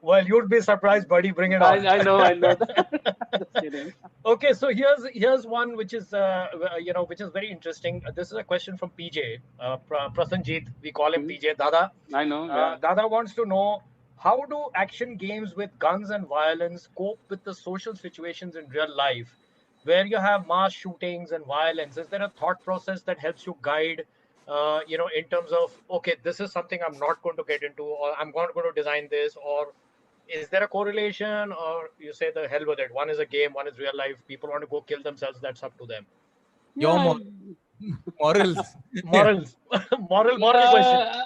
Well, you'd be surprised, buddy. Bring it on. I know that. Just kidding. Okay, so here's one which is which is very interesting. This is a question from PJ Prasanjit. We call him PJ Dada. I know. Yeah. Dada wants to know, how do action games with guns and violence cope with the social situations in real life, where you have mass shootings and violence? Is there a thought process that helps you guide, in terms of, okay, this is something I'm not going to get into, or I'm not going to design this, or is there a correlation, or you say the hell with it? One is a game, one is real life. People want to go kill themselves. That's up to them. Your morals. Moral question.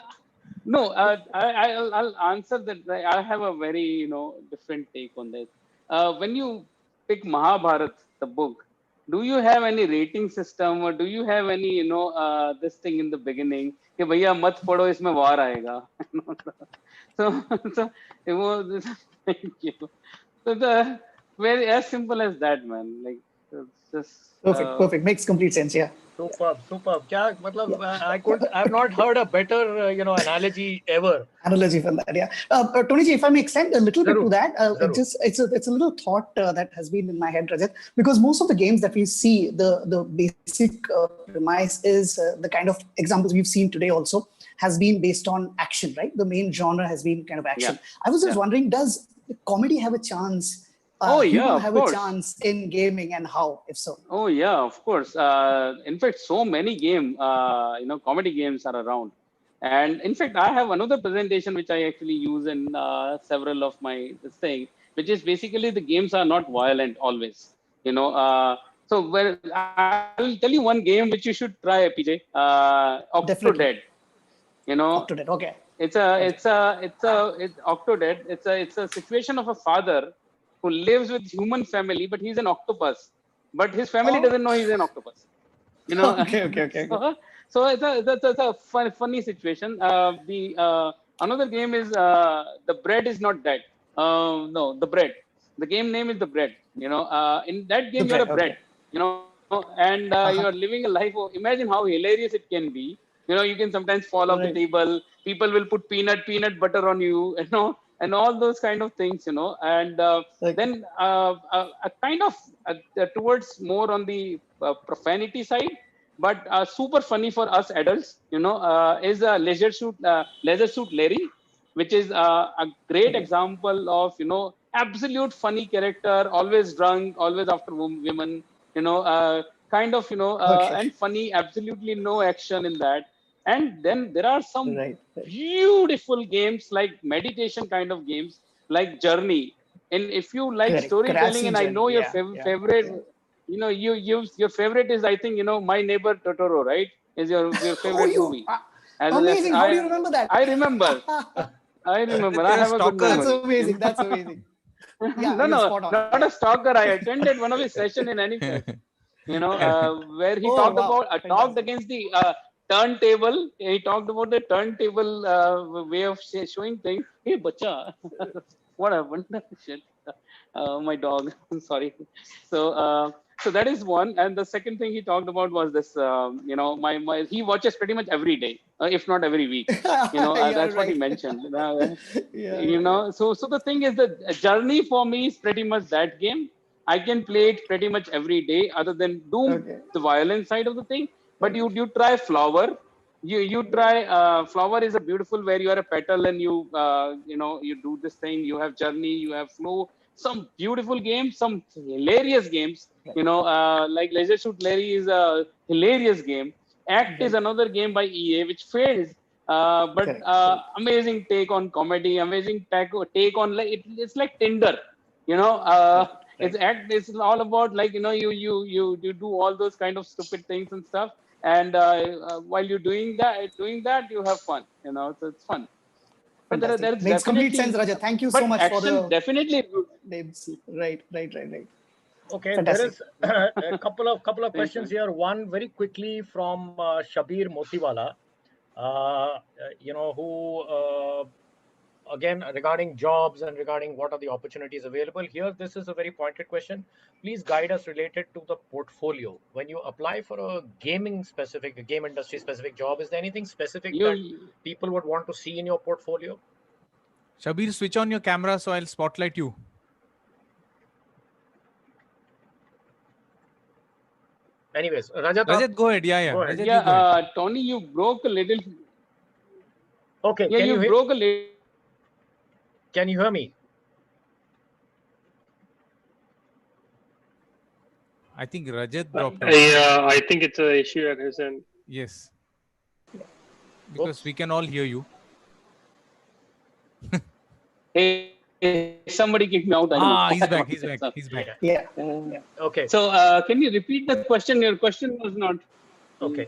No, I'll answer that. I have a very different take on this. when you pick Mahabharat, the book, do you have any rating system or do you have any, this thing in the beginning? कि भैया मत पढ़ो इसमें वार आएगा. So it was. Thank you. So the very as simple as that, man. Like it's just. Perfect. Makes complete sense. Yeah. Superb. क्या मतलब I've not heard a better analogy ever. Analogy for that, yeah. Tony ji, if I may extend a little bit to that, it's a little thought that has been in my head, Rajat, because most of the games that we see, the basic premise is the kind of examples we've seen today also has been based on action, right? The main genre has been kind of action. Yeah. I was just wondering, does comedy have a chance? Of have course. a chance in gaming, and how, if so? Oh yeah, of course. In fact, so many comedy games are around. And in fact, I have another presentation which I actually use in several of my thing, which is basically the games are not violent always. So I'll tell you one game which you should try, PJ. Octodad. Octodad, okay. It's Octodad. It's a situation of a father who lives with human family, but he's an octopus. But his family doesn't know he's an octopus. Okay. So it's a funny situation. Another game is The Bread is Not Dead. No, The Bread. The game name is The Bread. In that game you're a bread. And you're living a life. Imagine how hilarious it can be. You can sometimes fall off the table. People will put peanut butter on you. And all those kind of things. And then a kind of towards more on the profanity side. But super funny for us adults, is a Leisure Suit Larry, which is a great example of, absolute funny character, always drunk, always after women, kind of, and funny, absolutely no action in that. And then there are some beautiful games like meditation kind of games, like Journey. And if you like storytelling, and I know your favorite. Your favorite is, I think, My Neighbor Totoro, right? Is your favorite movie? Amazing. How do you remember that? I remember. I have a good memory. That's amazing. Yeah, no, not a stalker. I attended one of his sessions in any place. Where he talked against the turntable. He talked about the turntable way of showing things. Hey, bacha, what happened? Shit. My dog. I'm sorry. So that is one, and the second thing he talked about was this. He watches pretty much every day, if not every week. That's what he mentioned. So the thing is that Journey for me is pretty much that game. I can play it pretty much every day, other than Doom, the violent side of the thing. But you try Flower. You try Flower is a beautiful where you are a petal and you do this thing. You have Journey, you have Flow. Some beautiful games, some hilarious games. Like Leisure Suit Larry is a hilarious game. Act is another game by EA which fails, but amazing take on comedy, amazing take on it's like Tinder. It's all about you do all those kind of stupid things and stuff, and while you're doing that you have fun. So it's fun. But there's makes complete sense, Rajat. Thank you so much for the definitely names. Right. Okay, fantastic. There is a couple of questions here. One very quickly from Shabir Motiwala, who again regarding jobs and regarding what are the opportunities available here. This is a very pointed question. Please guide us related to the portfolio. When you apply for a game industry specific job, is there anything specific that people would want to see in your portfolio? Shabir, switch on your camera so I'll spotlight you. Anyways, Rajat, go ahead. Yeah. Go ahead. Rajat, Tony, you broke a little. Okay. Yeah, you broke a little. Can you hear me? I think Rajat dropped out. Yeah, I think it's an issue at his end. Yes. Because we can all hear you. Hey, somebody kicked me out. He's back. He's back. Yeah. Okay. So can you repeat the question? Your question was not. Okay.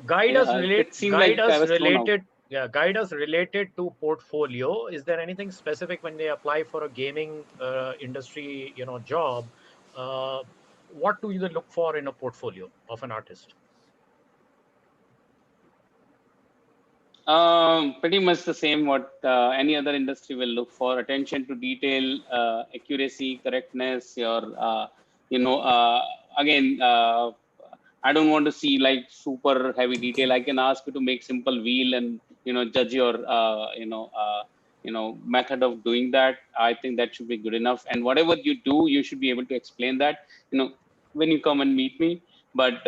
Guide us related Yeah, guide us related to portfolio. Is there anything specific when they apply for a gaming industry, job? Uh, what do you look for in a portfolio of an artist? Pretty much the same what any other industry will look for: attention to detail, accuracy, correctness. You know, uh, again, I don't want to see like super heavy detail. I can ask you to make simple wheel and judge your method of doing that. I think that should be good enough. And whatever you do, you should be able to explain that. When you come and meet me. But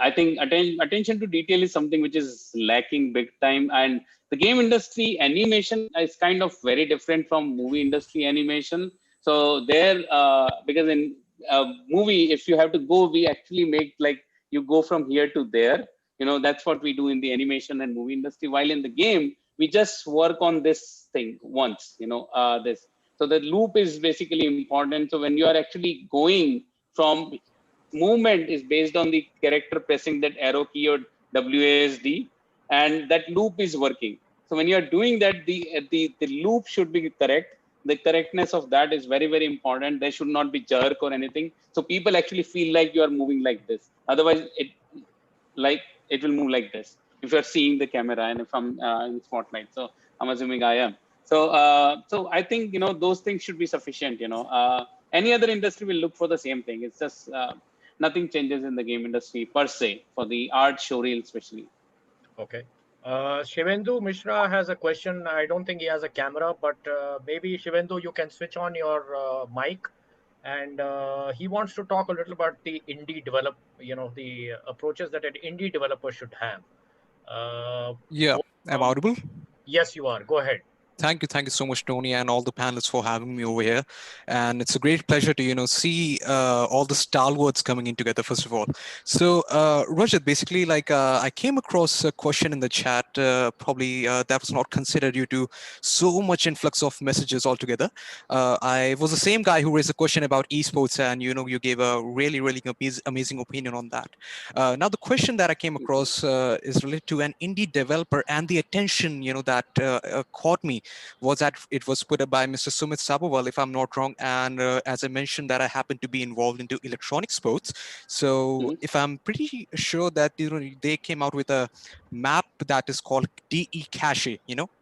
I think attention to detail is something which is lacking big time. And the game industry animation is kind of very different from movie industry animation. So there, because in movie, if you have to go, we actually make like you go from here to there. That's what we do in the animation and movie industry. While in the game, we just work on this thing once. This. So the loop is basically important. So when you are actually going from movement is based on the character pressing that arrow key or WASD, and that loop is working. So when you are doing that, the loop should be correct. The correctness of that is very, very important. There should not be jerk or anything. So people actually feel like you are moving like this. Otherwise, like it will move like this if you're seeing the camera and if I'm in spotlight. So I'm assuming I am. So I think those things should be sufficient. Any other industry will look for the same thing. It's just nothing changes in the game industry per se for the art showreel especially. Okay. Shivendu Mishra has a question. I don't think he has a camera, but maybe Shivendu, you can switch on your mic, and he wants to talk a little about the indie the approaches that an indie developer should have. Yeah, Both I'm from, audible. yes, you are. Go ahead. Thank you so much, Tony, and all the panelists for having me over here. And it's a great pleasure to see all the stalwarts coming in together. First of all, so Rajat, basically, like I came across a question in the chat, probably that was not considered due to so much influx of messages altogether. I was the same guy who raised a question about esports, and you gave a really, really amazing opinion on that. Now, the question that I came across is related to an indie developer and the attention that caught me was that it was put up by Mr. Sumit Sabharwal, if I'm not wrong. And as I mentioned, that I happen to be involved into electronic sports. So if I'm pretty sure that they came out with a map that is called DE Cache,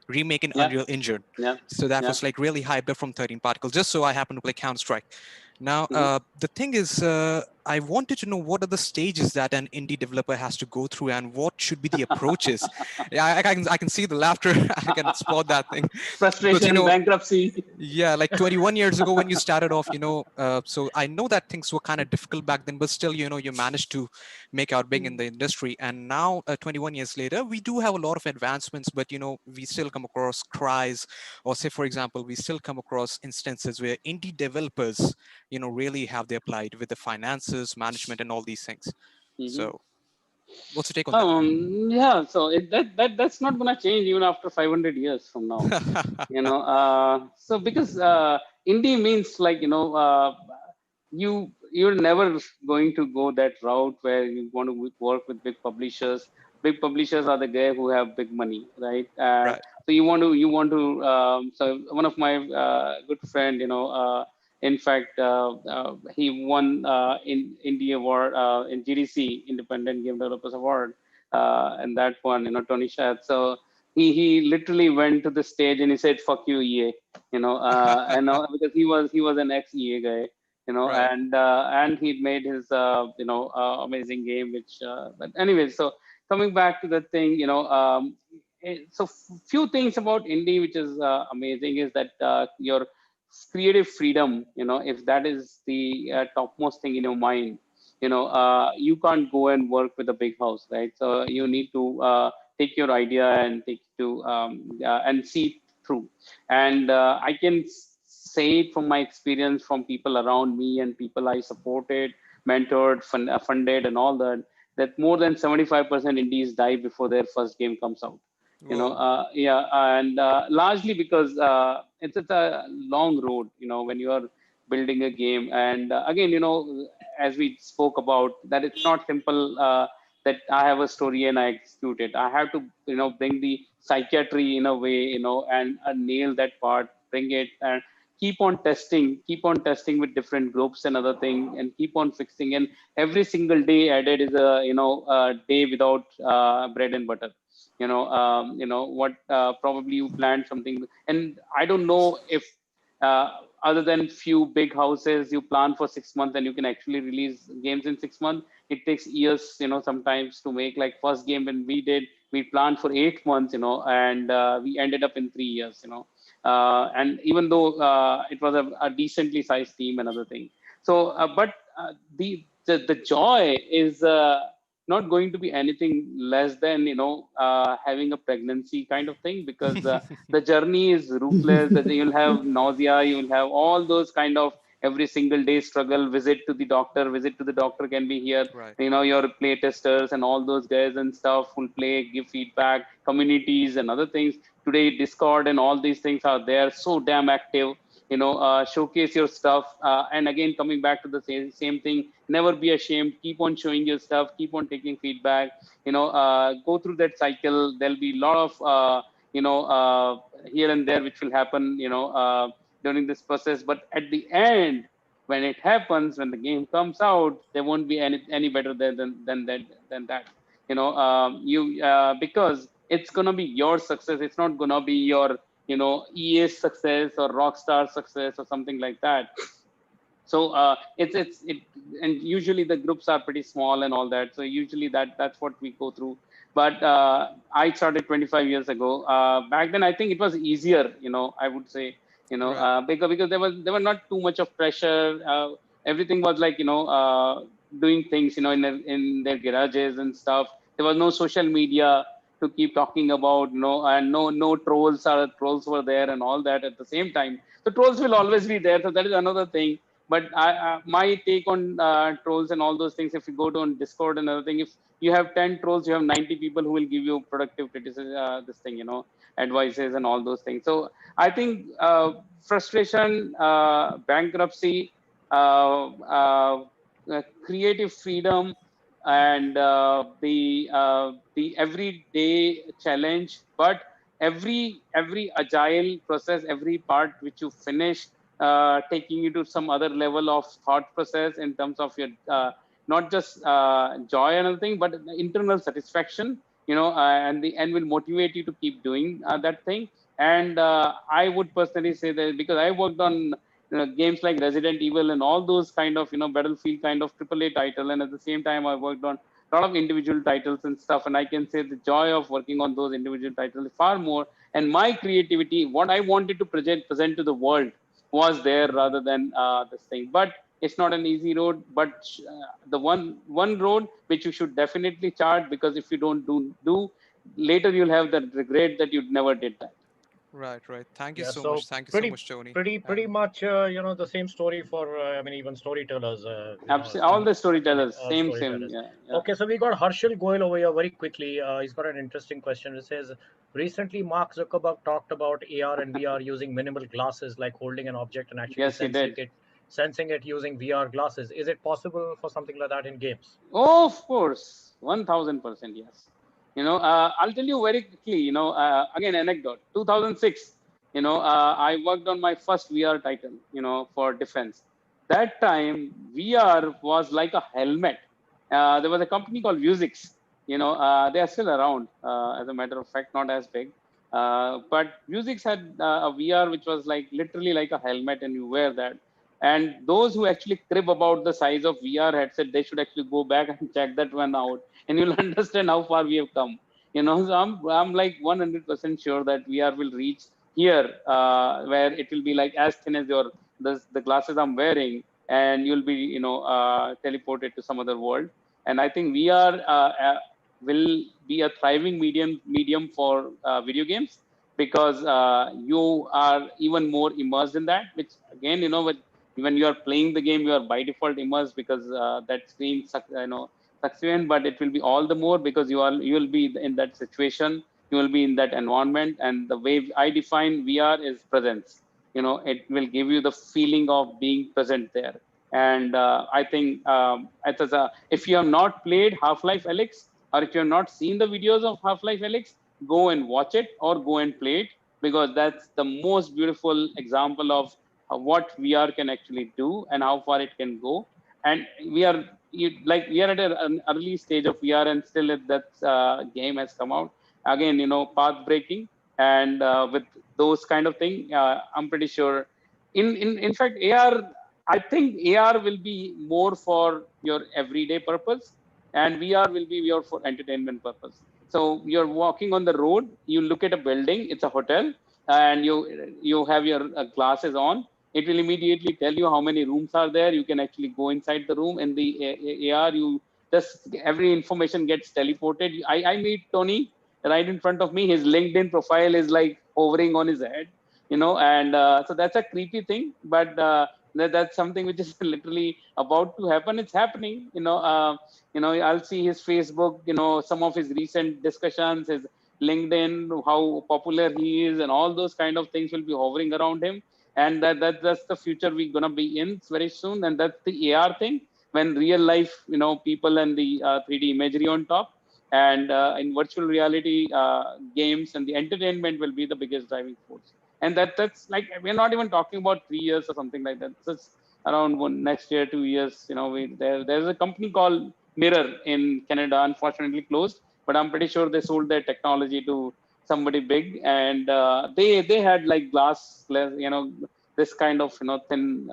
remake in Unreal Engine. So that was like really hyped up from 13 Particles, just so I happen to play Counter Strike. Now, the thing is, I wanted to know what are the stages that an indie developer has to go through and what should be the approaches. Yeah, I can see the laughter. I can spot that thing. Frustration, Because, bankruptcy. Yeah, like 21 years ago when you started off, so I know that things were kind of difficult back then, but still, you managed to make out big in the industry. And now, 21 years later, we do have a lot of advancements, but, we still come across cries, or say, for example, we still come across instances where indie developers, really have their plight with the finances, management, and all these things. So what's your take on that? Yeah, so that's not gonna change even after 500 years from now. So because indie means like you're never going to go that route where you want to work with big publishers. Big publishers are the guy who have big money, right? So you want to so one of my good friend, in fact, he won in Indie Award in GDC Independent Game Developers Award, and that one, Tony Shad. So he literally went to the stage and he said, "Fuck you, EA," and because he was an ex EA guy, Right. and he made his amazing game. Which, but anyway, so coming back to the thing, so few things about indie which is amazing is that your creative freedom, if that is the topmost thing in your mind, you can't go and work with a big house, right? So you need to take your idea and take to and see it through. And I can say it from my experience from people around me and people I supported, mentored, funded, and all that, that more than 75% indies die before their first game comes out. Yeah, and largely because it's a long road, when you are building a game. And again, as we spoke about, that it's not simple that I have a story and I execute it. I have to, bring the psychiatry in a way, and nail that part, bring it and keep on testing with different groups and other thing, and keep on fixing. And every single day added is a day without bread and butter. What probably you planned something, and I don't know if uh, other than few big houses, you plan for 6 months and you can actually release games in 6 months. It takes years, sometimes to make. Like first game when we did, we planned for 8 months, and we ended up in 3 years, and even though it was a decently sized team and other thing. So, but the joy is not going to be anything less than having a pregnancy kind of thing, because the journey is ruthless. That you'll have nausea, you'll have all those kind of every single day struggle. Visit to the doctor can be here. Right. Your play testers and all those guys and stuff will play, give feedback, communities and other things. Today Discord and all these things are there, so damn active. Showcase your stuff, and again coming back to the same thing, never be ashamed, keep on showing your stuff, keep on taking feedback. Go through that cycle. There'll be a lot of here and there which will happen during this process, but at the end, when it happens, when the game comes out, there won't be any better than that. You because it's gonna be your success. It's not gonna be your EA's success or Rockstar success or something like that. So and usually the groups are pretty small and all that. So usually that's what we go through. But I started 25 years ago. Back then, I think it was easier. I would say, Right. because there were not too much of pressure. Everything was like doing things in their garages and stuff. There was no social media to keep talking about, and no trolls were there and all that at the same time. So trolls will always be there. So that is another thing. But my take on trolls and all those things, if you go to on Discord and other thing, if you have 10 trolls, you have 90 people who will give you productive criticism, this thing, advices and all those things. So I think frustration, bankruptcy, creative freedom, and the everyday challenge, but every agile process, every part which you finish, taking you to some other level of thought process in terms of your not just joy and everything, but the internal satisfaction, and the end will motivate you to keep doing that thing. And I would personally say that, because I worked on games like Resident Evil and all those kind of Battlefield kind of AAA title, and at the same time I worked on a lot of individual titles and stuff, and I can say the joy of working on those individual titles far more, and my creativity, what I wanted to present to the world, was there rather than this thing. But it's not an easy road, but the one road which you should definitely chart, because if you don't do later, you'll have that regret that you never did that. Right, right. Thank you Yeah, so so much. Thank you so pretty, much, Tony. pretty And much, the same story for, I mean, even storytellers, Absolutely, all the storytellers, all same, storytellers. yeah, yeah. Okay, so we got Harshal Goyal over here very quickly. He's got an interesting question. It says, recently Mark Zuckerberg talked about AR and VR using minimal glasses, like holding an object and actually Yes, he did. sensing it using VR glasses. Is it possible for something like that in games? Oh, of course, 1000%, yes. I'll tell you very quickly. Again, anecdote. 2006. I worked on my first VR title. For defense. That time, VR was like a helmet. There was a company called Vuzix. They are still around. As a matter of fact, not as big. But Vuzix had a VR which was like literally like a helmet, and you wear that. And those who actually crib about the size of VR headset, they should actually go back and check that one out, and you'll understand how far we have come. So I'm like 100% sure that VR will reach here, where it will be like as thin as the glasses I'm wearing, and you'll be teleported to some other world. And I think VR will be a thriving medium for video games, because you are even more immersed in that. Which again, when you are playing the game, you are by default immersed, because that screen sucks you in. But it will be all the more because you will be in that situation, you will be in that environment. And the way I define VR is presence. It will give you the feeling of being present there. And I think if you have not played Half-Life Alyx, or if you have not seen the videos of Half-Life Alyx, go and watch it or go and play it, because that's the most beautiful example of what VR can actually do and how far it can go. And we are we are at an early stage of VR, and still that game has come out again. Path breaking, and with those kind of thing, I'm pretty sure. In fact, AR, I think AR will be more for your everyday purpose, and VR will be your for entertainment purpose. So you're walking on the road, you look at a building, it's a hotel, and you have your glasses on. It will immediately tell you how many rooms are there. You can actually go inside the room. In the AR, you just every information gets teleported. I meet Tony right in front of me. His LinkedIn profile is like hovering on his head, and so that's a creepy thing, but that's something which is literally about to happen. It's happening. I'll see his Facebook, some of his recent discussions, his LinkedIn, how popular he is, and all those kind of things will be hovering around him. And that's the future we're gonna be in very soon. And that's the AR thing, when real life, people and the 3D imagery on top, and in virtual reality games and the entertainment will be the biggest driving force. And that's like, we're not even talking about 3 years or something like that. This is around next year, 2 years. There's a company called Mirror in Canada, unfortunately closed, but I'm pretty sure they sold their technology to somebody big, and they had like this kind of thin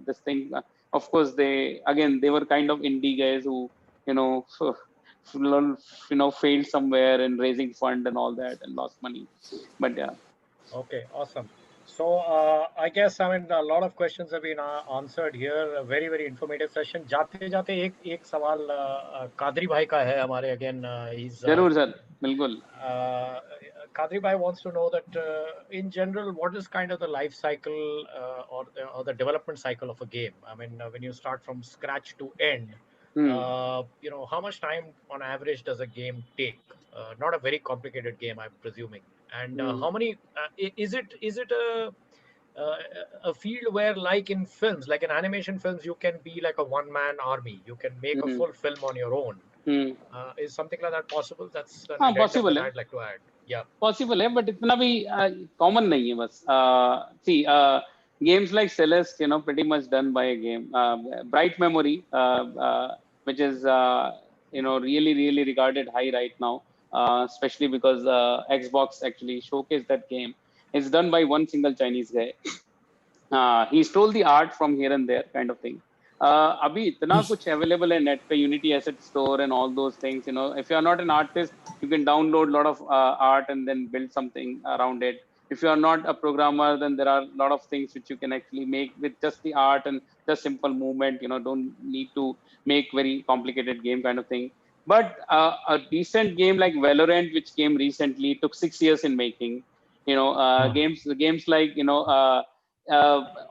this thing. Of course, they were kind of indie guys who you know failed somewhere in raising fund and all that and lost money. But yeah. Okay, awesome. So I guess a lot of questions have been answered here. A very very informative session. जाते जाते एक सवाल कादरी भाई का है हमारे again. He's जरूर sir, बिल्कुल. Kadri Bhai wants to know that in general, what is kind of the life cycle or the development cycle of a game? I mean, when you start from scratch to end, how much time on average does a game take? Not a very complicated game, I'm presuming. And how many? Is it a field where, like in films, like in animation films, you can be like a one-man army. You can make a full film on your own. Is something like that possible? That's an addendum possible that है. I'd like to add. Yeah. Possible है, but इतना भी common नहीं है बस. See, games like Celeste, pretty much done by a game. Bright Memory, which is really really regarded high right now, especially because Xbox actually showcased that game. It's done by one single Chinese guy. He stole the art from here and there, kind of thing. अभी इतना कुछ available है net पे, Unity Asset Store and all those things. If you are not an artist, you can download a lot of art and then build something around it. If you are not a programmer, then there are a lot of things which you can actually make with just the art and just simple movement. Don't need to make very complicated game, kind of thing. But a decent game like Valorant, which came recently, took 6 years in making. Games like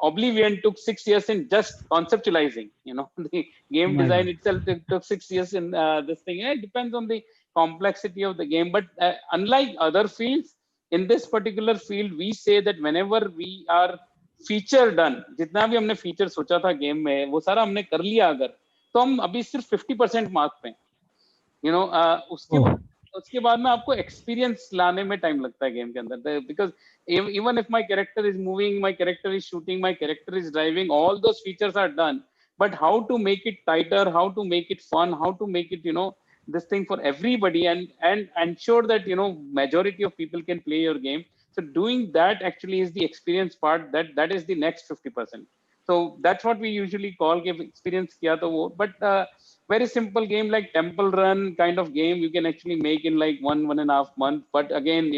Oblivion took 6 years in just conceptualizing. The game design itself took 6 years in this thing. It depends on the complexity of the game. But unlike other fields, in this particular field, we say that whenever we are feature done, जितना भी हमने feature सोचा था game में, वो सारा हमने कर लिया अगर, तो हम अभी सिर्फ 50% मार्क पे हैं. उसके बाद में आपको एक्सपीरियंस लाने में टाइम लगता है गेम के अंदर, because even if my character is moving, my character is shooting, my character is driving, all those features are done, but how to make it tighter, how to make it fun, how to make it this thing for everybody, and ensure that majority of people can play your game. So doing that actually is the experience part, that is the next 50%. So that's what we usually call game experience kiya to wo. But very simple game like Temple Run kind of game you can actually make in like 1.5 months. But again,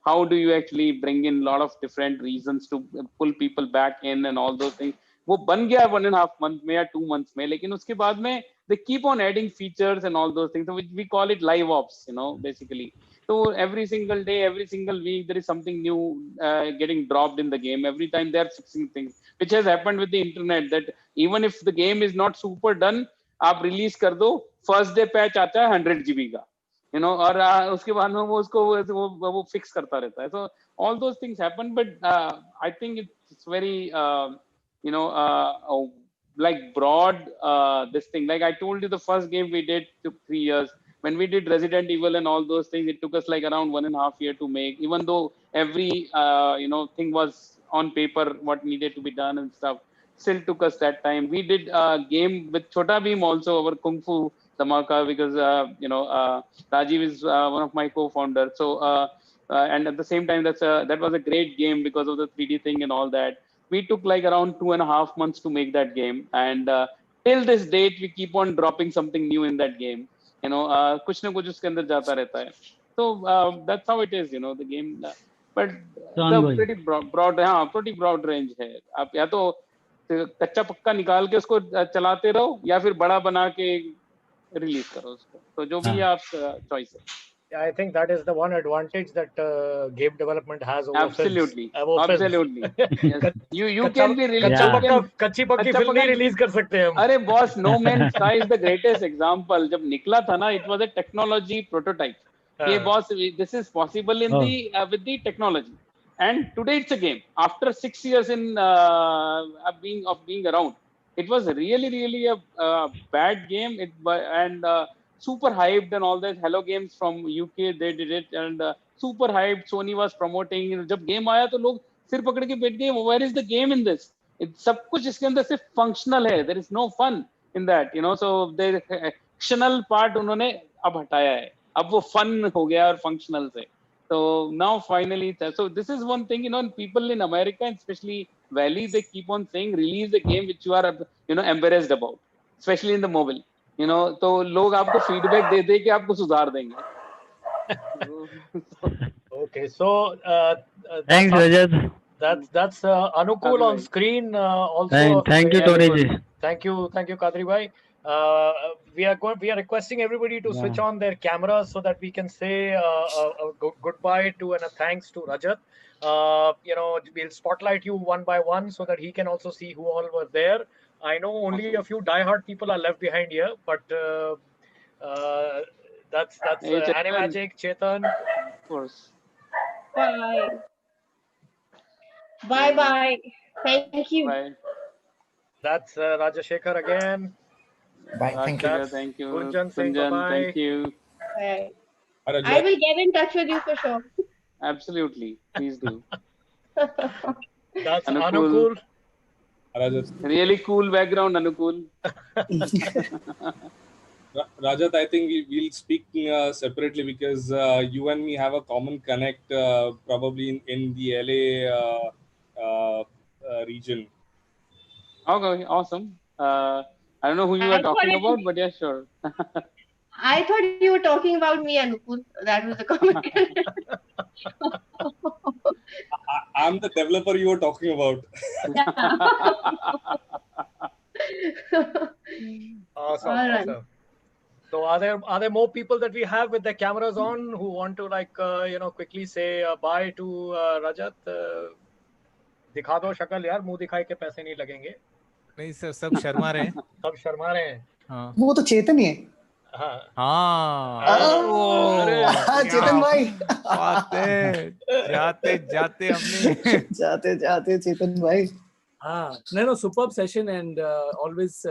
how do you actually bring in a lot of different reasons to pull people back in and all those things? वो बन गया 1.5 months में या 2 months में, लेकिन उसके बाद में they keep on adding features and all those things. So we call it live ops, basically. So every single day, every single week, there is something new getting dropped in the game. Every time they're fixing things, which has happened with the internet. That even if the game is not super done, आप release कर दो, first day patch आता है 100 GB का, और उसके बाद में वो उसको वो fix करता रहता है. So all those things happen, but I think it's very like broad this thing. Like I told you, the first game we did took 3 years. when we did Resident Evil and all those things, it took us like around 1.5 years to make, even though every thing was on paper, what needed to be done and stuff. Still took us that time. We did a game with Chota Beam also, our Kung Fu Dhamaka, because Rajiv is one of my co-founders. So and at the same time, that was a great game because of the 3D thing and all that. We took like around 2.5 months to make that game, and till this date, we keep on dropping something new in that game. कुछ ना कुछ उसके अंदर जाता रहता है. So that's how it is, the game. But the pretty broad range है. आप या तो कच्चा पक्का निकाल के उसको चलाते रहो या फिर बड़ा बना के रिलीज करो उसको. तो जो भी आप चॉइस है. I think that is the one advantage that game development has over Absolutely. films. Absolutely. Yes. You can be released. कच्ची पक्की फिल्म नहीं रिलीज कर सकते हम. अरे boss, No Man's Sky is the greatest example. जब निकला था ना, it was a technology prototype. ये boss, this is possible in the with the technology. And today it's a game. After 6 years in being around, it was really a bad game. And super hyped and all that. Hello Games from UK, they did it, and super hyped. Sony was promoting. जब game आया तो लोग सिर पकड़ के बैठ गए. Where is the game in this? सब कुछ इसके अंदर सिर्फ functional है. There is no fun in that. So the actional part उन्होंने अब हटाया है. अब वो fun हो गया और functional से. So now finally, so this is one thing, people in America, and especially Valley, they keep on saying release the game which you are, embarrassed about, especially in the mobile. तो लोग आपको feedback दे के आपको सुधार देंगे. Okay, so thanks, Rajat. That's Anukul on screen. Also, thank you, Tony ji. Thank you, Kadri bhai. We are requesting everybody to switch on their cameras so that we can say a goodbye to and a thanks to Rajat. We'll spotlight you one by one so that he can also see who all were there. I know only a few diehard people are left behind here, but that's Animagic, Chetan. Of course. Bye. Bye. Thank you. Bye. That's Rajashekhar again. Bye. Thank you. Thank you. Gunjan saying bye-bye. Thank you. Bye. I will get in touch with you for sure. Absolutely. Please do. That's Anukul. Really cool background, Anukul. Rajat, I think we'll speak separately because you and me have a common connect probably in the LA region. Okay, awesome. I don't know who you are talking about, but yeah, sure. I thought you were talking about me, Anukul. That was a comment. I'm the developer you were talking about. Awesome. So are there more people that we have with their cameras on who want to quickly say bye to Rajat? दिखा दो शक्ल यार, मुंह दिखाई के पैसे नहीं लगेंगे. नहीं सर, सब शर्मा रहे हैं. सब शर्मा रहे हैं. हाँ. वो तो चेतन ही है. चेतन भाई. जाते हमने. जाते चेतन भाई. No, superb session and always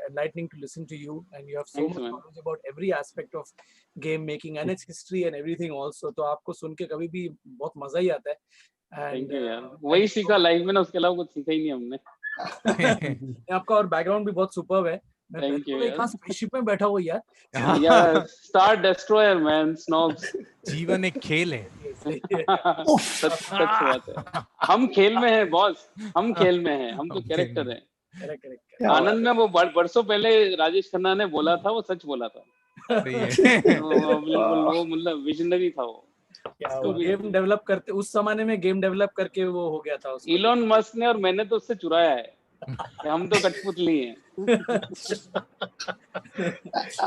enlightening to listen to you, and you have so much knowledge about every aspect of game making and its history and everything also. तो आपको सुन के कभी भी बहुत मजा ही आता है. Thank you यार. वही सीखा लाइफ में ना, उसके अलावा कुछ सीखा ही नहीं हमने. आपका और बैकग्राउंड भी बहुत सुपर्ब है. Thank you. कहाँ स्पेसशिप में बैठा हुआ यार. Yeah, Star Destroyer man, snobs. जीवन एक खेल है. सच बात है. हम खेल में हैं बॉस. हम खेल में हैं. हम तो कैरेक्टर हैं. आनंद में वो बरसों पहले राजेश खन्ना ने बोला था, वो सच बोला था. वो मतलब विजनरी था वो. तो गेम डेवलप करते उस जमाने में गेम डेवलप करके वो हो गया था. इलोन मस्क ने और मैंने तो उससे चुराया है. हम तो कठपुतली हैं.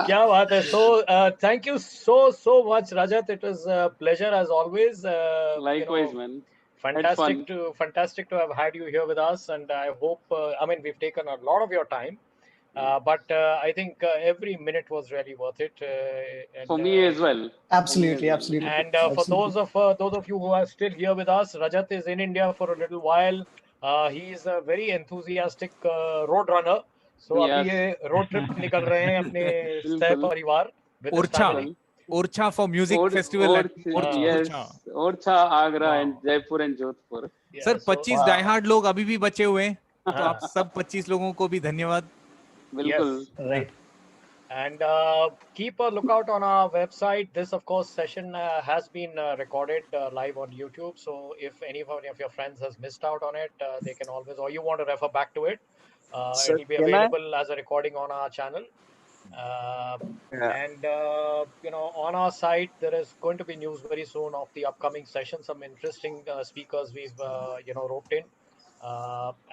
क्या बात है. So thank you so much Rajat. It was a pleasure as always. Likewise, man. Fantastic to have had you here with us, and I hope we've taken a lot of your time, but I think every minute was really worth it. And, for me as well. Absolutely. And for those of you who are still here with us, Rajat is in India for a little while. He is a very enthusiastic road runner. So अभी ये road trip निकल रहे हैं अपने सह परिवार with his family. Orcha for music festival at Yes, Orcha. Orcha, Agra, and Jaipur and Jodhpur. Sir 25 diehard लोग अभी भी बचे हुए हैं, तो आप सब 25 लोगों को भी धन्यवाद. बिल्कुल. Right. And keep a lookout on our website. This, of course, session has been recorded live on YouTube. So if any of your friends has missed out on it, they can always, or you want to refer back to it, Sir, it will be can I? available as a recording on our channel. Yeah. And on our site there is going to be news very soon of the upcoming session. Some interesting speakers we've roped in,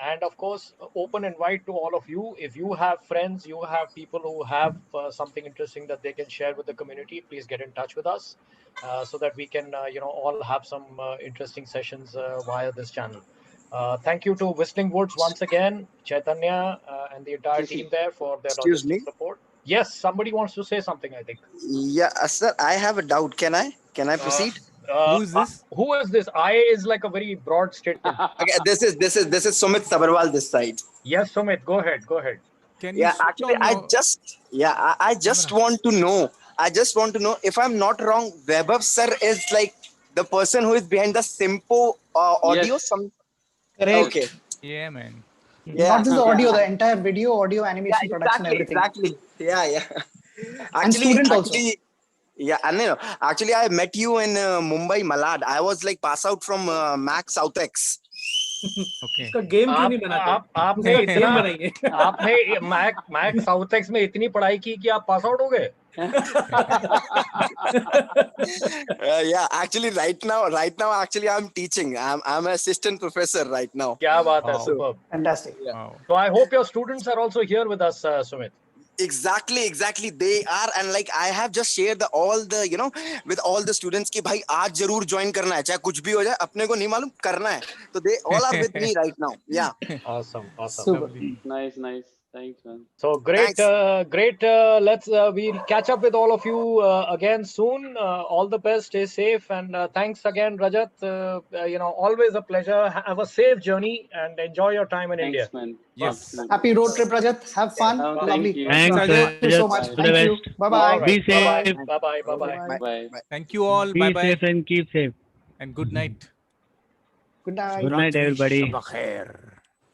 and of course open invite to all of you. If you have friends, you have people who have something interesting that they can share with the community, please get in touch with us, so that we can all have some interesting sessions via this channel. Thank you to Whistling Woods once again, Chaitanya, and the entire team there for their Excuse logistic me. support. Yes, somebody wants to say something, I think. Yeah, sir, I have a doubt. Can I proceed? Who is this? Who is this? I is like a very broad statement. Okay, this is Sumit Sabarwal this side. Yes, Sumit, go ahead. Can you Yeah, switch actually, on your I just want to know. I just want to know if I'm not wrong. Vaibhav sir is like the person who is behind the Simpo audio. Yes. Correct. Okay. Yeah, man. Yeah. Not just the yeah. audio, the entire video, audio, animation, Yeah, production, everything. exactly. Yeah. And student also. Yeah, and actually, I met you in Mumbai, Malad. I was like pass out from Mac Southex. Okay. इसका game क्यों नहीं बनाते? आपने इसका इतना game बनाइए. आपने Mac साउथेक्स में इतनी पढ़ाई की कि आप पास आउट हो गए? Yeah, actually, right now, actually, I'm teaching. I'm an assistant professor right now. क्या बात है, Wow. superb. Fantastic. Wow. So I hope your students are also here with us, Sumit. Exactly. They are, and like I have just shared all the with all the students कि भाई आज जरूर join करना है, चाहे कुछ भी हो जाए, अपने को नहीं मालूम करना है. So they all are with me right now. Yeah. Awesome. Super. Nice. Thanks, man. So great. Let's we'll catch up with all of you again soon. All the best. Stay safe, and thanks again, Rajat. Always a pleasure. Have a safe journey and enjoy your time in India. Thanks, man. Yes. Absolutely. Happy road trip, Rajat. Have fun. Oh, Lovely. thank you. Thanks, Thank you so much. All the Thank you. best. Bye All bye. right. Be safe. Bye. Bye. Thank you all. Be Bye bye. safe and keep safe. And good night. Good night. Good night, everybody. Shabakhair.